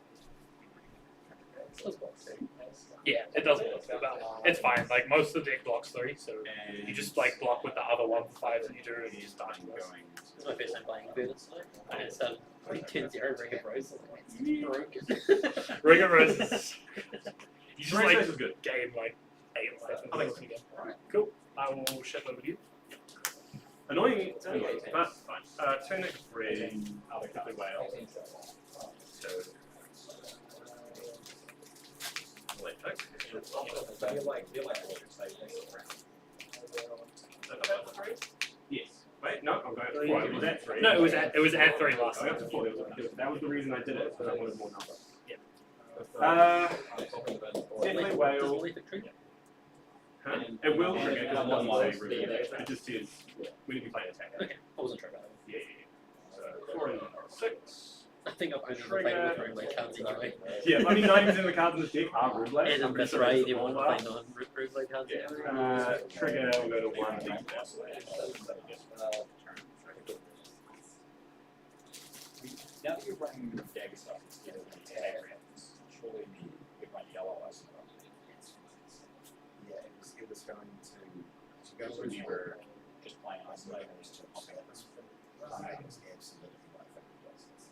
Yeah, it doesn't look that bad. It's fine, like most of the deck blocks 3, so you just like block with the other 1/5 that you do and you just die. It's my first time playing Virtus. I had started turn 0 Ring of Rose. Ring of Roses. You just Ring of like Roses is good. game like 8 life and things again. Cool. I will ship over to you. Annoying, but fine. Turn next 3, other quickly whale. So. Yes. Wait, no, I'm going three. Well, it was at 3. No, it was at 3 last I time. got to 4. That was the reason I did it, because I wanted more numbers. Yeah. Deadly Whale. Huh? It will trigger because it doesn't say root. It just says when you can play an attack. Okay, I wasn't sure about it. Yeah. So 4 and 6. I think I've only ever played with roguelike cards anyway. Yeah, I mean 90% of the cards in this deck are roguelike. And in this raid, everyone play non-roguelike cards anyway. Trigger will go to 1 D. Now that you're running dagger stuff instead of tag rounds, surely you run yellow as well. Yeah, it was going to go when you were Just playing isolators to offset this. it was absolutely my favorite process.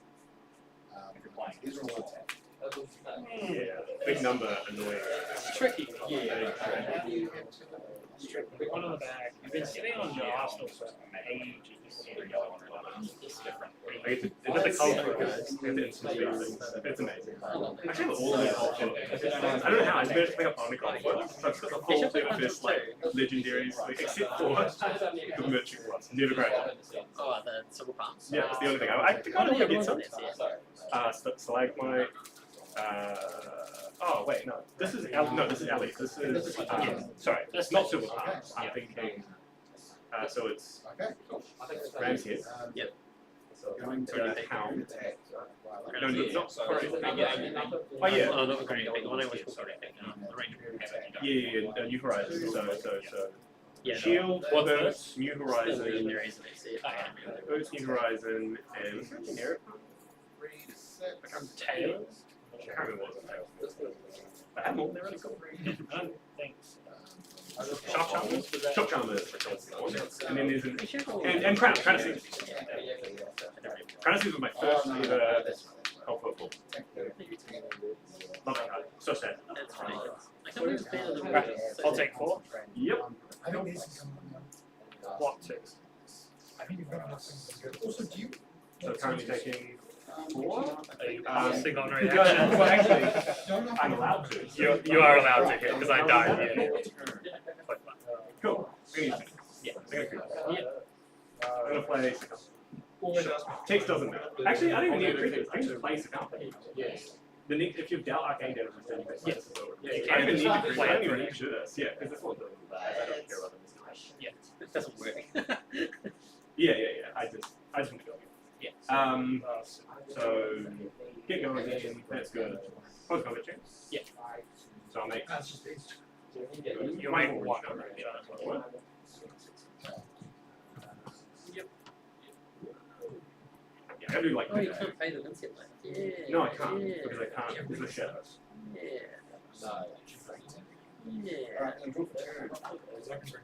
If you're playing These are all attack. Yeah, big number, annoying. It's tricky. Yeah. One on the back. You've been sitting on the Arsenal for ages. It's different. Like, it's the culture, guys. It's amazing. I actually have all of the options. I don't know how, I managed to pick up Omicron. So I've got the whole thing of this, like, legendaries, like, except for the merchant ones. Never great. Oh, the silver palms. Yeah, that's the only thing. I kind of want to get some. Stalagmite. Oh, wait, no. This is Ellie. This is, sorry, that's not Silver Palms. I'm thinking, so it's Ram's Head. Yep. So Hound. Attack. No, it's not. Sorry. Oh, yeah. Oh, not the green pig. The one I was called green pig. The Ranger have it. Yeah, New Horizons. So. Yeah, Shield, Burst, New Still Horizon, legendaries, they see it. Burst, New Horizon, and Tails? I can't remember what the tail was. I have more, they're really cool. I don't think so. Shock Charmers? Shock Charmers. And then there's an, and Crown Seeds. Crown Seeds was my first ever health football. Love that card. So sad. That's ridiculous. I can't believe it's better than Right, I'll take 4. Yep. I think these can come Block 2. I think you've got enough things to go. Also, do you? So currently taking 4. Casting on Well, reaction. actually, I'm allowed to. You are allowed to hit because I died. Yeah. Cool. Yeah. I'm gonna play. Text doesn't matter. Actually, I don't even need creatures. I can just play Sakama. The next, if you've dealt arcane damage, then you can play this over. Yeah, I don't even need to play. I don't even need to do this. Yeah, because this one doesn't. I don't care about this. Yeah, it doesn't work. Yeah. I just want to go. Yeah. So get going again. That's good. Close combat check. Yeah. So I'll make. That's just these. You might want to. What? Yep. Yeah, I gotta do like. Oh, you can't pay the Vincent left. Yeah. No, I can't Yeah. because I can't. Because of shadows. Yeah. No. Yeah. Alright, and draw for 2.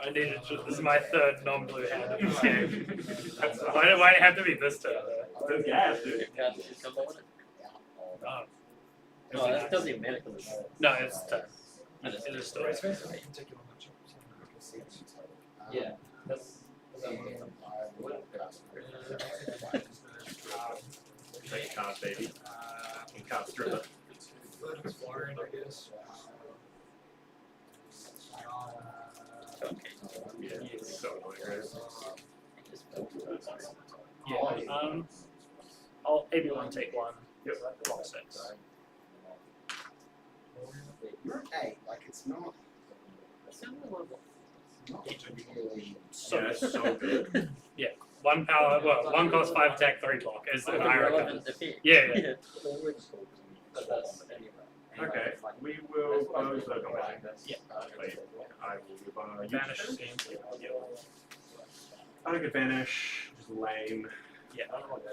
I needed to, this is my 3rd non-blue hand of this game. Why do it have to be this turn? Those guys, dude. Your card should come on it. No, Oh, that doesn't even matter because it's. no, it's turn. I just- It is still. It's basically a particular matchup. Yeah. That's. Take a card, baby. Card stripper. It's flying, I guess. Okay. Yeah, it's so annoying, right? Yeah. I'll everyone take 1. Yep. Block 6. You're okay. Like it's not particularly. So, Yeah, it's so good. 1 power, well, 1 cost 5 attack, 3 block is the higher card. Effect. Yeah. Okay, we will close the combat. Yeah. Wait, I will Vanish use. seems. I could vanish, which is lame. Yeah.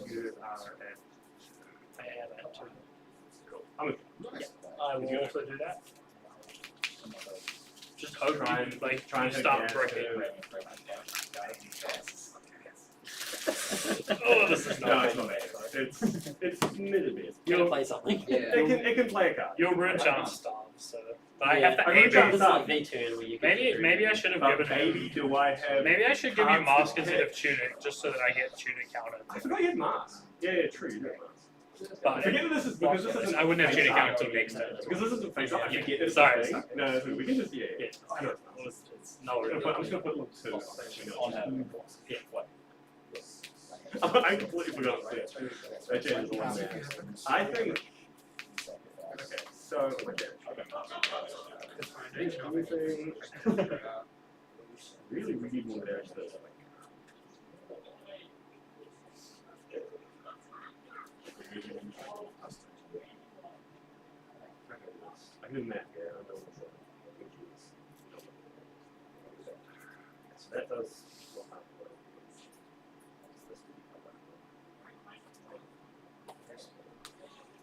You are at. I have that too. Cool. I'm with I will also do that. Just hope Try you, and- like, try and you start hit breaking. again. Oh, this is No, not it's not bad. It's middle bit. You're gonna play something. It can play a card. Your root chance starves, so. But I have to I aim root chance it. It's like V-turn where you can. Maybe I should have But given maybe him. do I have? Maybe I should give you cards to mask instead pick? of tunic, just so that I get tunic counted. I forgot you had mask. Yeah, true. You do have mask. But Forget that this is because this isn't. I wouldn't have cheated count until next turn. Because this isn't face up. I forget this Sorry. thing. No, we can just I know it's fine. It's no I'm really. just gonna put level 2 on that. Yeah, what? I completely forgot to that changes the one there. I think. Okay, so. Anything. Really, we need more damage to this. I can do math here. I don't know what's so that does.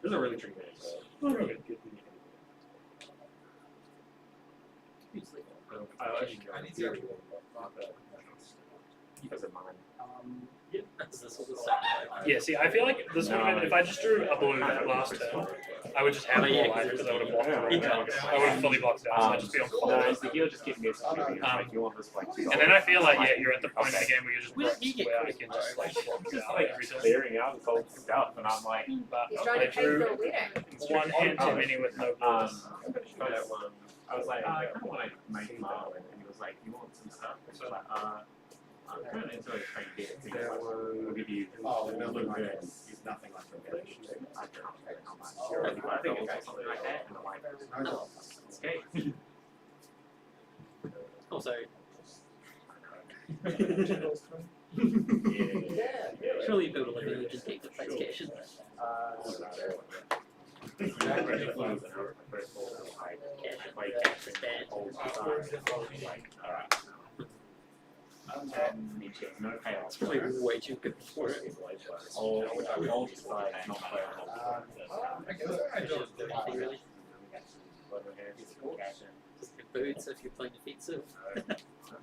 This is a really tricky game. I need to because of mine. Yeah, see, I feel like this would have been, if I just drew a blue that last turn, I would just have more life because I would have blocked it. I would have fully blocked it out, so I'd just be on No, so he'll just keep missing. You want this like. And then I feel like, yeah, you're at the point in the game where you're just broke, where I can just like block it out every turn. Clearing out this whole stuff, and I'm like, But He's trying I to pay drew for a wedding. one hand too many with no blues. I was like, I kind of want to make Marlin, and he was like, you want some stuff? So I was like, I'm kind of into a trade get. We'll give you. Oh, the number is nothing like regulation. I think it's something like that, and I'm like, Oh. okay. Also, Yeah. surely you build a living, you just take the place cash. It's probably way too good for it. I'll decide not to play Really. Just your boots if you're playing defensive.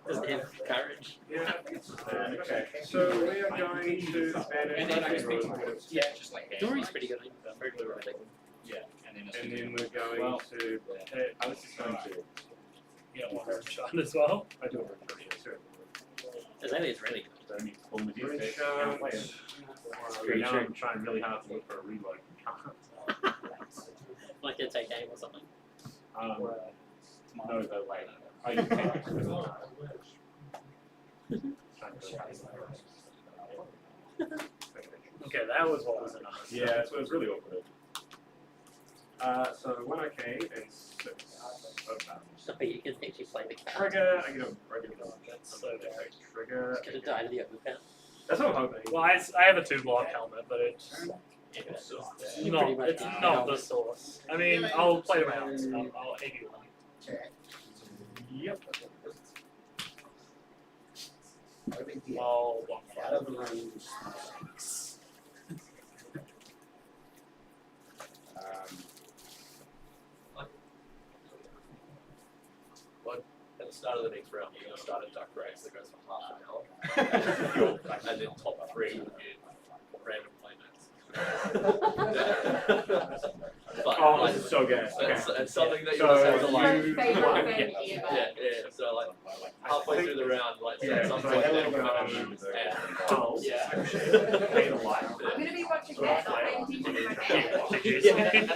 Doesn't have courage. Yeah, okay. So we are going to Dory's pretty good. Very good, I think. and then we're going to. I was just going to. You don't want her to shot as well. I do want to sure. Azalea is really good. Right now I'm trying really hard to look for a reload. Like it's a game or something. No, the like. I can take it. Okay, that was what was enough. Yeah, so it was really awkward. So when I came and 6 of that. So you can actually play the card. Trigger, I get a regular dodge. That's so bad. Trigger. Could have died of the overpower. That's what I'm hoping. Well, I have a 2-block helmet, but it's not the source. I mean, I'll play around. I'll 81. Yep. I'll block Out of the range. At the start of the next round, you're going to start a duck race that goes for half an hour. And then top 3 would be random playmates. But, Oh, like, this is so good. Okay. it's something that you So just have to My like. favorite thing Yeah, ever. yeah. So like halfway through the round, like Yeah, at some so point, I then have finish. yeah. Yeah. Pay the light. I'm gonna be watching that, not paying attention to my game.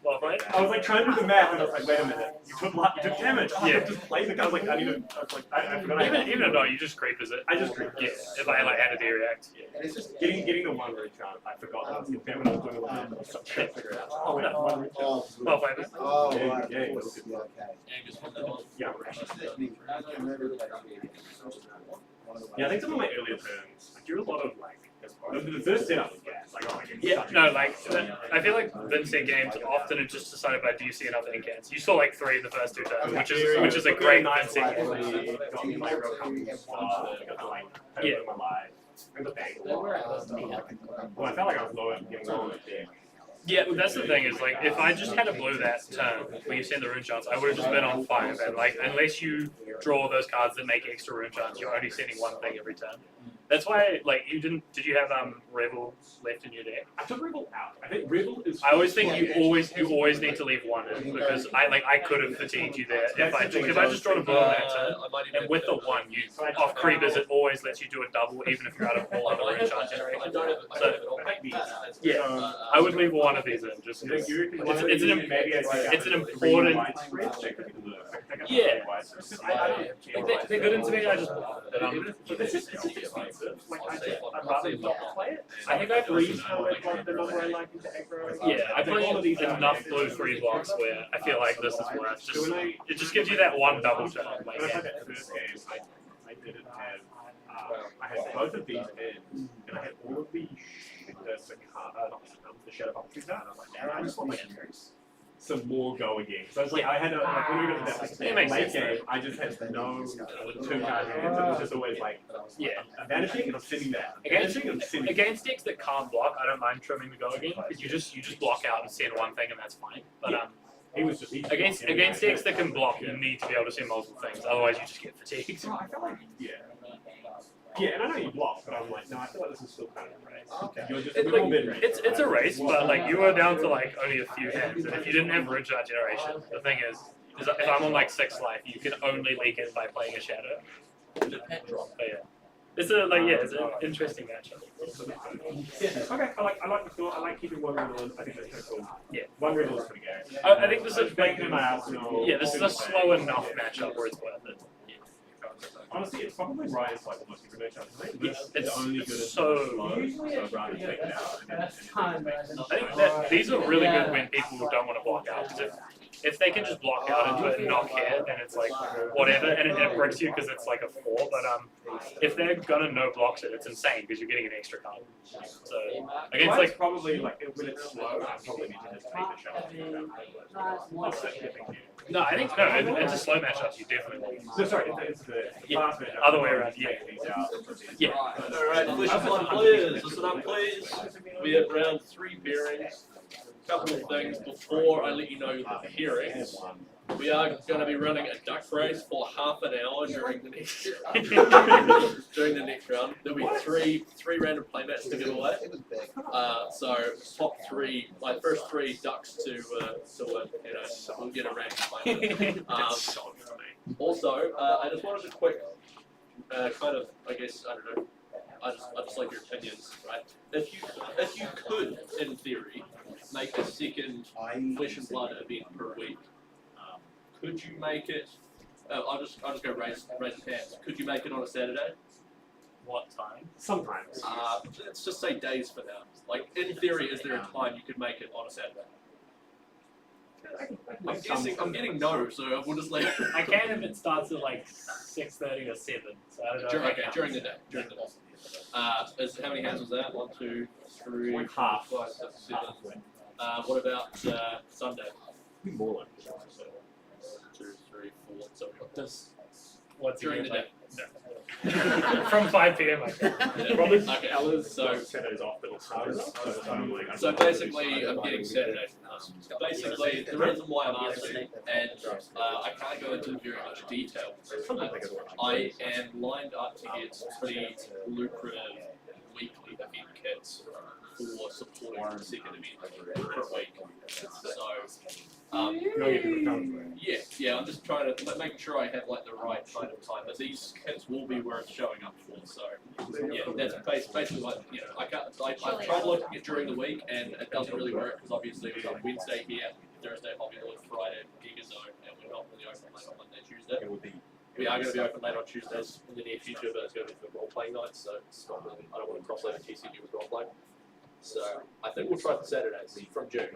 Well played. I was like trying to do the math, and I was like, wait a minute, you took damage. Oh, Yeah. I just played the guy. I was like, I need to. I was like, I forgot. Even if not, you just creep, is it? I just creep. Yeah. If I like had a D-react. And it's just Getting the one reach on. I forgot that was the thing when I was doing the one. I was trying to figure it out. Oh, no, one reach on. Well played. Oh, Yeah, right. yeah, Yeah, yeah. okay. Angus from that one. Yeah. One of the Yeah, I think some of my earlier turns, I do a lot of like. The first setup was gas. Like, oh, I can Yeah, no, like, I feel like Vincent games often are just decided by do you see enough incants. You saw like 3 in the first 2 turns, which is a great Vincent game. Got me like real comfortable stuff. I got to like pay Yeah. with my life. And the bank. Well, I felt like I was low getting low at the Yeah, that's the thing is like if I just had a blue that turn when you send the rune shots, I would have just been on 5 and like unless you draw those cards that make extra rune shots, you're only sending one thing every turn. That's why, like, you didn't. Did you have Rebel left in your deck? I took Rebel out. I think Rebel is. I always think you always need to leave one in because I could have fatigued you there if I just drawn a blue on that turn. And with the one, you off creepers, it always lets you do a double even if you're out of all other recharge generation. So yeah, I would leave one of these in just because it's an important. Yeah, they're good into me. I just I think I breathe the number I like into aggro. Yeah, I play enough blue free blocks where I feel like this is worth just it just gives you that one double turn. Like, when I had that first game, I didn't have I had both of these ends and I had all of the shadow puppetry done. I'm like, I just want like some more go again. So I was like, I had a like when we got to that late game, I just had no 2 card hands. It was just always like, I'm vanishing and I'm sitting there. Against decks that can't block, I don't mind trimming the go again because you just block out and send one thing and that's fine. But he was just against decks that can block, you need to be able to send multiple things. Otherwise, you just get fatigued. So I felt like yeah, and I know you block, but I'm like, no, I feel like this is still kind of a race. Okay. You're just It's a race, but like you were down to like only a few hands, and if you didn't have recharge generation, the thing is if I'm on like 6 life, you can only leak it by playing a shadow. But yeah. It's an interesting matchup. Okay, I like the thought. I like keeping one riddle in. I think that's kind of cool. Yeah, one riddle is pretty good. I think this is in my arsenal. Yeah, this is a slow enough matchup where it's worth it. Honestly, it's probably right. It's like the most good matchup. It's only good so rather take it out. I think that these are really good when people don't want to block out. Because if they can just block out into it and not care, then it's like whatever, and it breaks you because it's like a 4. But if they're gonna no blocks it, it's insane because you're getting an extra card. So against like probably like when it's slow, I probably need to just take the shot. No, I think it's a slow matchup. You definitely. No, sorry, it's the fast matchup. Other way around. Yeah. Alright, Flesh players, listen up please. We have round 3 pairings. Couple of things before I let you know the pairings. We are going to be running a duck race for half an hour during the next round. There'll be three random playmats to give away. So top 3, like first 3 ducks to win. We'll get a random playmat. Also, I just wanted a quick kind of, I guess, I don't know. I just like your opinions, right? If you could, in theory, make a second Flesh and Blood event per week, could you make it? I'll just go raise hands. Could you make it on a Saturday? What time? Sometimes. Let's just say days for now. Like in theory, is there a time you could make it on a Saturday? I'm getting no, so we'll just like. I can if it starts at like 6:30 or 7. So I don't know. During the day. How many hands was that? 1, 2, 3, half. 5, 6, 7. What about Sunday? More like 2, 3, 4. So we got this. What's during the day? From 5 p.m. I think. Probably okay. hours. So Saturdays off, but it's hard. So basically, I'm getting Saturday. Basically, the reason why I'm asking, and I can't go into very much detail, I am lined up to get pretty lucrative weekly event kits for supporting the second event per week. So, yeah, I'm just trying to making sure I have like the right kind of time. But these kits will be worth showing up for. So, yeah, that's basically what I've tried looking at during the week, and it doesn't really work because obviously we've got Wednesday here, Thursday Hobbywood, Friday Gigazone, and we're not really open late on Monday, Tuesday. We are going to be open late on Tuesdays in the near future, but it's going to be for role playing nights, so it's not really, I don't want to cross over TCG with role playing. So I think we'll try for Saturdays from June.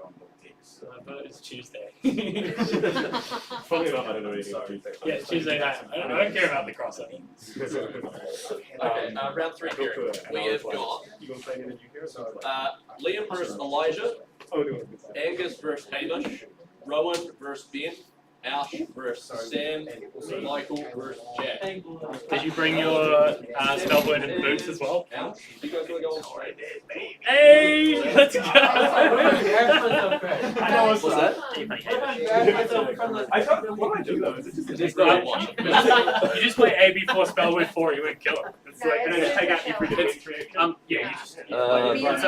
But it's Tuesday. Funny enough, I don't know anything about Tuesday. Yeah, Tuesday night. I don't care about the crossover. Okay, round 3 here. We have got Liam versus Elijah, Angus versus Hamish, Rowan versus Ben, Ash versus Sam, Michael versus Jack. Did you bring your spellboard and boots as well? Ash, you guys want to go on straight? Hey, let's go! I know what's that. I thought, what do I do though? Is it just You just play A before spellboard 4, you wouldn't kill him. It's like, and then just take out your free defense. Yeah, you just.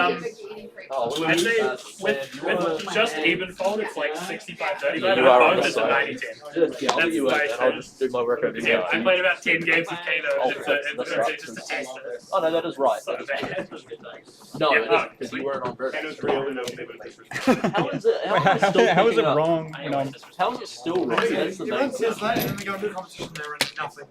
I'd say with just even fold, it's like 65-30. You are on Both the it's a side. 90-10. Yeah, I'll let you That's and I'll just do my work over Yeah, here. I played about 10 games with Kano. Oh, It's just a taste. Oh no, that is right. So bad. No, Yeah, it isn't, because you weren't on versus. Kano's real and nobody would disrespect. How is it? Wait, How is it still how is it picking up? wrong? How is it still wrong? That's the main Everyone says thing. that, and then we go into a competition there and nothing.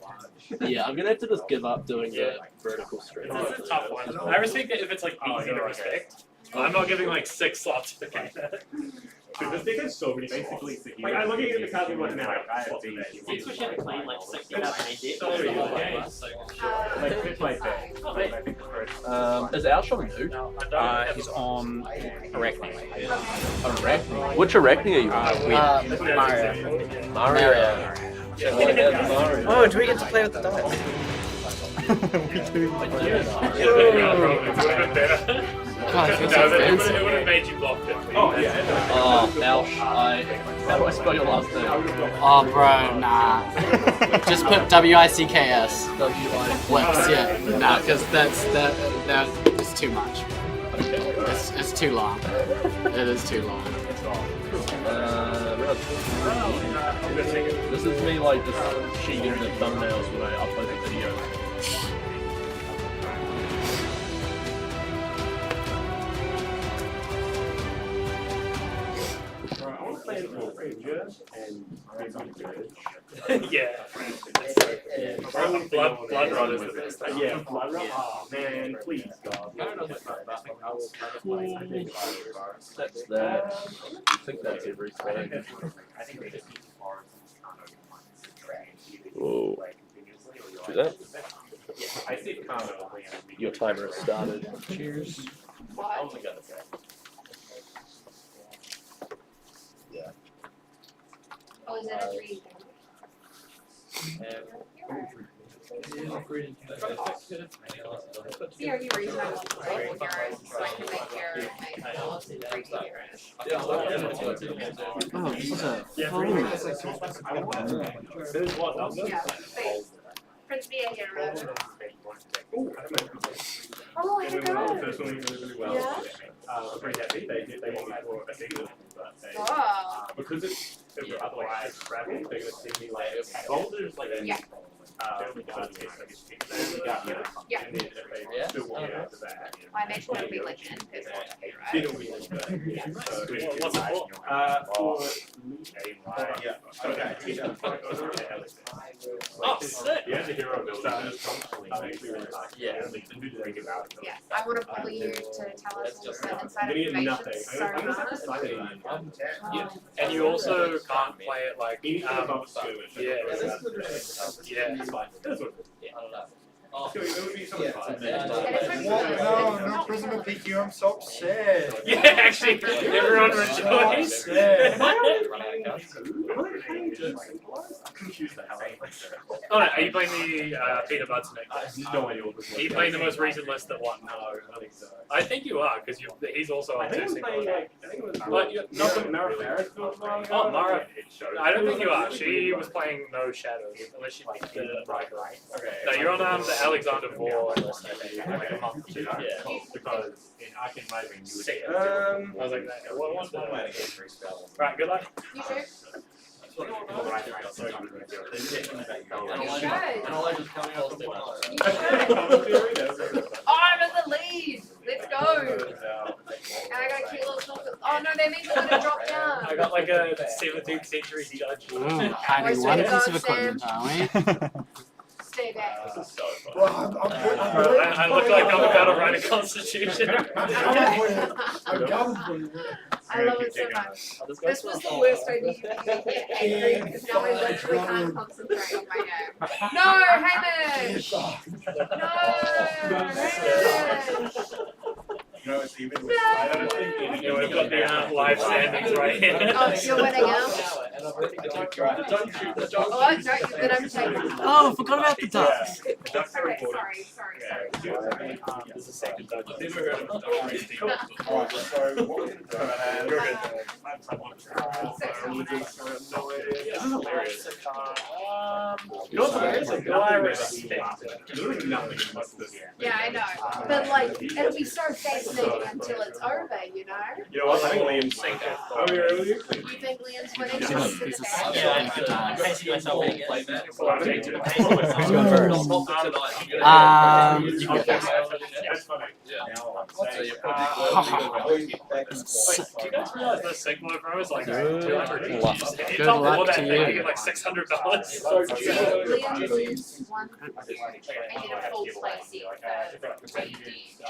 Yeah, I'm gonna have to just give up doing the vertical stream. This is a tough one. I respect that if it's like easy to respect. I'm not giving like 6 slots to Kano. Dude, this deck has so many basically. Like, I'm looking at the cards and like, now, I have Especially having played like 60 main decks. like, it's like that. Is Alsh on who? He's on Arachne. Arachne? Which Arachne are you on? Mario. Oh, do we get to play with the dice? God, it would have made you block it. Oh, yeah. Oh, Alsh, how do I spell your last name? Oh, bro, nah. Just put WICKS. Flips, yeah. Nah, because that is too much. It's too long. It is too long. This is me like just cheating the thumbnails when I upload the video. Yeah. Blood Run is the best. Yeah, Blood Run. Oh, man, please, God. That's that. I think that's everything. Whoa. Do that. I see Kano. Your timer has started. Cheers. Oh, is that a 3? See, are you reason I want to play heroes so I can make your heroes 3 heroes? Oh, this is a Yeah, Prince be a hero. Oh, I don't know. Pretty happy. They want me for a season, but Oh. because it's otherwise travel, they're going to send me like boulders, like Yeah. Yeah. And then if they still want me after that, I imagine it'll be like an in-person hero. then it'll be like that. Yeah. So, What's it for? Okay. Oh, sick! Yeah, the hero build. Yes, I want to pull you to tell us all some inside information so much. And you also can't play it like, yeah. So it would be something fun. No, Prism of PQ, I'm so upset. Yeah, actually, everyone rejoice. Oh, no, are you playing the Peter Butts next? No idea what this Are you playing the most recent list that won? No, I don't think so. I think you are, because he's also I on think it was 2 playing like, I think it was not the Mara Farris. Oh, Mara. I don't think you are. She was playing No Shadows, unless she picked the right. Okay. No, you're on the Alexander Vore list, I think. Like a month or two. Yeah. Because I can Sick. I was like, what was that? Right, good luck. You should. And I'll just coming out the You should. Oh, I'm in the lead. Let's go. And I got a cute little chocolate. Oh no, that means I'm gonna drop down. I got like a 17th century judge. Hiding one piece of equipment, are we? Stay back. Well, I look like I'm about to write a constitution. I love it so much. This was the worst idea to get angry because now I literally can't concentrate on my game. No, Hamish! No, Hamish! No, it's even. No. Yeah, we've got the live standings right here. Oh, you're winning now? Don't shoot the dog. Oh, no, then I'm taking. Oh, I forgot about the ducks. Okay, sorry. There's a second dog. I've never heard of a Alright, so what we're gonna do This is hilarious. You know what's hilarious? Like, I respect it. There's really nothing about this. Yeah, I know. But like, it'll be so fascinating until it's over, you know? You know what? I think Liam's synced it. Oh, really? You think Liam's winning? Yeah, I'm pacing myself again. play that. So I'm taking it. Who's going first? Not for tonight. You You go Okay, first. that's funny. Yeah. now, So you're probably Do you guys realize this Sigma Pro is like Good 200 luck. each? If you Good top all luck that to thing, you you. get like $600. So Liam's one, and then a full play set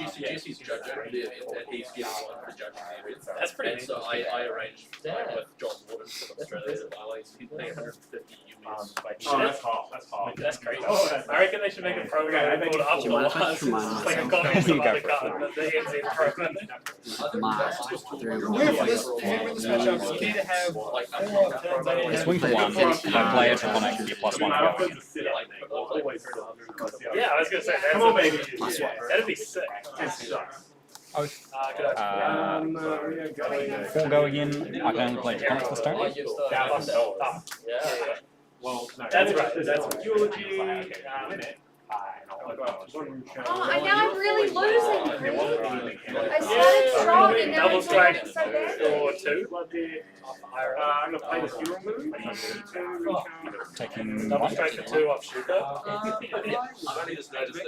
for Jesse's judging the event, and he's getting one for judging the event. That's pretty And so I arranged with John Warden from Australia. He's paying 150 US. Oh, that's hot. That's hot. That's crazy. I reckon they should make a program called Up Do you mind if I Wars. remind Like a myself? copy of some You go other for it. card, the NZ program. Mast. Where for this, for this matchup, you need to have Like, Swing for one. If I play a Triponic, you get +1 to go. Yeah, I was gonna say, that's a big, that'd be sick. Oh. Good idea. 4 go again. I can only play Triponics this turn. Yeah. Well, that's right. That's eulogy. Oh, and now I'm really losing, really. I started strong and now Double I'm strike doing so badly. or 2. I'm gonna play this hero move. Taking Double 1. strike for 2 off shooter. I've only just noticed that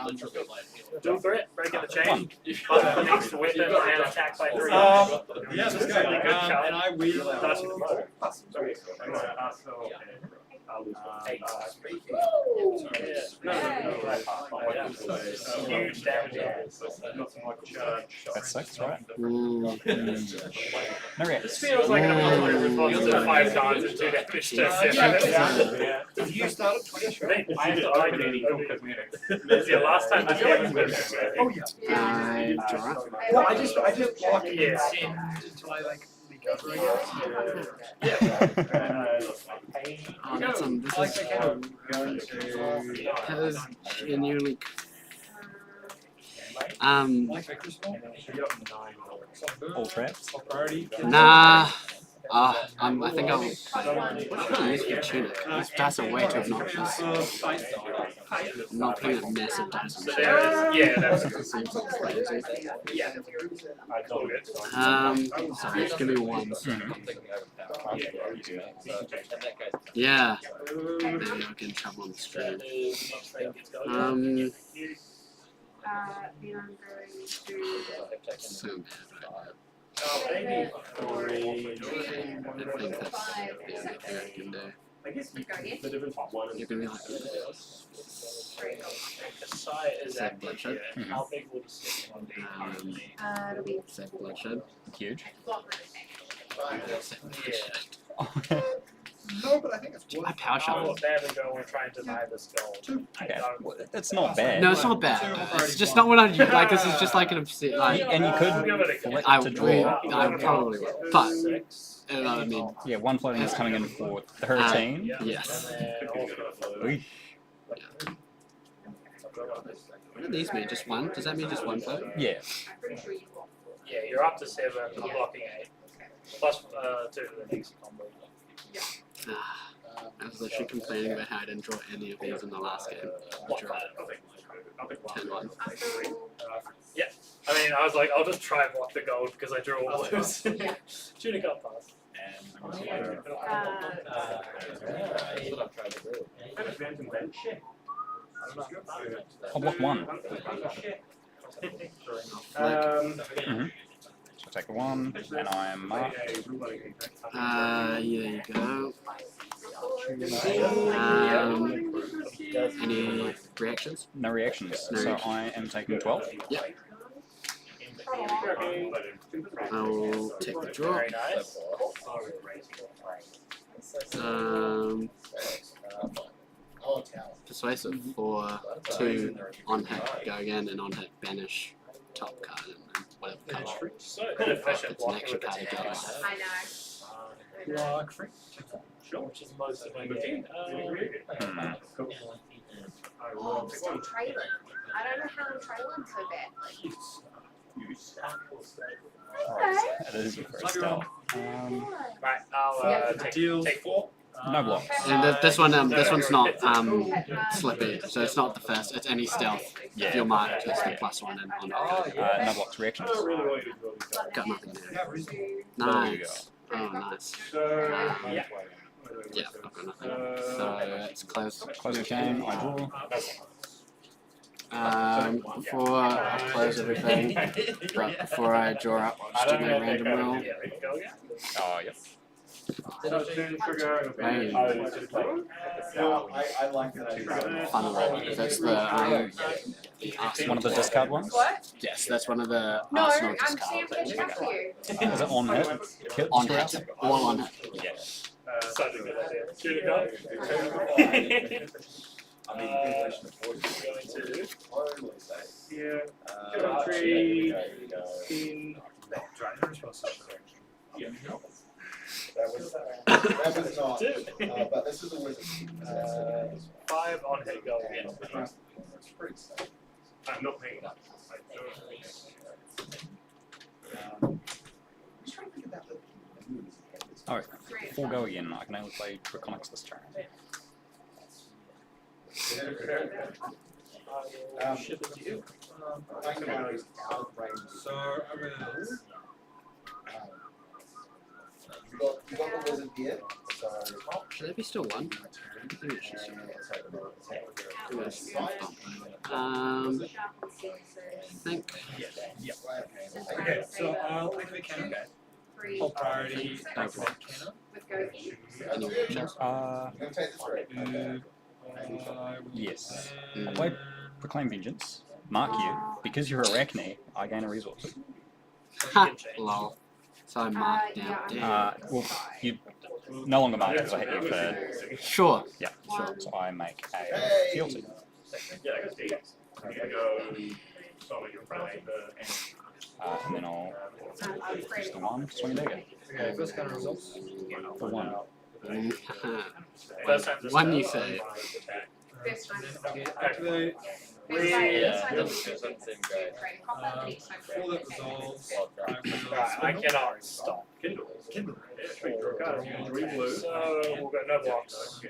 literally like, Dual threat, breaking the chain. Button the next weapon and attack by 3. yeah, let's go. Really good card. And I will. Dodge the blow. Huge damage. That's 6, right? Mm. No This reacts. feels like an appropriate response to 5 cards and 2 damage to 7. You started 20. I have to like it. Yeah, last time this game was good. Oh yeah. Yeah. No, I just block it Yeah. until I like leak over again. Oh, that's this is genuinely. All traps. Nah. I think I'll use for tunic. These dice are way too obnoxious. I'm not putting a massive dice on So there is, yeah, that's sorry, just give me 1. Yeah. Maybe I'll get in trouble on the stream. So bad right now. I think that's the only thing I can do. You're gonna be like, Sack Bloodshed. It'll be Sack Bloodshed. Huge. Sack Bloodshed. No, but I think it's I power shuffle. We're trying to deny this goal. Okay. Well, that's not bad. No, it's not bad. It's just not what I like. This is just like an obscene. Like, And you could flip I to draw. I probably will. But I mean, Yeah, 1 floating is coming in for 13. yes. Oy. What do these mean? Just 1? Does that mean just 1 float? Yeah. Yeah, you're up to 7, I'm blocking 8. Plus 2 to the next combo. I was literally complaining about how I didn't draw any of these in the last game. I drew 10-1. Yeah, I mean, I was like, I'll just try and block the gold because I drew all those. Shooting up pass. I'll block 1. So take a 1, and I'm marked. Yeah, there you go. Any reactions? No reactions. No So reactions. I am taking 12. Yep. I'll take the draw. Very nice. Persuasive for 2 on hit, go again, and on hit banish top card and then whatever card. So inefficient It's an blocking extra with the card to go. I know. Block free. Which is most of my game. Oh, I'm still trailing. I don't know how I'm trailing so badly. It is your first stealth. Right, I'll take 4. No blocks. And this one's not slippy, so it's not the first. It's any stealth. If you're marked, it's the +1 and on that. No blocks. Reactions. Got nothing there. There you go. Nice. Oh, nice. Yeah, I've got nothing. So it's close. Close the game. I draw. Before I close everything, but before I draw up, just do my random roll. Oh, yep. Hey. I like that. Fun roll. That's the One of the discard ones? Yes, that's one of the No, Arsenal I'm saying discards. catching up to you. Is it on hit? Hit On throughout? hit. All on hit. Such a good idea. Shoot it down. I mean, inflation of 40. Going to Here. Country. That was not. But this is a wizard. 5 on hit go again. I'm not paying that. Alright, 4 go again. I can only play Draconics this turn. Ship it to you. So I'm gonna. You got the wizard here. So. Should there be still one? I think it should I think. Okay, so I'll take the cannon. Hold priority. Anyway, just, yes. I play Proclaim Vengeance. Mark you. Because you're Arachne, I gain a resource. ha, lol. So I marked down. Damn. Well, you no longer mark because I hit you for. Sure. Yeah, sure. So I make a fealty. And then I'll just the 1, swing a dagger. Okay, first counter results. For 1. One you say. Activate. For that resolves. I cannot stop. Kindle. Kindle. So we'll go no blocks.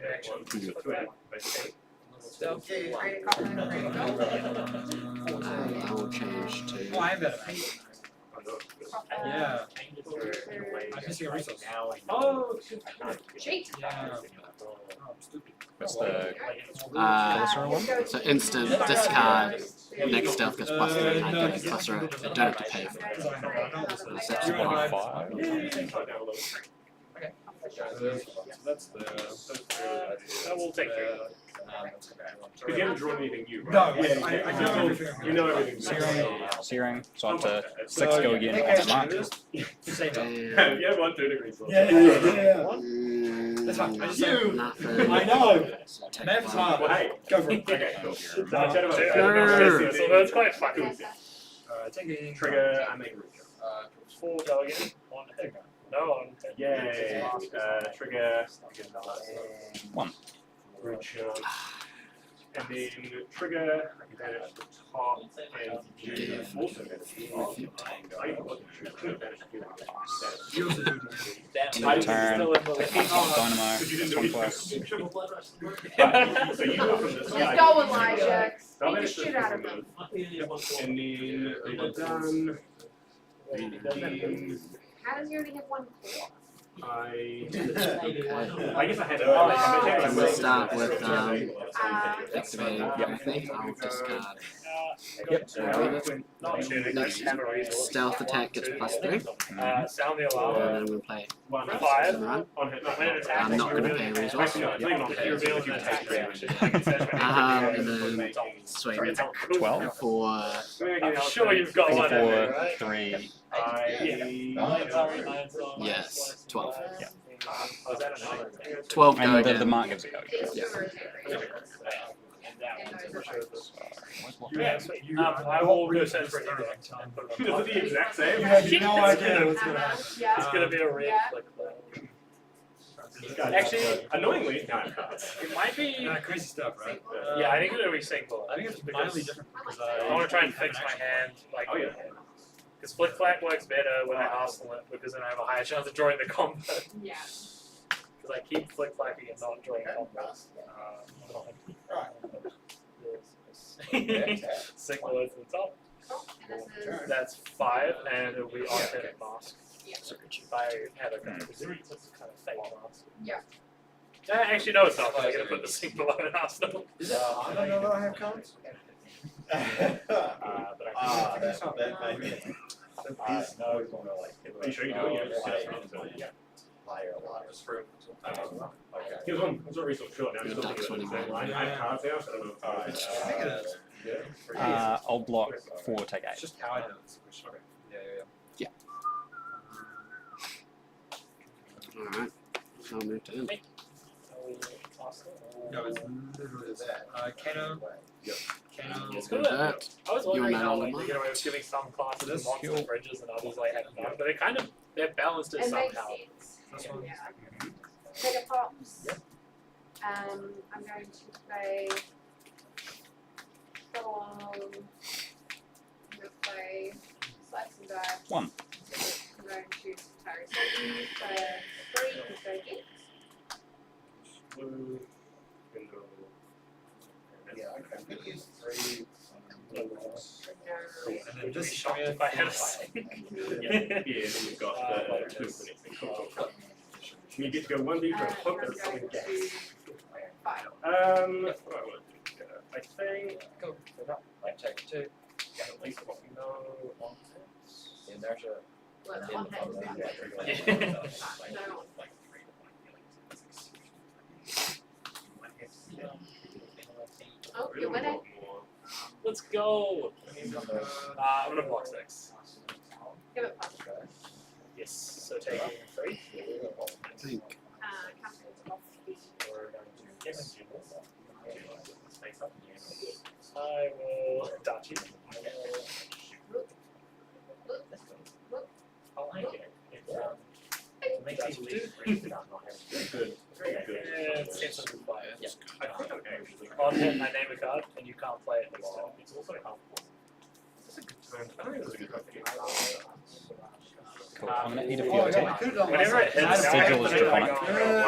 I will change to. Oh, I am better. Yeah. I'm missing a resource. Oh, Cheat. Yeah. Oh, I'm stupid. That's the So instant discard. Next stealth gets +3. I get +3. I don't have to pay for it. That's You're on 1. Okay. So that's the. I will take care of it. You haven't drawn anything new, right? No, Yeah, I know everything. You know everything. Searing. So I have to 6 go again on the mark. Damn. Yeah, 1 2 degrees. Yeah. That's fine. I just you. Nothing. I know. So take Man, it's 1. hard. Well, hey. Go for it. Okay. So that's quite fucking easy. Alright, take it. Trigger, I make 4 go again. On hit. No on hit. Yay. Trigger. 1. And then trigger, at the top, and you also Turn. Dynamo. 20 plus. So you do it from this Let's side. go, Elijah. Beat the shit out of him. And then we're done. How does he already have 1 claw? I guess I had And we'll start with activating everything. I'll discard. Next stealth attack gets +3. Sound the And alarm. then we'll play 5 run. on hit. When it attacks, I'm not going to pay a resource. you reveal an attack reaction. And then swing 12. for I'm sure you've got one in there, 4, right? 3. yes, 12. Yeah. 12 go And the again. mark gives it go. I will go send for everything. Is it the exact same? You have no idea what's going on. Yeah. It's gonna be a red Yeah. flick. Actually, annoyingly, no, It might be. Crazy stuff, right? Yeah, I think it'll be single. I think it's mildly different because I want to try and fix my hand, like, because flick flack works better when I arsenal it, because then I have a higher chance of drawing the combo. Yeah. Because I keep flick flacking and not drawing combos. Single is the top. And this is That's 5, and it'll be alternate mask. Yeah. If I have a kind of fake mask. Yeah. Actually, no, it's not. I'm going to put the sink below an arsenal. Is it? I don't know that I have cards. That's not bad, mate. Are you sure you're doing it? He was on resource short now. He's still thinking of it. I have cards now, so I don't know. I'll block 4, take 8. It's just how I do it. Yeah. Alright. I'll move to him. No, it's literally that. Kano. Kano. It's good. I was wondering how like, they get away with giving some classes monster bridges and others like have none, but they're balanced it It makes somehow. sense. Yeah. Mega pops. I'm going to play. Go on. I'm going to play Slice and Die. 1. I'm going to Tari Satan for 3 because go against. Blue, window. Yeah, okay. I'm gonna use 3. No. And then just shocked if I had a sink. Yeah, and then you've got the 2 for next thing. You get to go 1D for a hook or something gas. 5. What do I want to do? I think. Go for that. Like check 2. At least no on The inertia. Well, in on the hand. front. No. Oh, you're winning. Let's go! I'm gonna block 6. Give it past. Yes, so taking 3. I think. Captain's off the. I will dodge you. I like it. It makes you leave. Good. Very good. And sensitive fire. Yeah. I think I'm actually. On hit, I name a card, and you can't play it next turn. It's also helpful. This is a good time. I don't think this is a good time to get Cool. I'm going to eat a few Oh, yeah, attack. we could have done Whenever it hits, Sigil is draconic. So I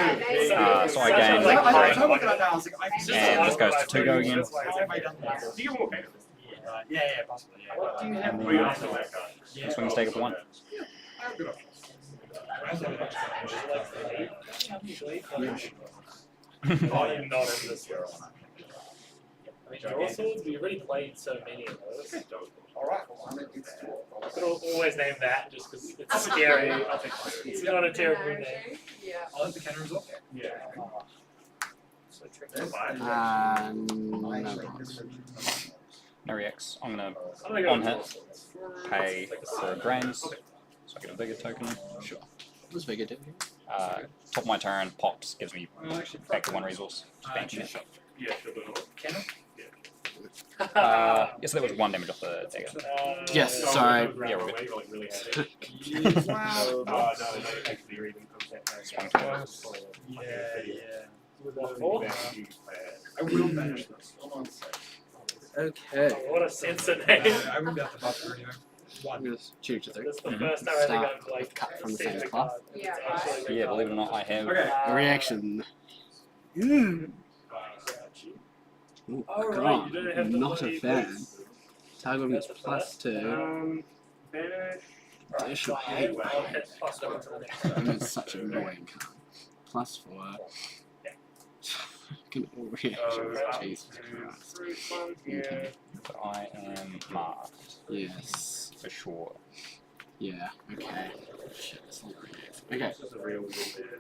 gain Yeah, I 3. was looking at that. I was like, I can And this goes to 2 go again. How have I done that? Do you want more Yeah, possibly. Yeah. What do you have? And Oh, you then also like that. swing stake of 1. Good option. Oh, you're not in this one. I mean, draw swords, we already played so many of those. Alright, well, I'm against 2. I could always name that just because it's scary. It's not a terrible name. Yeah. I'll let the counter resolve. Yeah. So tricky. No. No reacts. I'm going to I'm gonna go on with hit, draw swords. pay for brains. So I get a bigger token. Sure. What's bigger, do? Top of my turn, pops, gives me back to 1 resource. Banking it. Yeah, sure. Kano? Yes, that was 1 damage off the dagger. Yes, sorry. Yeah, we're good. Wow. No, actually, you're even Swing contact. With a 4. I will manage this. Hold on a sec. Okay. Oh, what a sensor name. I wouldn't be able to buff her anyway. I'm going to choose to 3. That's the Mhm. first time I think Start I've like cut from the seen same the cloth. card. Yeah, It's actually the Yeah, card. believe it or not, I have. Okay. Reaction. Ooh, Oh, come right, on. you don't have to Not a believe fan. this. Target gets +2. Banish. Dash your I'll hate. hit +1 to the next. And it's such an annoying card. +4. Can all reaction. Jesus Christ. Okay. But I am marked, Yes. for sure. Yeah. Okay. Shit, it's not react. Okay. This is a real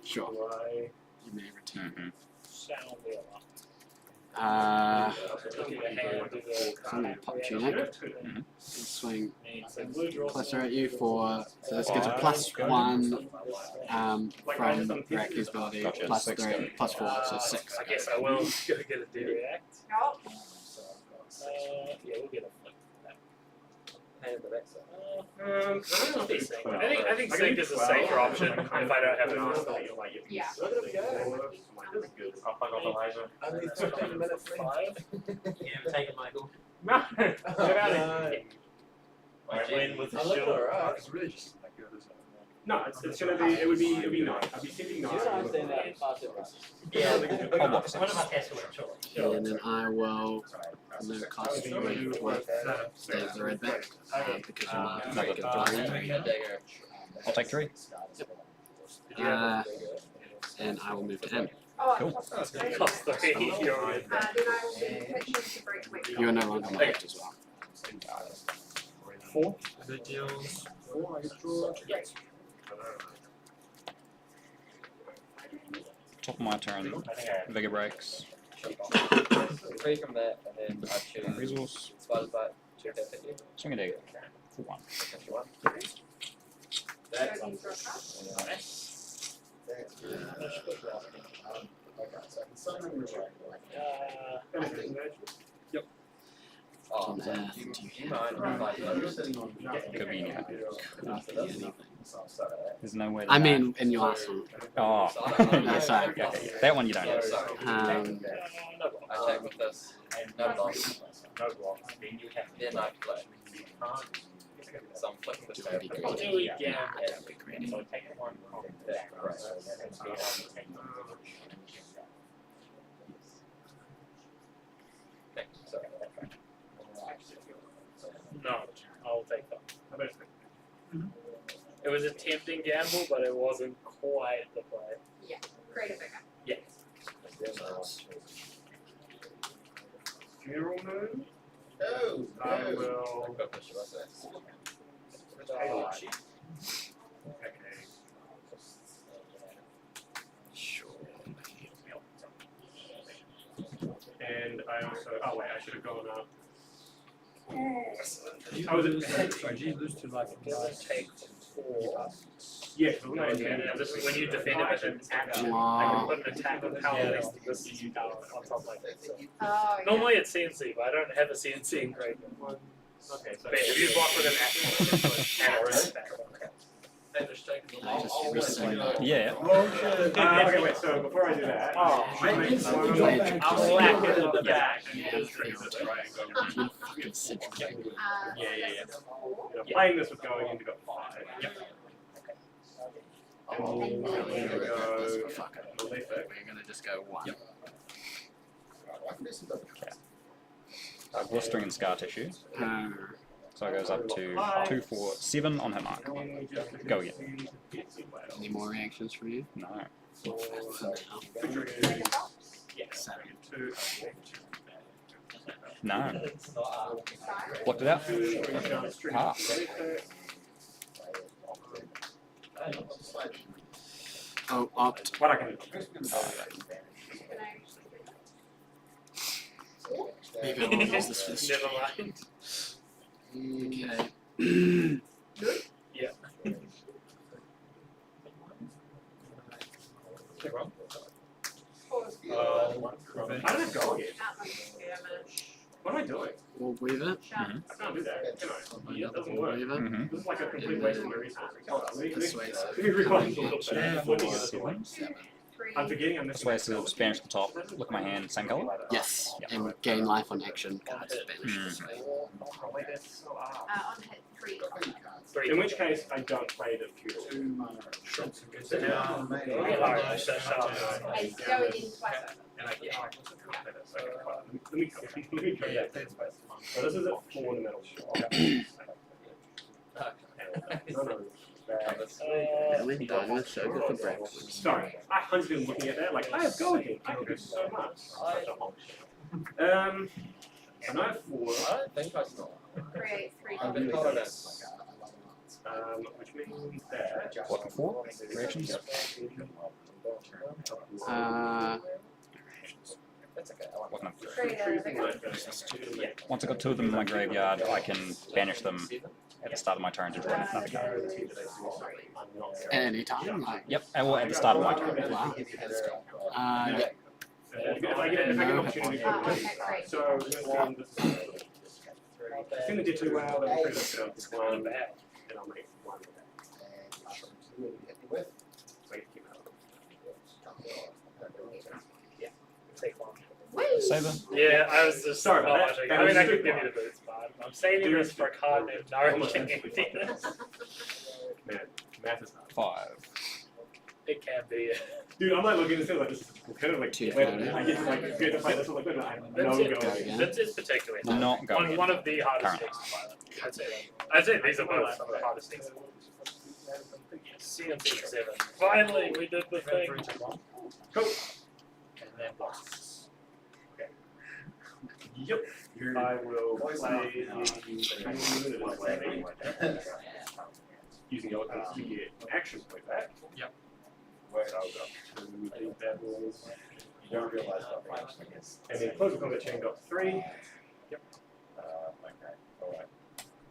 Sure. Why? You may return. Sound the alarm. So Looking at hand, do the I'm gonna pop you reaction. neck. Swing So blue draw Cluster sword. at you for. So this gets a +1 from Raku's ability. Gotcha, +3, 6 +4, so 6. I guess I will go get a D react. Yup. Yeah, we'll get a flip. pain in the backside. I think Sync is a safer option if I don't have an arsenal. Yeah. Look at him go. I'll fuck off Elijah. Only 15 minutes left. Yeah, take it, Michael. No! Get out of here. I win with the look shield. alright. It's really just like good, isn't it? No, it's gonna be, it'd be 9. I'd be thinking 9. You don't understand that fast Yeah, I'll block one of six. us has to win, surely. And then I will no cost 3 with stay the red back because I'm a very good player. Dagger. I'll take 3. And I will move to end. Oh, Cool. cost 3. Cost 3. Then I will pitch into break my You are no longer marked as well. 4. Good deals. Yes. Top of my turn. Vigor breaks. 3 from that, and then I choose Resource. Spider's Bite, 2 death at you. Swing a dagger. For 1. If you want. Goes into a cup. Okay, so I can summon your Oh, On so earth you, do you you have? mind if I You're sitting on Could be anything. Anything. There's no way. I mean, in your arsenal. Oh. Yes, I. Okay. That one you don't. Yeah, sorry. I check with this. No blocks. Then I play. So I'm flicking this Do we be back. greedy? Yeah, don't be greedy. No, I'll take that. It was a tempting gamble, but it wasn't quite the play. Yeah. Create a bigger. Yes. Funeral moon? No, I no. will. Okay. Sure. And I also. Oh, wait, I should have gone up. I was at. Sorry, do you lose to like Take 4. Yeah, because when I Yeah, this is when you defend it with an action. I Wow. can put an attack on power next to this on top like this. Oh, yeah. Normally it's CNC, but I don't have a CNC engraved. Okay, so. But if you block with an action, and an attack. Can I just resend that? Yeah. Okay, wait, so before I do that. Oh, should make one Wait, I'll whack it in the back. Yeah, fucking citrus. Playing this with going into got 5. Yep. And And we're then- gonna go. Fuck it. Malefic. We're gonna just go 1. I can do some other cards. Blistering and scar tissue. So it goes up to 2, 4, 7 on her mark. Go again. Any more reactions from you? No. For now. Yes. 2. No. Blocked it out. Pass. Oh, opt. What I can do. Maybe I will use this for the stream. Never mind. Okay. Yeah. How did it go again? What am I doing? We'll weave it. I can't do that, can I? It doesn't work. Weave it. Mm-hmm. This is like a complete waste of my resources. This way, so. I'm forgetting I'm This way is Spanish at the top. Look at my hand, same color. Yes, and gain life on action cards vanish this way. On hit 3. In which case, I don't play the fuel. So now, It's going in twice over. Let me go. So this is at 4 in the middle. When done with sugar for breakfast. Sorry, I've been looking at that like, I have go again. I can do so much. And I have 4. I don't think I saw. Create 3. I've been told this. Which means that. What, 4 reactions? That's okay. What can I- Create a bigger. Once I got 2 of them in my graveyard, I can banish them at the start of my turn to draw another card. Anytime, like. Yep, well, at the start of my turn. Wow. Yeah. If I get an opportunity Okay, great. So, It's going to do too well, then we'll finish it up with one bad, and I'll make one bad. Yeah, take one. Saber. Yeah, I was just Sorry about not that. watching. I mean, I could give you the boots, but I'm saving this for a card named Nourishing Emptiness. Man, math is not. 5. It can be. Dude, I'm like looking at this like this is kind of like Two when photos. I get to like get to play this one like wait a minute, I have no going. Vince is particularly hard. Not going. One of the hardest things to pilot. I'd say these are both some of the hardest things. CMC 7. Finally, we did the thing. Cool. And then blocks. Okay. Yep. I will play using your cards to get an action point back. Yep. Where I'll go to the Devils. You don't realize what I guess. And then close the combat chain got 3. Yep. Okay. Alright.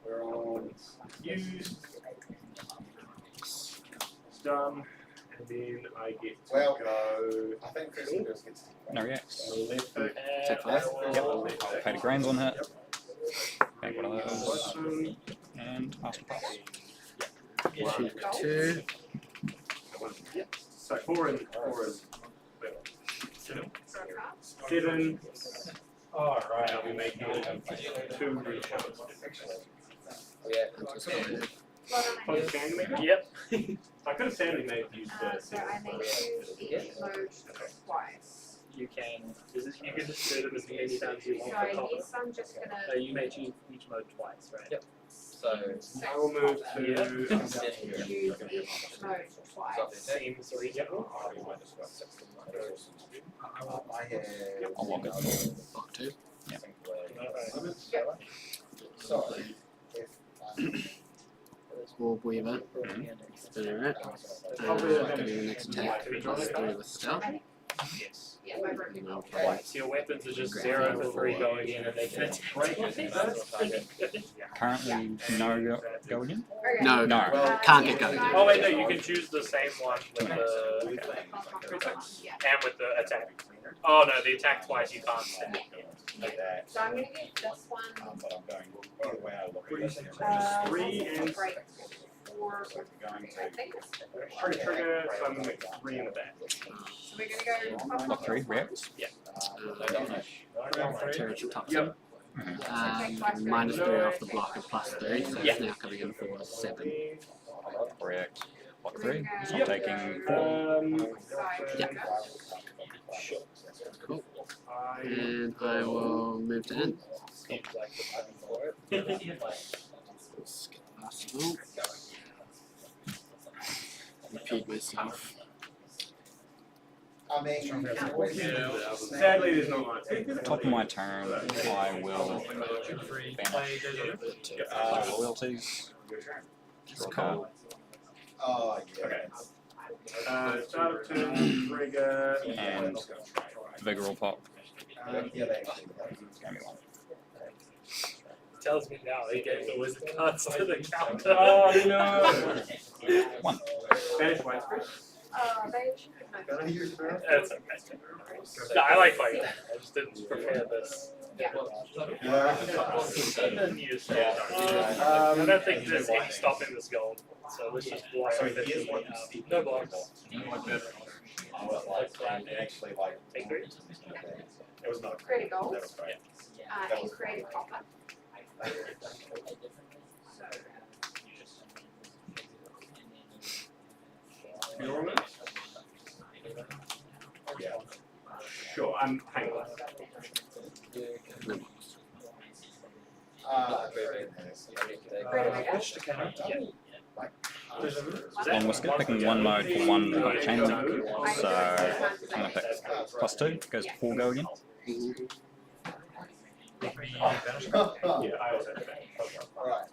We're on used. It's done. And then I get to Well, go. I think Chris Ingles gets to No reacts. Left foot. Take 5. Yep. Paid a grands on hit. Make one of those. Awesome. And master pass. Shoot 2. So 4 and 7. Alright, I'll be making 2 reshots. Anticipated. Close standing maybe? Yep. I could have standing maybe used So I may choose each mode twice. You can. You can just do them as many times as you want. So I guess I'm just gonna. You may choose each mode twice, right? Yep. So I will move to Choose each mode twice. Seems reasonable. I'll lock it. Block 2. Sorry. Orb Weaver. Spinner it. Getting the next attack +3 with stealth. Yes. Yeah, my broken. Okay. So your weapons are just 0 for 3 going in, and they can attack twice. Currently, no go again? Okay. No, No. can't get going. Oh wait, no, you can choose the same one with the Yeah. and with the attack. Oh no, the attack twice you can't stack. So I'm gonna get this one. Three and Right. 4. I think it's trigger, so I'm going to make 3 in the back. So we're gonna go. Block 3, reacts. Territory top Yep. -3 off the block and +3, so it's now coming in for 7. React. Block 3. So Yep. taking 4. Yep. Cool. And I will move to end. Possible. Repeat myself. I mean, Sadly, there's not much. Top of my turn, I will banish loyalties. Draw a card. oh, yeah. Okay. Start of turn, trigger, And Vigor will pop. Yeah, they actually. Give me 1. Tells me now he gave the wizard cards to the counter. Oh no! 1. Spanish white spread. They should have known. That's okay. No, I like fighting. I just didn't prepare this. Yeah. I don't think there's any stopping this goal. So let's just block So it. here's what you see. No blocks. Actually, like. Take 3. It was not. Create a goal. That was great. And create a pop-up. You're on it? Yeah. Sure, I'm hang on. One whisker, picking 1 mode for 1 chain link. So I'm going to pick +2, goes to 4 go again. Yeah, I also have that. Alright.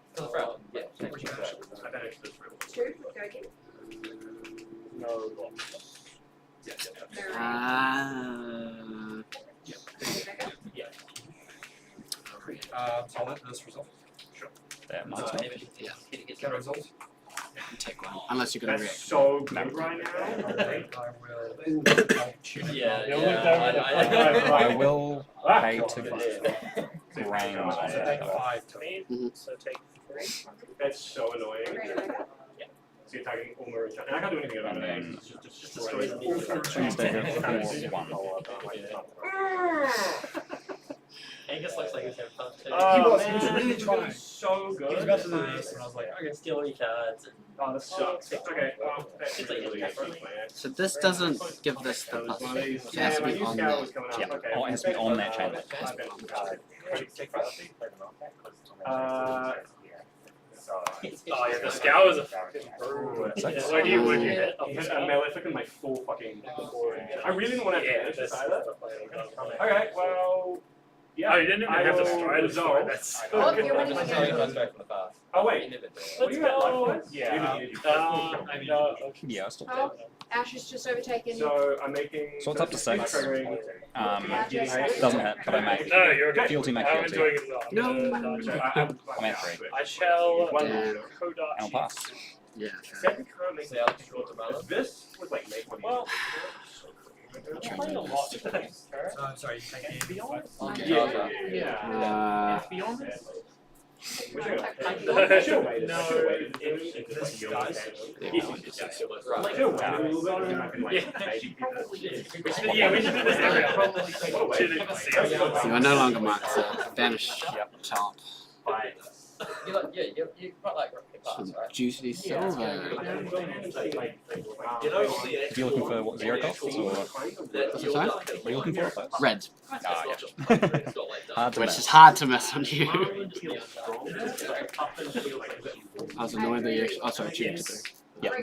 I banished this real. 2, go again. No blocks. Yeah, I'll let this result. That might help. Yeah. Get a result. Take 1. Unless you're going to That's react. so good right now. Shoot it. Yeah, I I will pay to range on So that. take though. 5 to me. So take 3. That's so annoying. Yeah. So you're tagging all Marie, and I can't do anything about it. And It's just destroy them. Tuesday here, 4-1. Angus looks like he's having fun too. Oh, He was really trying. So good. He was about to do this, and I was like, I'm gonna steal all your cards. And Oh, that sucks. Okay, well, that's It's like really So this doesn't give this the plus. It has to be on there. Yeah, oh, it has to be on that chain. Oh yeah, the scour is a fucking brutal. Where do you hit? A Malefic in my full fucking. I really didn't want to finish this either. Okay, well. Yeah. Oh, you didn't even have to stride as well. That's. Oh, you're winning I'm telling you guys back from the past. Oh wait. You never do. What do you got left? Yeah. Yeah, I still do. Oh, Ash has just overtaken. So I'm making. So it's up to 6. Triggering. Doesn't hit, but I make No, you're okay. fealty, make I'm fealty. enjoying it as well. No. I'm at 3. I shall Damn. Kodach. And I'll pass. Yeah. Second can't make See how it's short to balance. this was like make one. Well, I'm playing a lot today. So I'm sorry, you take Be it. honest. Yeah. Be honest. We should have waited. No, Should have waited. if this dies. Yeah, we should do this every hour. So you are no longer marked, so banish top. You like, yeah, you quite like rookie pass, Some right? juicy silver. If you're looking for what 0 costs, or Sorry? what are you looking for first? Red, Ah, yeah. Hard to which miss. is hard to miss on you. I was annoyed that you actually. Oh, sorry, choose to do. Yep.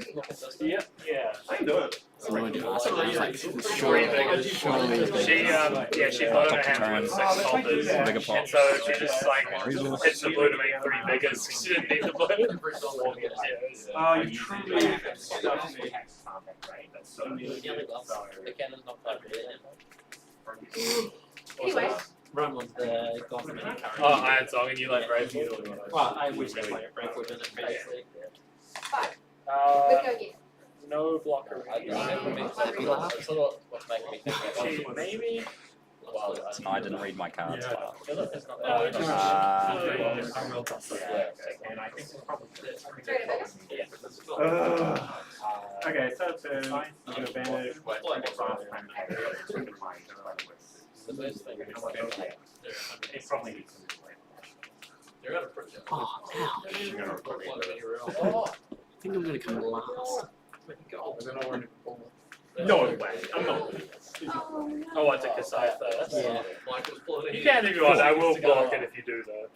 Yeah. I can do it. It's annoyed you asked. I was like, surely. She thought I had 6 holders, Bigger and pot. so she just like hits the blue to make 3 biggers. She didn't need the blue. You truly. That's so The cannon's not plugged in. Anyway, Rumlin's the Gotham and Oh, Iron Song, and you like Brave. Well, I wish I played Frankfurt in it previously. 5. Let's go again. No blocker. That's sort of what's making me think about Maybe. No, I didn't read my cards. But, I will toss that. And I think it's probably. Trade it Okay, so I'm gonna banish what? the best thing. It probably needs some. You're out of print. Oh, ouch. Oh, I think I'm gonna come last. No way, I'm not. Oh, no. I want to Kasai first. Yeah. You can if you want. I will block it if you do though.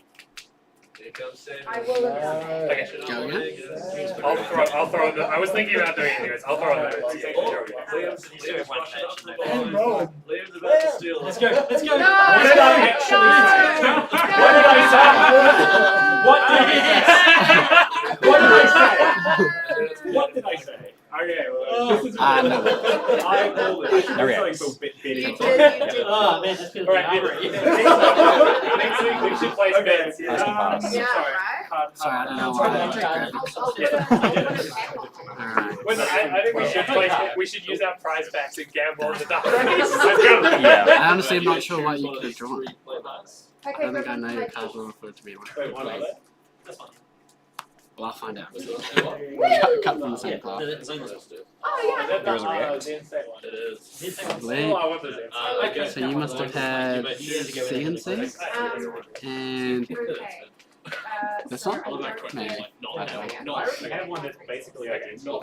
I will accept. Okay. Go again? I'll throw on the. I was thinking about doing it anyways. I'll throw on the notes. And Rowan. let's go. Let's go. No! What did I actually say? What did I say? What did I say? What did I say? Okay, well, this is no. I called it. I should No do reacts. something so bitty. You did. Oh man, just feels Alright, Armory. next week we should play spins. Pass and pass. Yeah, Sorry. right? Sorry, I don't know why I took I'll put it back on. Alright. Well, I think we should play. We should use our prize packs and gamble on the dark race. Let's go. Yeah. I honestly am not sure what you could have drawn. Okay, I don't think I know your perfect. cards well for it to be one. Wait, what are That's fine. Well, I'll find out. Woo! Cut from the same Yeah, cloth. it's only Oh, yeah. There is a react. It is. Lovely. Oh, I want those answers. So you must have had CNC and Okay. this one? sorry. Maybe. I don't know. I have one that's basically like a Oh,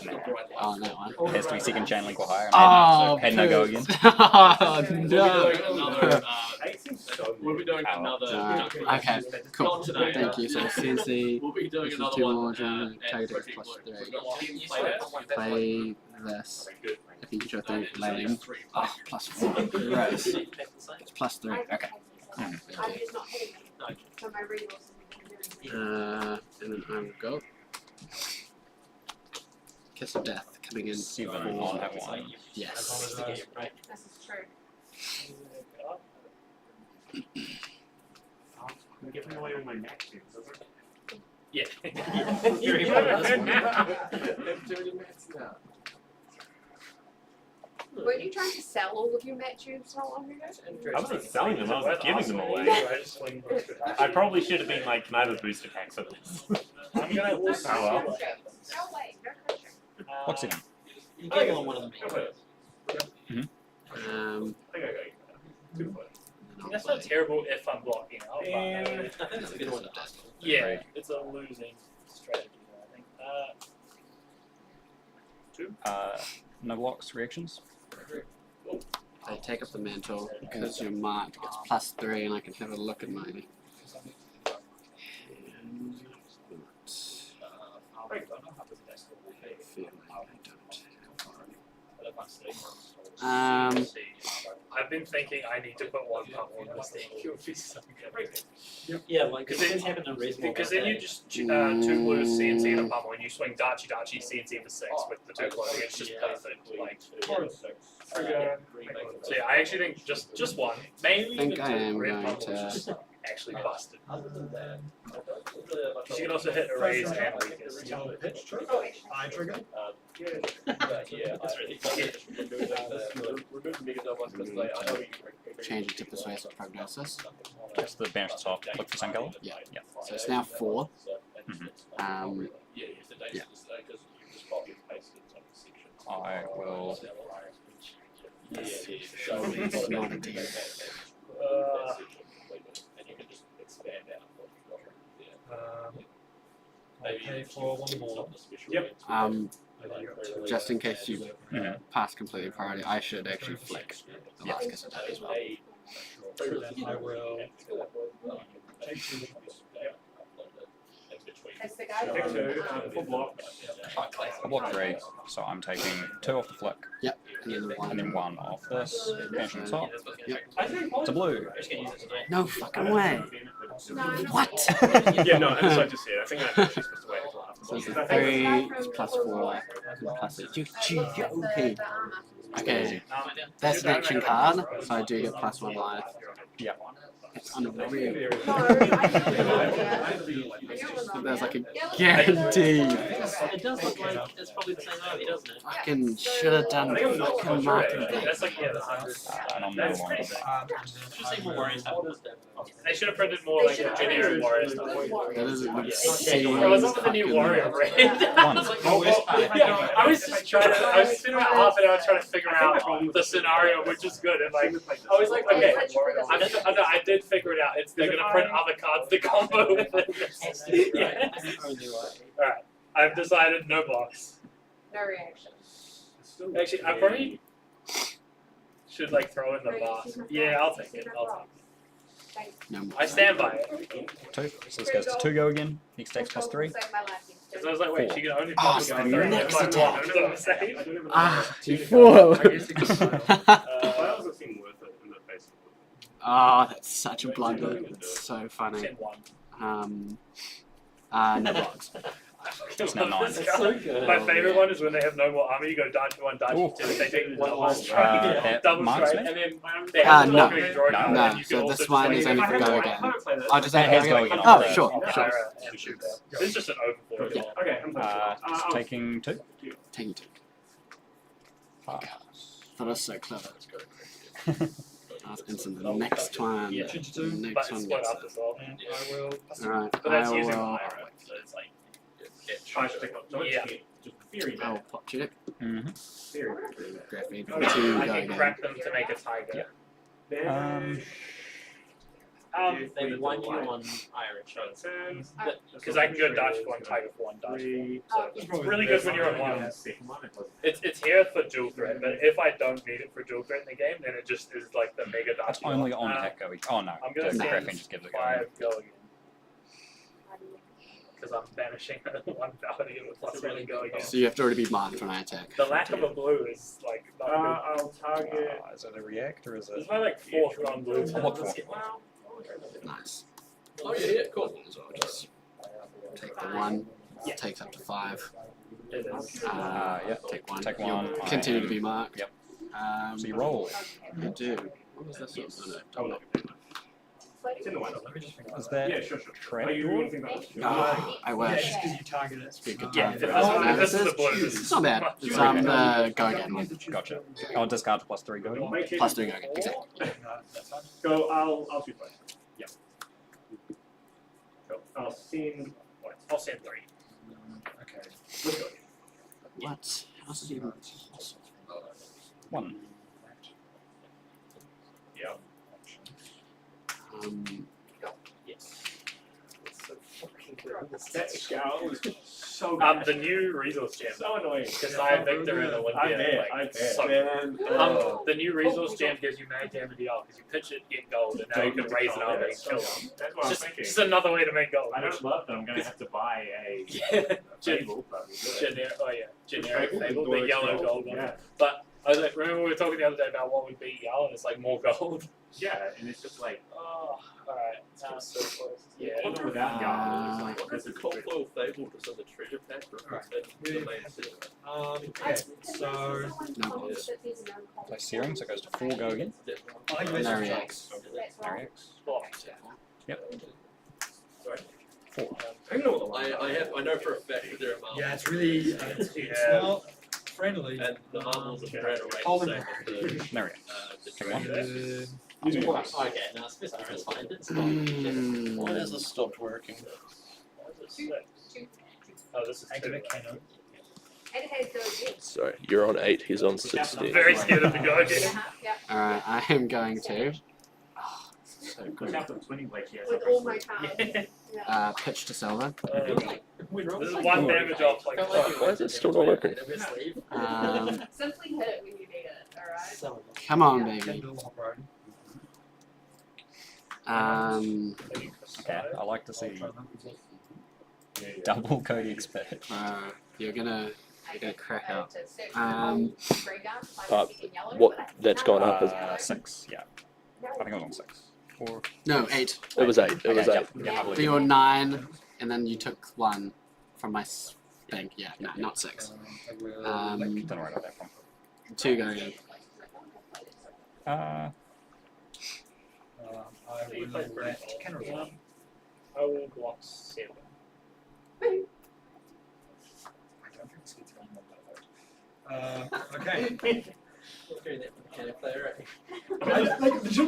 no one. It has to be second chain link or higher. Oh, Had no go again. oh no. We'll be doing another. Okay, cool. Not today. Thank you. So CNC, We'll be doing this is another 2 one. more, And target for plus people, 3. we've got one play that. Play this. If you show 3 lane. Oh, plus 4. Gross. It's plus 3. Okay. I'm just not hitting them. So my resources And then I will go. Kiss of Death coming in 7 on that one. Yes. This is true. I'm giving away all my matches. Yeah. You're You haven't this heard one. now. Weren't you trying to sell all of your mat tubes not long ago? I wasn't selling them, I was giving them away. I probably should have been like, can I have a booster pack for this? I'm gonna also. Oh well. No way, no pressure. What's it? You get on one of them. Mhm. I think I got you. That's not terrible if I'm blocking out, but I think that's a good one to test. yeah, it's a losing strategy. I think. No blocks, reactions. I take up the mantle because your mark gets +3 and I can have a look at my hand. I feel like I don't. I've been thinking I need to put one pummel in this thing. It would be so good. Yeah, like because it happened in reasonable. Because then you just two blues CNC and a pummel, and you swing Dachi CNC for 6 with the 2 clothing. It's just perfect. Like, so yeah, I actually think just one. Maybe I think even I am red going pummel is to. just actually busted. Because you can also hit erase and weakness. Eye trigger. Change it to persuasive prognosis. Just the banish the top. Look for sun color. Yeah. Yeah. So it's now 4. Mm-hmm. Yeah. I will. Surely it's not a team. Okay, for one more. Yep. Just in case you pass completely priority, I should actually flick the last kiss attack as well. I will. As the guy Pick from, 2, full block. I block 3, so I'm taking 2 off the flick, Yep. And then and then 1 off this. Banish on the top. Yep. It's a blue. No fucking way. What? Yeah, no, and so I just said, I think I'm actually supposed to wait until after. So it's a 3, it's +4, plus 8. Okay. Okay. That's an action card, so I do get +1 life. Yeah. It's unreal. No, I There's like a guarantee. It does look like it's probably the same army, doesn't it? Fucking should have done fucking marking thing. That's like, yeah, that's 100. And I'm That's no pretty longer. Should see more warriors have this then. They should have printed more like generic warrior stuff. That is an Yeah. insane What's up with the new fucking- warrior raid? One. Yeah, I was just trying to, I was spending about half an hour trying to figure out the scenario, which is good. And like, I was like, okay, I did figure it out. It's they're gonna print other cards to combo with it. Yeah. Alright, I've decided no blocks. no reaction. Actually, I probably should like throw in the boss. Yeah, I'll take it. I'll take it. No more. I stand by it. 2. So this goes to 2 go again. Next attack's +3. Because I was like, wait, she can only Oh, pop so it the on next 30 attack. That's what I'm saying. Ah, 4. Oh, that's such a blunder. It's so funny. No blocks. It's now 9. So good. My favorite one is when they have no more armor. You go dodge 1, dodge 2. They take double strike, that double marks strike, me? and then they have No. longer draw card, No. and you can So also this just one like- is only for go again. I'll just That have has to go go again. Oh, on sure, Yeah, sure. right, and shoot that. This is just an overflow. Okay, I'm Just taking 2. Taking 2. Pass. That was so clever. And so the next one. Yeah. The But next it's one split gets up it. as well. I will. Alright, But that's I using will. Lyra, so it's like yeah. I'll pop check. Mm-hmm. Graphene. I 2 go can again. crack them to make a tiger. They won you on Irish. Because I can go dodge for 1, tiger for 1, dodge for 1. So it's really good when you're on 1. It's here for dual threat, but if I don't need it for dual threat in the game, then it just is like the mega dodge. It's only on attack go. Oh no. I'm gonna The send graphene just gives it 5 go. go again. Because I'm banishing 1 value with plus 1 go again. So you have to already be marked when I attack. The lack of a blue is like not good. I'll target. Is it a react or is This it? is my like 4th non-blue. What for? Nice. Oh yeah, cool. So I'll just take the 1. Yeah. Takes up to 5. It is. Yeah. Take 1. Take You'll 1. continue to be marked. Yep. So you roll. I do. What was this one? Oh, no. floating? It's in the window. Is that Yeah, sure. trap Are you door? wanting that? Yeah, I wish. just because you target it. Be a good Yeah, time. this is the blue. This It's is not bad. It's the go again one. Gotcha. I'll discard the +3 go again. Plus 3 go again. Exactly. Go, I'll shoot first. Yeah. Go. I'll send. I'll send 3. Okay. Let's go. What? How's it even possible? 1. Yeah. Yes. That scowl was so bad. The new resource gem. So annoying. Because I have Victor and Olympia. I bet. So Man. the new resource gem gives you mag damage deal because you pitch it, get gold, and now you can raise an army and kill them. That's what I'm Just, thinking. just another way to make gold. I don't love that I'm going to have to buy a Fable, but we'll do it. Generic Fable, the Fable, yellow gold, gold one. yeah. But I was like, remember we were talking the other day about what would be yellow, and it's like more gold. Yeah, and it's just like, Oh, alright. Now so close. Yeah. even without Yahoo, it's like, What is the Coldflow Fable just on the treasure pack? Or is that the main set? Okay, so No ones. Play Searing, so it goes to 4 go again. I think you No mentioned reacts. Reacts. Yep. Sorry. 4. I know for a fact that there are marbles. yeah, it's really it's Yeah. not friendly. And the marbles are red are Hold the them. same as the, No reacts. the Take 1. treasure. Okay, no, it's fine. It's fine. Why has this stopped working? Oh, this is Activate cannon. And it has those again. Sorry, you're on 8, he's on 16. Very scared of the go again. Yeah. Alright, I am going to. Oh, so good. With all my powers. Yeah. Pitch to silver. This is 1 damage off. Like, Why is it still not working? Simply hit it when you need it, alright? Come on, baby. Kindle operating. Okay, I like to see double Cody expert. You're gonna crack out. What? That's gone up. 6, yeah. I think I was on 6. 4. No, 8. It was 8. It was 8. Yeah, I believe So you're 9, and then you took 1 from my bank. Yeah, no, not 6. Don't worry about that one. 2 going in. I will let Kenner run. I will block 7. I don't think it's going to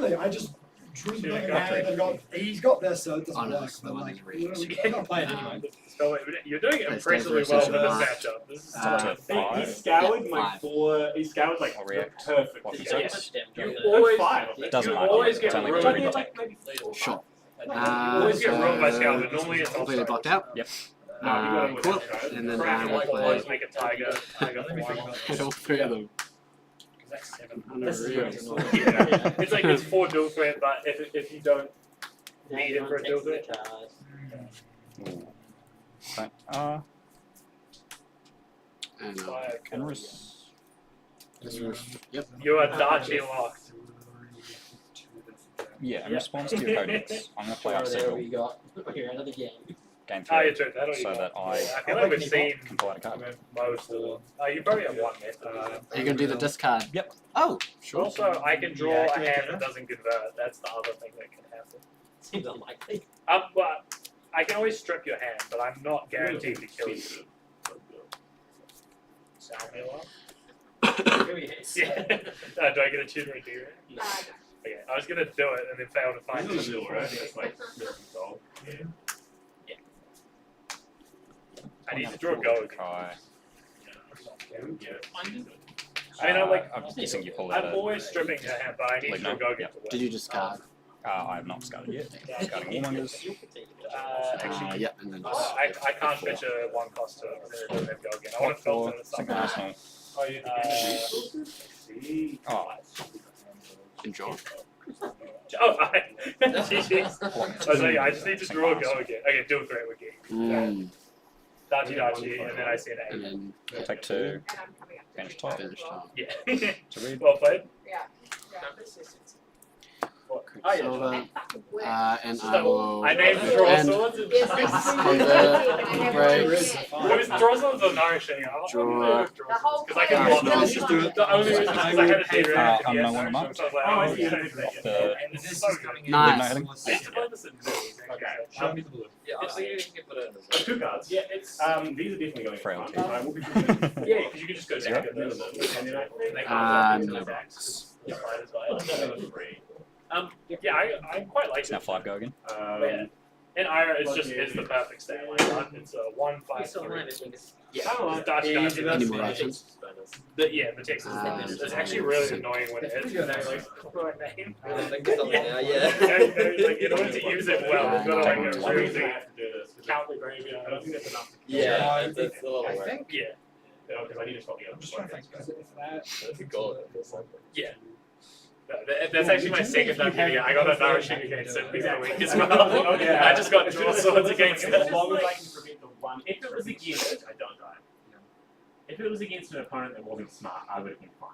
okay. I just drew the hand and got. He's got this, so it doesn't work. But like, I'm gonna play it anyway. So you're doing it impressively well in this matchup. This is He scoured my 4. He scoured like I'll react. perfect. What, Yes. You always- 5. Doesn't You matter. always It's get only ruined. 2 attack. Sure. You always get rolled by Scout, but normally it's Completely blocked out. Yep. Cool. And then I will play always make a tiger. all 3 of them. That's 7. This is good. It's like it's 4 dual threat, but if you don't need it for a dual threat, Okay. And Kenris. Yep. you are Darchi locked. Yeah, in response to your codex, I'm going to play up several. we got another game. Game Oh, 3. you're true. That'll So that I I feel like we've seen can pull out a card. most of them. You probably have 1 left. Are you gonna do the discard? Yep. Oh, sure. Also, I can draw a hand that doesn't convert. That's the other thing that can happen. Seems unlikely. But I can always strip your hand, but I'm not guaranteed to kill you. Sound me alarm? Yeah. Do I get a tutor and do it? Okay, I was gonna do it and then fail to find It's it. a right? It's like resolve. I need to draw a go. Try. I mean, I'm guessing you pull out I'm a. always stripping your hand, but I need to Like, draw a no, go yeah. get to work. Did you discard? I have not discarded yet. Discarding Warmongers. Actually, Yep, and then just. I can't pitch a 1 cost to it because it doesn't have go again. I want to filter the Single stuff. Arsenal. Oh, Enjoy. Oh, I just need to draw a go again. Okay, do a great wiki. Dachi, and then I see an And 8. then take 2. And I'm coming up. Finish top. finish time. Yeah. To read. Well played. Yeah. Quicksilver, That fucking works. and I will. I named draw and swords and Yes, breaks. It was draw swords or nourishing. I was Draw. The whole because I can plan block is them. built on it. The only reason is because I had a theater and I'm the no one end marked. so I was like, Oh, I oh, see. yeah. The And this is so good. Nice. I used to play this in movies. Show me the blue. Yeah, I think you can put it in as well. Two cards. Yeah, it's These are definitely going in Frailty. front. I will be yeah, because you can just go Zero. down to them, and then they And can't no go box. yeah, I quite like It's now it. 5 go again. Yeah. And Ira, it's the perfect stat line. It's a 1-5-3. Yeah, it's Dutch guys. Any more actions? The Texas it's actually really annoying when it hits. Like, right name. Like, in order to use it well, you've got to like really count the graveyard. I don't think that's enough. Yeah, it's a little I way. think. Yeah. Because I need to stop the I'm just trying to think. Is it that? That's a goal. Yeah. That's actually my second time getting it. I got a nourishing against it the other week as well. I just got draw swords against it. As long as I can prevent the one. If it was against it, I don't die. If it was against an opponent that wasn't smart, I would have been fine.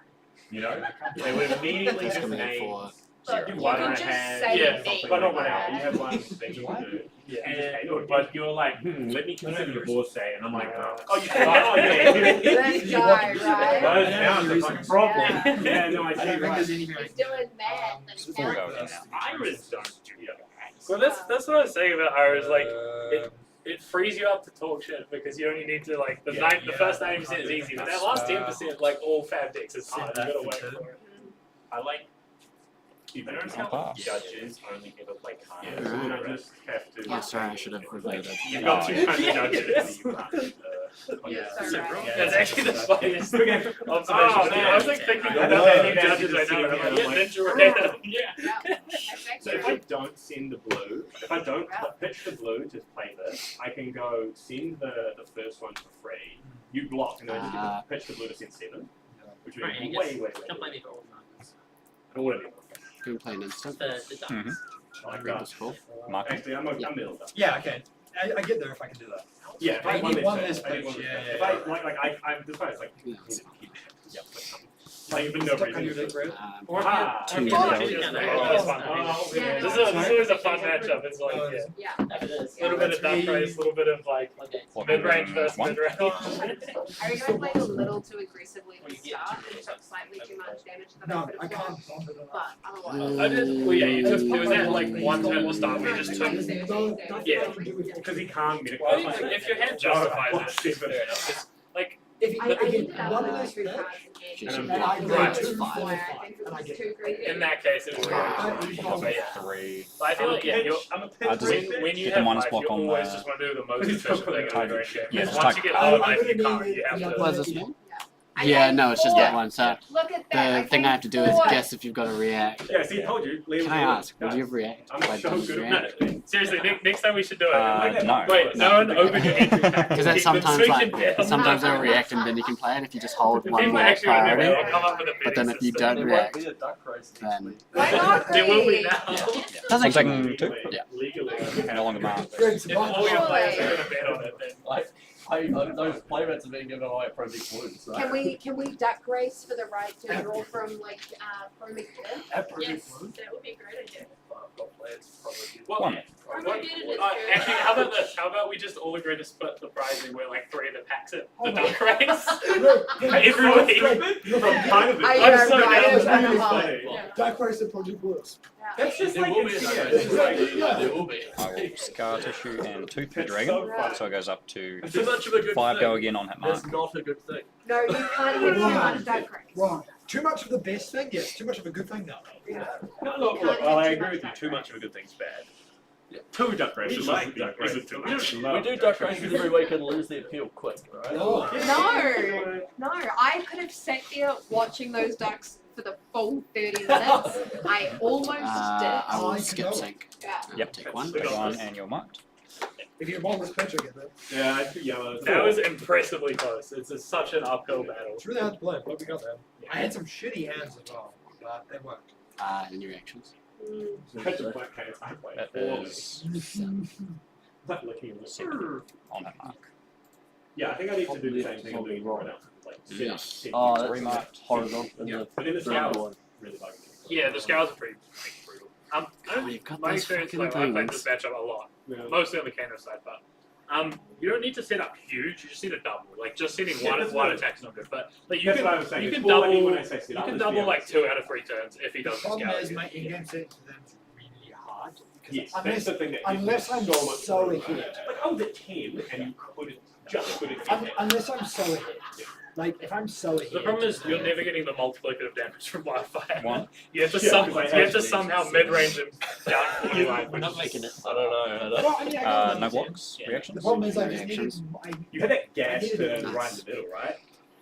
You know? They would have immediately That's just coming in named for. Look, you you one can and a just hand, say Yeah, me. but not one hour. You have one thing you can do. Yeah. And, but you're like, let me consider your board state, and I'm like, oh, you Oh, yeah. This guy, right? Those sounds are like a problem. Yeah, no, I I see. don't think Right. there's any He's doing math and Four go counting. again now. Iris don't do that. Well, that's what I was saying about Ira. Is like it frees you up to talk shit because you only need to like the first 90% is easy, but that last 10% like all fab decks is hard. You gotta wait for it. I like. You notice how judges only ever play cards. Yeah. You don't just have to. Oh, sorry, I should have reverted. You've got two kinds of judges. That's actually the funniest observation. I was like thinking about how many judges I know. And I'm like, yeah, Ninja Raider. Yeah. So if I don't send the blue, if I don't pitch the blue to play this, I can go send the first one for free. You block, and then I just get to pitch the blue to send 7, which would Right, be you way. Come play me for all I wouldn't be. Can we play an instant? the ducks. Mhm. I like Read that. this full. Mark. Actually, I'm middle done. Yeah, okay. I get there if I can do that. Yeah, if I need one less I need pitch, one yeah, less yeah, If I this one is like, Yeah. like even Stuck nobody. on your dick, right? Or Ah, Two this go. is fun. Oh, Yeah, This is always a fun matchup. It's like Yeah. If it is. a little bit of duck race, a little bit of like Okay. mid-range versus One. mid-range. I reckon I played a little too aggressively at the start and took slightly too much damage that I No, could I have can't blocked. bump it But otherwise. I did. Well, yeah, you took. It was at like one turn to start. We just took. Yeah. because he can't get it. Well, I think if your hand justifies it, it's fair enough. It's like if I ended up one with less two pitch, cards in She's hand. in I Right. go 2, Why 4, I 5, think it and I was get too greedy. in that case, it was. But yeah. 3. But I feel like yeah, I'm a I just when you get the have minus life, block you on always the- just want to do the most efficient thing in the range game. Yeah, Because just once you type- get low life, you can't. You have to. What is this one? I Yeah, gained no, it's just 4. that one. So Look at that. the thing I have to do is 4. guess if you've got a react. Yeah, see, I told you. Can I ask, would you have react? I'm By so doing good react? at that. Seriously, next time we should do it. No. Wait, no one open your entry pack. Because that's Keep them sometimes swinging like down. sometimes they'll react and then you can play it if you just hold one People more actually when they priority. will come up with a But then if you system. don't react, then Why not There will be greedy? now. doesn't I'm actually taking 2. Yeah. Legally. No longer marked. If all your players are going to bet on it, then Those playmats are being given away at Project Blues. Can we duck race for the right to draw from like Chromie Kid? Yes, that would be a great idea. well, One. actually, how about this? How about we just all agree to split the prize and we're like 3 of the packs at the duck race every week? Kind of. I'm so right, down. right. Dark Race and Project Blues. That's just There like will be a it's- duck yeah, race. it's like- There will be. I will scar tissue and tooth the It's dragon. so fun. So it goes up to Too much of a good 5 thing. go again on hit mark. That's not a good thing. No, you can't have too much duck race. Wrong. Too much of the best thing? Yes. Too much of a good thing? No. No, look, well, I agree with you. Too much of a good thing's bad. Two duck races. We like duck races too much. We do duck races every week and lose the appeal quick, right? No. No, I could have sat there watching those ducks for the full 30 minutes. I almost I did. will I skip know. sync. Yeah. Yep. Take one. Take 1 and you're marked. If you want this pitch, I get that. Yeah, I put yellow. That was impressively close. It's such an uphill battle. It's really hard to play, but we got that. I had some shitty hands as well, but it worked. Any reactions? Catch a black case. I play That 4. is Like looking at the 7 on hit mark. Yeah, I think I need to do the same thing I'm doing right now. Like, Yes. Oh, that's Remarked. horrible. yeah. But then the scales really bugging me. Yeah, the scales are pretty brutal. you've got My those experience, fucking like, I played things. this matchup a lot, mostly on the Kano side, but you don't need to set up huge. You just need to double. Like just setting one attack's not good, but like you That's can what I was saying. you It's can more double when I say set you up, can it's double the like other 2 out of 3 turns if he The does the problem scout. is my in-game setting for them is really hard. Yes, Unless- that's the thing that unless I'm so much so more ahead. Like I was at 10 and you couldn't Unless I'm so ahead. Like if I'm so ahead. The problem is you're never getting the multiplicative damage from wildfire. One. You have to Yeah, some, 'cause you I have to somehow mid-range him down 40 line. We're not making it. I don't know. Well, I mean, I got No it. blocks, Yeah. reactions. The problem is I just Reactions. needed. You had that gas I needed turn it. right in the middle, right?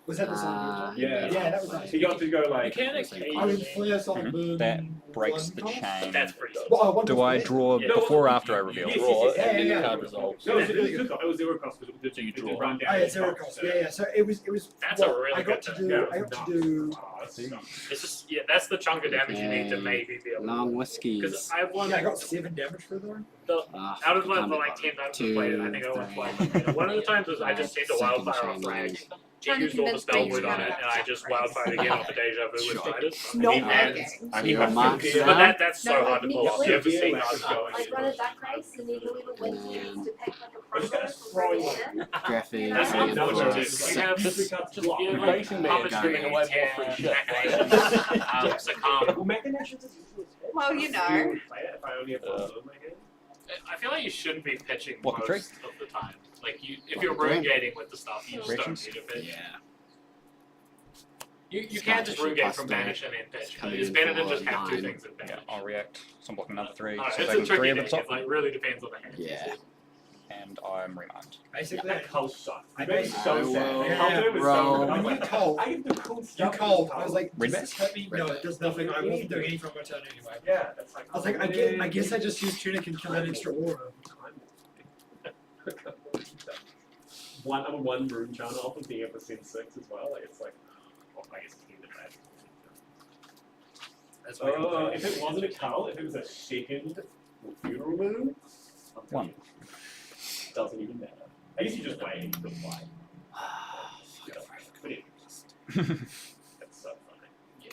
Was that the same? Yeah. Yeah, that was nice. So you got to go You like. can I mean, occasionally. flare sonic boom. That breaks the one cost? chain. That's pretty. Well, one Do cost I for draw Yeah. before or after I reveal? Yes, Draw yes, it, and then yeah. the card resolves. No, it was 0 cost because it did So you it did draw. run down. Oh, yeah, zero cost. Yeah. So it was. That's a what really I got good to turn. do. I got to do. It's just that's the chunk of damage you need to maybe be able. Long Because whiskies. I've won Yeah, I got 7 damage for them. Ah, out of like damn the it. like 10 times I Two, played it, I think I won three. twice. One of the times was I just sent a Second wildfire chain off rag. link. He used all the spell wood on it, and I just wildfired again off the deja vu with spiders. It's not And- working. I and- mean, Your marks but down. that's so hard to pull off. You have to see how it's going. Like run a duck race and then the little wiki is to pick like a I'm just gonna promo throw from you there. Graphic. That's Yeah. unfortunate too. Six. You have You're basing me puppetry, giving away more free shit. machinations, succumb. Well, machinations is usually Well, you know. if I only have one of my hand. I feel like you shouldn't be pitching Block a most of the time. Like if Block you're a three. rune gating with the stuff, you just don't Reactions? need to pitch. Yeah. You can't just rune gate from banish and then pitch. Coming It's in better to for just have 2 9. things in Yeah, banish. I'll react. So I'm blocking another 3. Alright, So it's taking a 3 tricky at the thing. top. It like really depends on the hand. Yeah. And I'm remind. Basically, That cold sucks. I It made me basically- so I sad. will Cold was so roll. good. I'm When you like, cold, I can do cool you stuff. cold. I was like, Red does bet? this hurt me? Red No, bet. it does nothing. I wasn't doing anything from my turn anyway. Yeah, that's like. I was like, I guess I just use tunic and kill that extra aura. One rune channel off of being able to send 6 as well. Like it's like, oh, I guess it's even bad. That's why you're playing. If it wasn't a cull, if it was a second funeral moon, One. doesn't even matter. I guess you just wait and you reply. But anyway, that's so funny.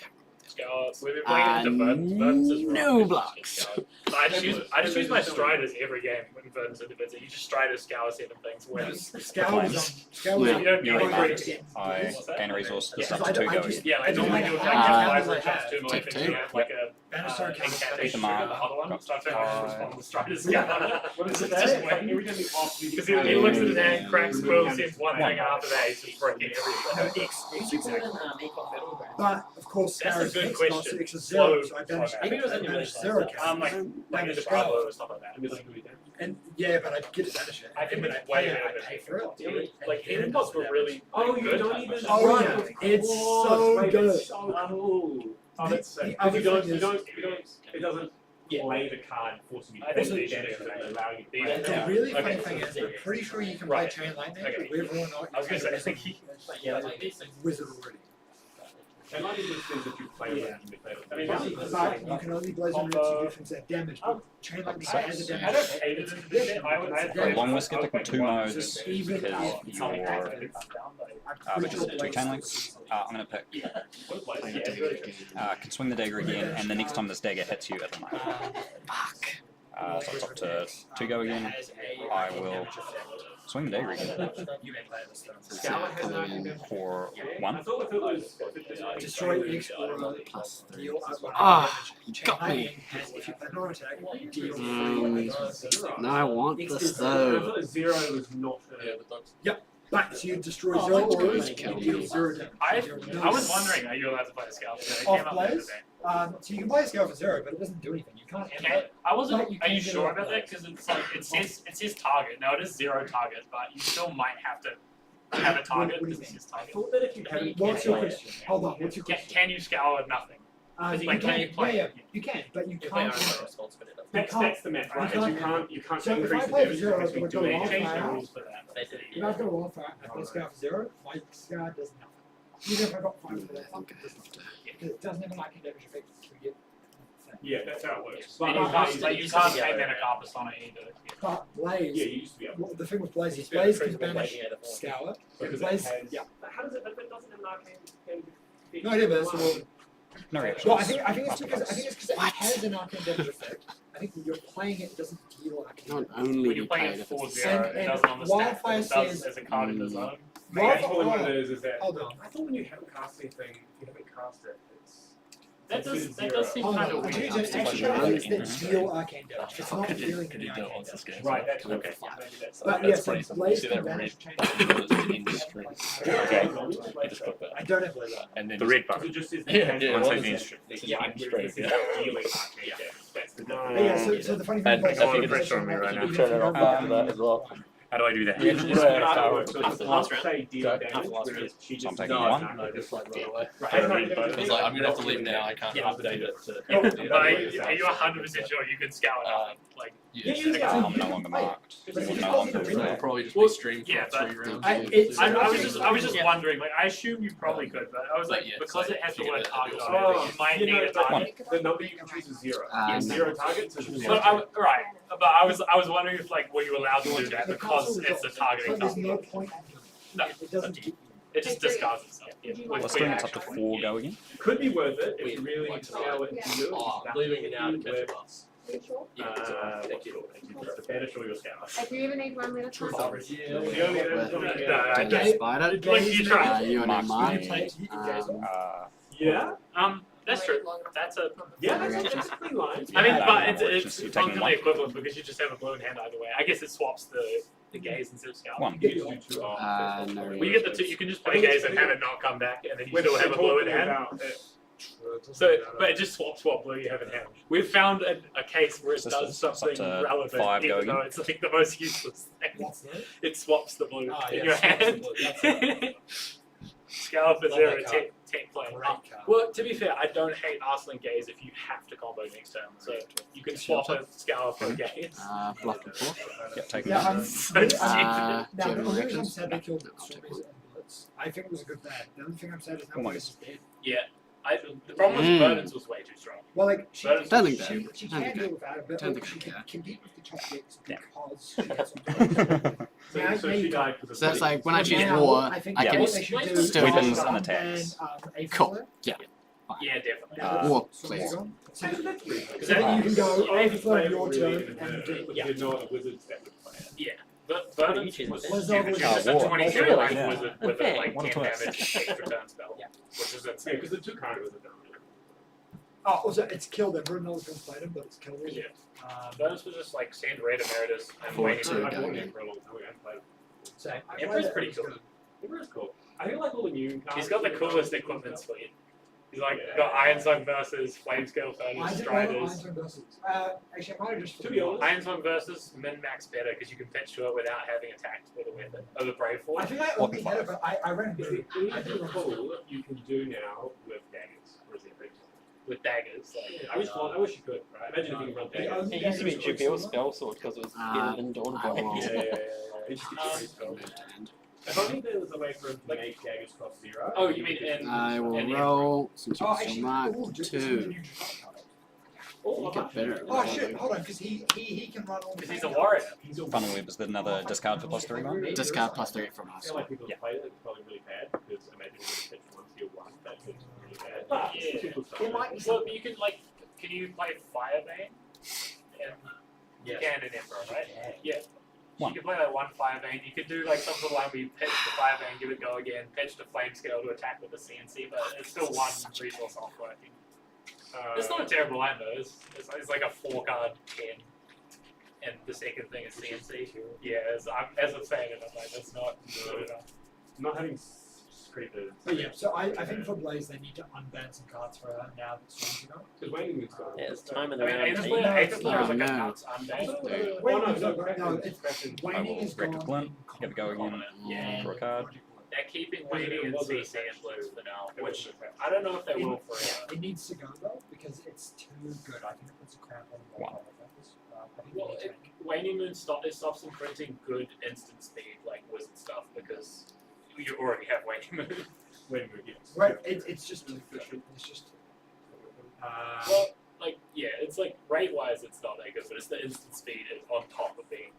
Scour. We've been playing into Verdance. Verdance is no wrong. blocks. So I just use my Striders every game when Verdance into Verdance. You just Strider, Scour, 7 things, wins. Scour was Scour was Yeah. You don't You're need right. to extend. I What's that? gain a resource. The Yeah, stuff I to 2 don't- go I just- again. Yeah, like normally you would like Uh, five rotations, 2 take if 2. you have like a Banisher incantation Take trigger, the the other one. mark. So I think I just respond with Striders. Yeah. What is it? Just It's like win. every time you off, you Because get he looks at his Yeah. hand, cracks, quills, sends one thing, and after that he's just breaking No, everything. X exactly. But of course, That's a Scour's good X question. cost X is 0, so I Slow banish back. banish 0 count. Like Banish the Scour. Bravo or stuff like that. And yeah, but I get to banish it. I can when make I way pay it, better I pay for it. than like hidden bots were really Oh, you good. don't even. Oh, run. yeah. Of It's course. so Wait, good. It's so cool. Oh, that's sick. The other You don't. thing You is- don't. It doesn't play the card forcing you to I think play they the damage should. that allow you to Yeah. play. The really funny Okay. thing is, I'm pretty sure you can Right. play Chain Lightning Okay. whether or not I was gonna say, I think yeah, Wizard already. And like these things that you play with, you play with. I mean, But you can only blaze on roots to different set damage. But Chain Lightning has a I damage. don't hate it in this game. For long whiskey, picking 2 modes So even because if your I'm pretty because sure it's 2 chain links. I'm going to pick. Playing a dagger again. Can swing the dagger again, and the next time this dagger hits you at the knife. Fuck. So it's up to 2 go again. I will swing the dagger again So coming in. for 1. I thought if it was destroy X aura Plus 3. deal up one Ah, damage. Chain got me. Lightning has, if you play non-attack, deal No, I want X this is- I though. thought 0 was not. But so you destroy Oh, 0 that's good. auras, you Kill deal me. 0 damage. I was wondering, are you allowed to play a Scout? It Off came up the other plays? day. So you can play a scale for 0, but it doesn't do anything. You can't end Okay. it. I wasn't. But you Are you can get sure it about that? Because it's like it says target. No, it is 0 target, but you still might have to have a target What do you because it think? says I target. thought that if you hadn't. What's your question? Hold on, what's your Can, question? can you scour with nothing? You like, can you play yeah, it? you can, but you If they are can't. not responsible, it doesn't. That's the math, right? You can't So if increase I the play damage 0, unless it we would do go They off changed the fire. rules for that. They did. If I've got a wildfire, I play scale for 0, my scar does nothing. Even if I got 5 for I that, think I have to. because it doesn't have a like damage effect to get. Yeah, that's how it works. And you can't pay mana carpus on it either. But Blaze, Yeah, you used to be able to. well, the thing with Blaze is It's been Blaze can critical banish rating out of all. Scour. Because Blaze, it has. yeah. But how does it? But it doesn't have an arcane. No idea, but that's all. No reaction. Well, I think it's because it has an arcane damage effect, think when you're playing it doesn't deal arcane Not damage. only When you're be playing played it if it's 4-0, And- it and doesn't on the stat, Wildfire it does says- as a card in the zone. Maybe Wildfire- probably what it is that Hold on. I thought when you haven't cast anything, if you haven't cast it, it's That does seem Hold kind on. of Actually, weird. it's actually it's that deal arcane damage. It's not dealing any arcane damage. right. That's Okay. okay. Maybe that's But yes, Blaze can vanish change. I just put that. I don't have Blaze. And then The red Because button. it just is Yeah, Once what they is finish it? Yeah, Straight, yeah. dealing arcane damage. That's the difference. But yeah, so the funny thing And about I think pressure on me right now. even if you don't Um, have as well. How do I do that? Yeah, It's yeah, not yeah. work, so Half it's the last not round. say deal Go. damage, Half the last whereas round. she So I'm just taking one. no, just like run away. Right. I was like, I'm gonna have to leave now. I can't update it. But are you 100% sure you can scout it up? Like, Yeah, Yes. yeah. I'm no longer marked. But I'm if no you longer call it It'll there. probably just Well, be streamed for yeah, but 3 rounds. I was just wondering, like, I assume you probably could, but I was like, Yeah, because so it has the you word get target it. on it, you might need a target. The number you can choose is 0. No. 0 targets is 0. But right, but I was wondering if like were you allowed to do that because it's a targeting But there's target. no point. No, It doesn't do. it just discards itself. Yeah, with Let's clear bring it up to action. 4 go again. Could be worth it if We you really like scale it Yeah. and do it. Oh, I'm leaving it now to catch a bus. Are you sure? Yeah, it's alright. Thank you. The better or your scale. If you ever need one, let us know. The only No, Don't spider. like you try. You and Marks Mark. me. Yeah, That's true. That's a. yeah, that's basically lines. I mean, Yeah, but no, it's just you're taking functionally one. equivalent because you just have a balloon hand either way. I guess it swaps the gaze instead of scout. One. You get to do 2 No. Well, you get the two. You can just play gaze and have it not come back, and then you still have a blue in hand. So, but it just swaps what blue you have in hand. We've found a case where it So does it's up something to relevant, 5 even going. though it's like the most useless thing. What's that? It swaps the blue Ah, in yeah, your swaps the hand. blue, that's Scallop is Love there that a card. tech player. Great card. Well, to be fair, I don't hate Arslan Gaze if you have to combo next turn. So you can swap a Scallop for a Gaze. Block and forth. Yep, taking Yeah, one. I'm. So Now, cheap. do you have the any only reason I'm reactions? sad they killed No, I'll take Strawberries and Bullets, I think it was a good bad. The only thing I'm sad is now Almost. Bullets is dead. Yeah. The problem with Burdens was way too strong. Well, like, she, Burdens Don't think she, that. she Don't can think deal without it, but Don't like, think she that, can yeah. compete with the chopsticks Yeah. because she gets Now- So now she you died because of So that's like when I choose Now, war, I think I can what they should do still- Weapons is and ban, attacks. Aphid Cool. Flare. Yeah. Yeah, definitely. Now War, so please. they're gone. So Actually, that's really good. so then you can go Only Aphid Flare player your really turn in and the- do Yeah. You're not a wizard that would play it. Yeah. But Burdens you was choose Where's stupid. the It's other just a war? 23 Really? life Yeah. wizard with a Okay. like What a 10 twist. damage extra turn spell. Yeah. Which is Yeah, insane. because the 2 current wizards don't really. Oh, also it's killed everyone else can play them, but it's killed them. Yeah. Burdens was just like sand red emeritus and Four, waiting two, for I've go worn again. it for a long time. I haven't played it. So I Emperor's played it, pretty it was cool. good. Emperor's cool. I think like all the new cards. He's got the coolest equipment suite. He's like got Iron Song versus Flame Scale I Furnace, did Iron Striders. Song versus. Actually, I might have just. To be honest, Iron Song versus min max better because you can pitch to it without having attacked with a weapon. Oh, the Brave I Forge. think I only had it, but I ran Is blue. it I did anything run cool you can do now with daggers? Or is it pretty With daggers. Like, I wish you could, right? Imagine if you could run The daggers. only It used to be daggers Jubil were spell sword because it was Uh, better than Dawn I will- Blade. Yeah. It's just a great spell. If only there was a way for him to make daggers cost 0. oh, you mean in? I will in roll since Oh, you're still actually, marked. oh, just listen to the 2. new Jafar card. Oh, You get better at Oh rolling. shit! Hold on, because he can run all. Because he's a warrior. He's a Funnel Web is another discard for plus 3 one. Discard plus 3 from I us. feel like people Yeah. play it, it's probably really bad because imagine if you pitch 1 to your 1, that could be really bad. But Yeah. it's super fun. There might be So you can like, can you play Firebane? And you Yes. can in Emperor, right? Yeah. One. You can play like one Firebane. You could do like some sort of line where you pitch the Firebane, give it go again, pitch the Flame Scale to attack with the CNC, but it's still one resource off working. It's not a terrible line though. It's like a 4-card 10, and the second thing is CNC. Yeah, as I'm saying it, I'm like that's not good enough. Not having creepers. But yeah, so I think for Blaze they need to unban some cards for her now that Storm's gone. Because Wayne Moon's got Yeah, it's time I in mean, the round. Aether to Player, eat. Aether Player is like no. a nuts unbanned. Oh, Wait, no, no, it's Kraken. I Waning will is break a gone. glint, give it go again, Yeah. for a card. They're keeping Waning and CC and Blue for now, which I don't know if they will forever. It needs to go though because it's too good. I think it puts a cramp on the One. ball. Well, Waning Moon stops them printing good instant speed like wizard stuff because you already have Waning Moon. Wayne Moon, yes. Right, it's just too good. It's just. Well, like yeah, it's like rate wise it's not that good, but it's the instant speed on top of being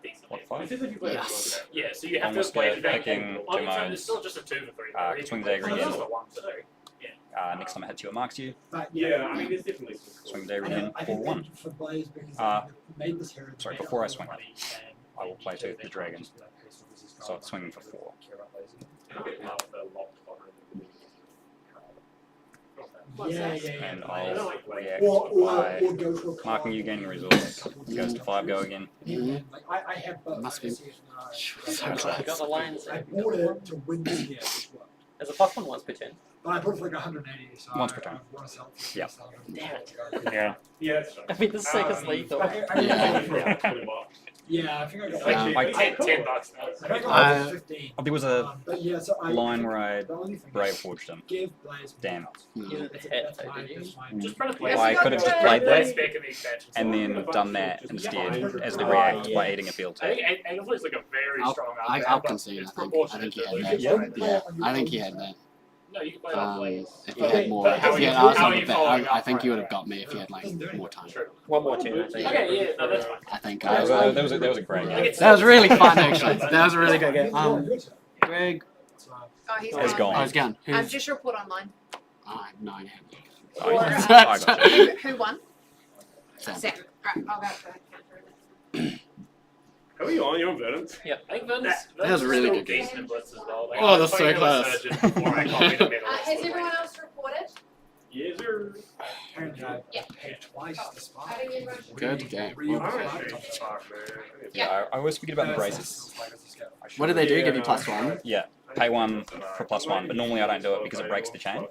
decent. What, 5? This is if you play Yes. Yeah, so you have Almost to play get the back picking end. two On its own, modes. it's still just a 2 for 3. Swing dagger so again. it's just a 1 for 3. Next time it hits you, it marks you. But Yeah, I mean, there's definitely some cool. Swing day I again think for 1. for Blaze because Uh, they made this heritage. Sorry, before I swing, I will play to the dragon. So it's swinging for 4. Yeah. And I'll react Or by go to a card. marking you, gaining resource. Goes to 5, go again. Like, I have both. Must be- So I got the lines. I bought it to win this year as well. There's a +1 once per turn. But I put it for like 180. So Once per turn. I want to sell it for Yeah. Damn it. Yeah. Yeah, that's right. I mean, the sickest lethal. Yeah, I think I got I- $10 now. I think I got 15. There was a But yeah, so line where I the only thing Brave is Forged him. give Blaze. Damn. You didn't hit, That's though, my- did you? that's my- Just print a Well, play. I could have just played Let's that back in the expansion. and then done that instead as the react by aiding a field I tag. think Angleflea is like a very strong I'll concede. I think he had that. Yeah, I think he had that. No, you can play on plays. If he had more, But how if he are had you- asked how on are the you bet, following I up think for he it? would have got me if he had like more time. One more turn, I think. Okay, yeah, no, that's fine. I think That was a great game. that was really fun actually. That was a really good game. Greg, Oh, he's It's gone. gone. I was gone. I've just report online. Oh, I have no idea. Oh, Or, yeah. I got you. Who won? Sam. Sam. Right, I'll go for counter. How are you on? You're on Verdant? Yeah. I think Vince That was a really still good game. decent in Blitz as well. Like, Oh, I was that's so playing with a close. surgeon before I copied the medal. Has everyone else reported? Yes, sir. Apparently I Yeah. paid twice the spot. I didn't even Good game. Yeah, I always forget about the braces. What did they do? Give you +1? Yeah, pay 1 for +1, but normally I don't do it because it breaks the chain.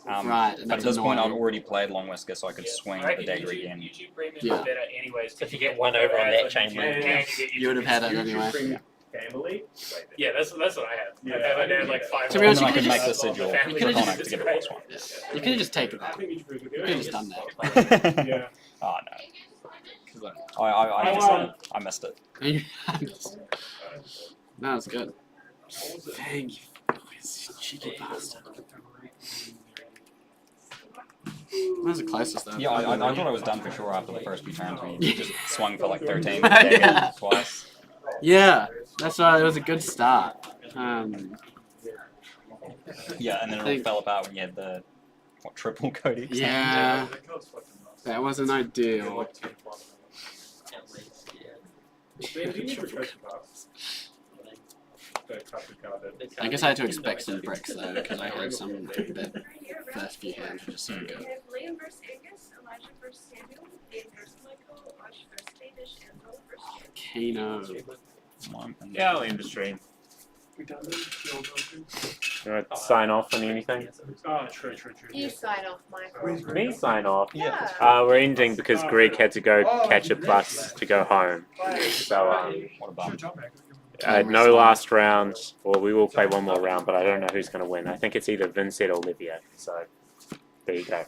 Right, and But at that's this point, I'd annoying. already played Long Whisker, so I could swing the dagger again. YouTube Premium Yeah. is better anyways. If you get one over on that chain link. You would have had it anyway. Family? Yeah, that's what I had. Yeah. I had like 5. To be And honest, then I you could could've make the just- sigil you could've Draconic just- to get a +1. You could have just taken I that. think you should You could have just done that. Yeah. Oh no. I missed it. No, it's good. Thank you, cheeky bastard. That was the closest though. Yeah, I thought I was done for sure after the first few turns when you just swung for like 13 Yeah. twice. Yeah, that's why it was a good start. Yeah, and then it all fell apart when you had the triple codex. Yeah, that wasn't ideal. I guess I had to expect some bricks though, because I had some that first few hands were just so good. Liam versus Angus, Elijah versus Samuel, Dave versus Michael, Ash versus Hamish, and Noel versus Kano. Yeah, I'll end the stream. You want to sign off on anything? Oh, true. You sign off, Michael. Me sign off. Yeah. We're ending because Greg had to go catch a bus to go home. So What a bum. no last round. Well, we will play one more round, but I don't know who's going to win. I think it's either Vincent or Olivia. So there you go.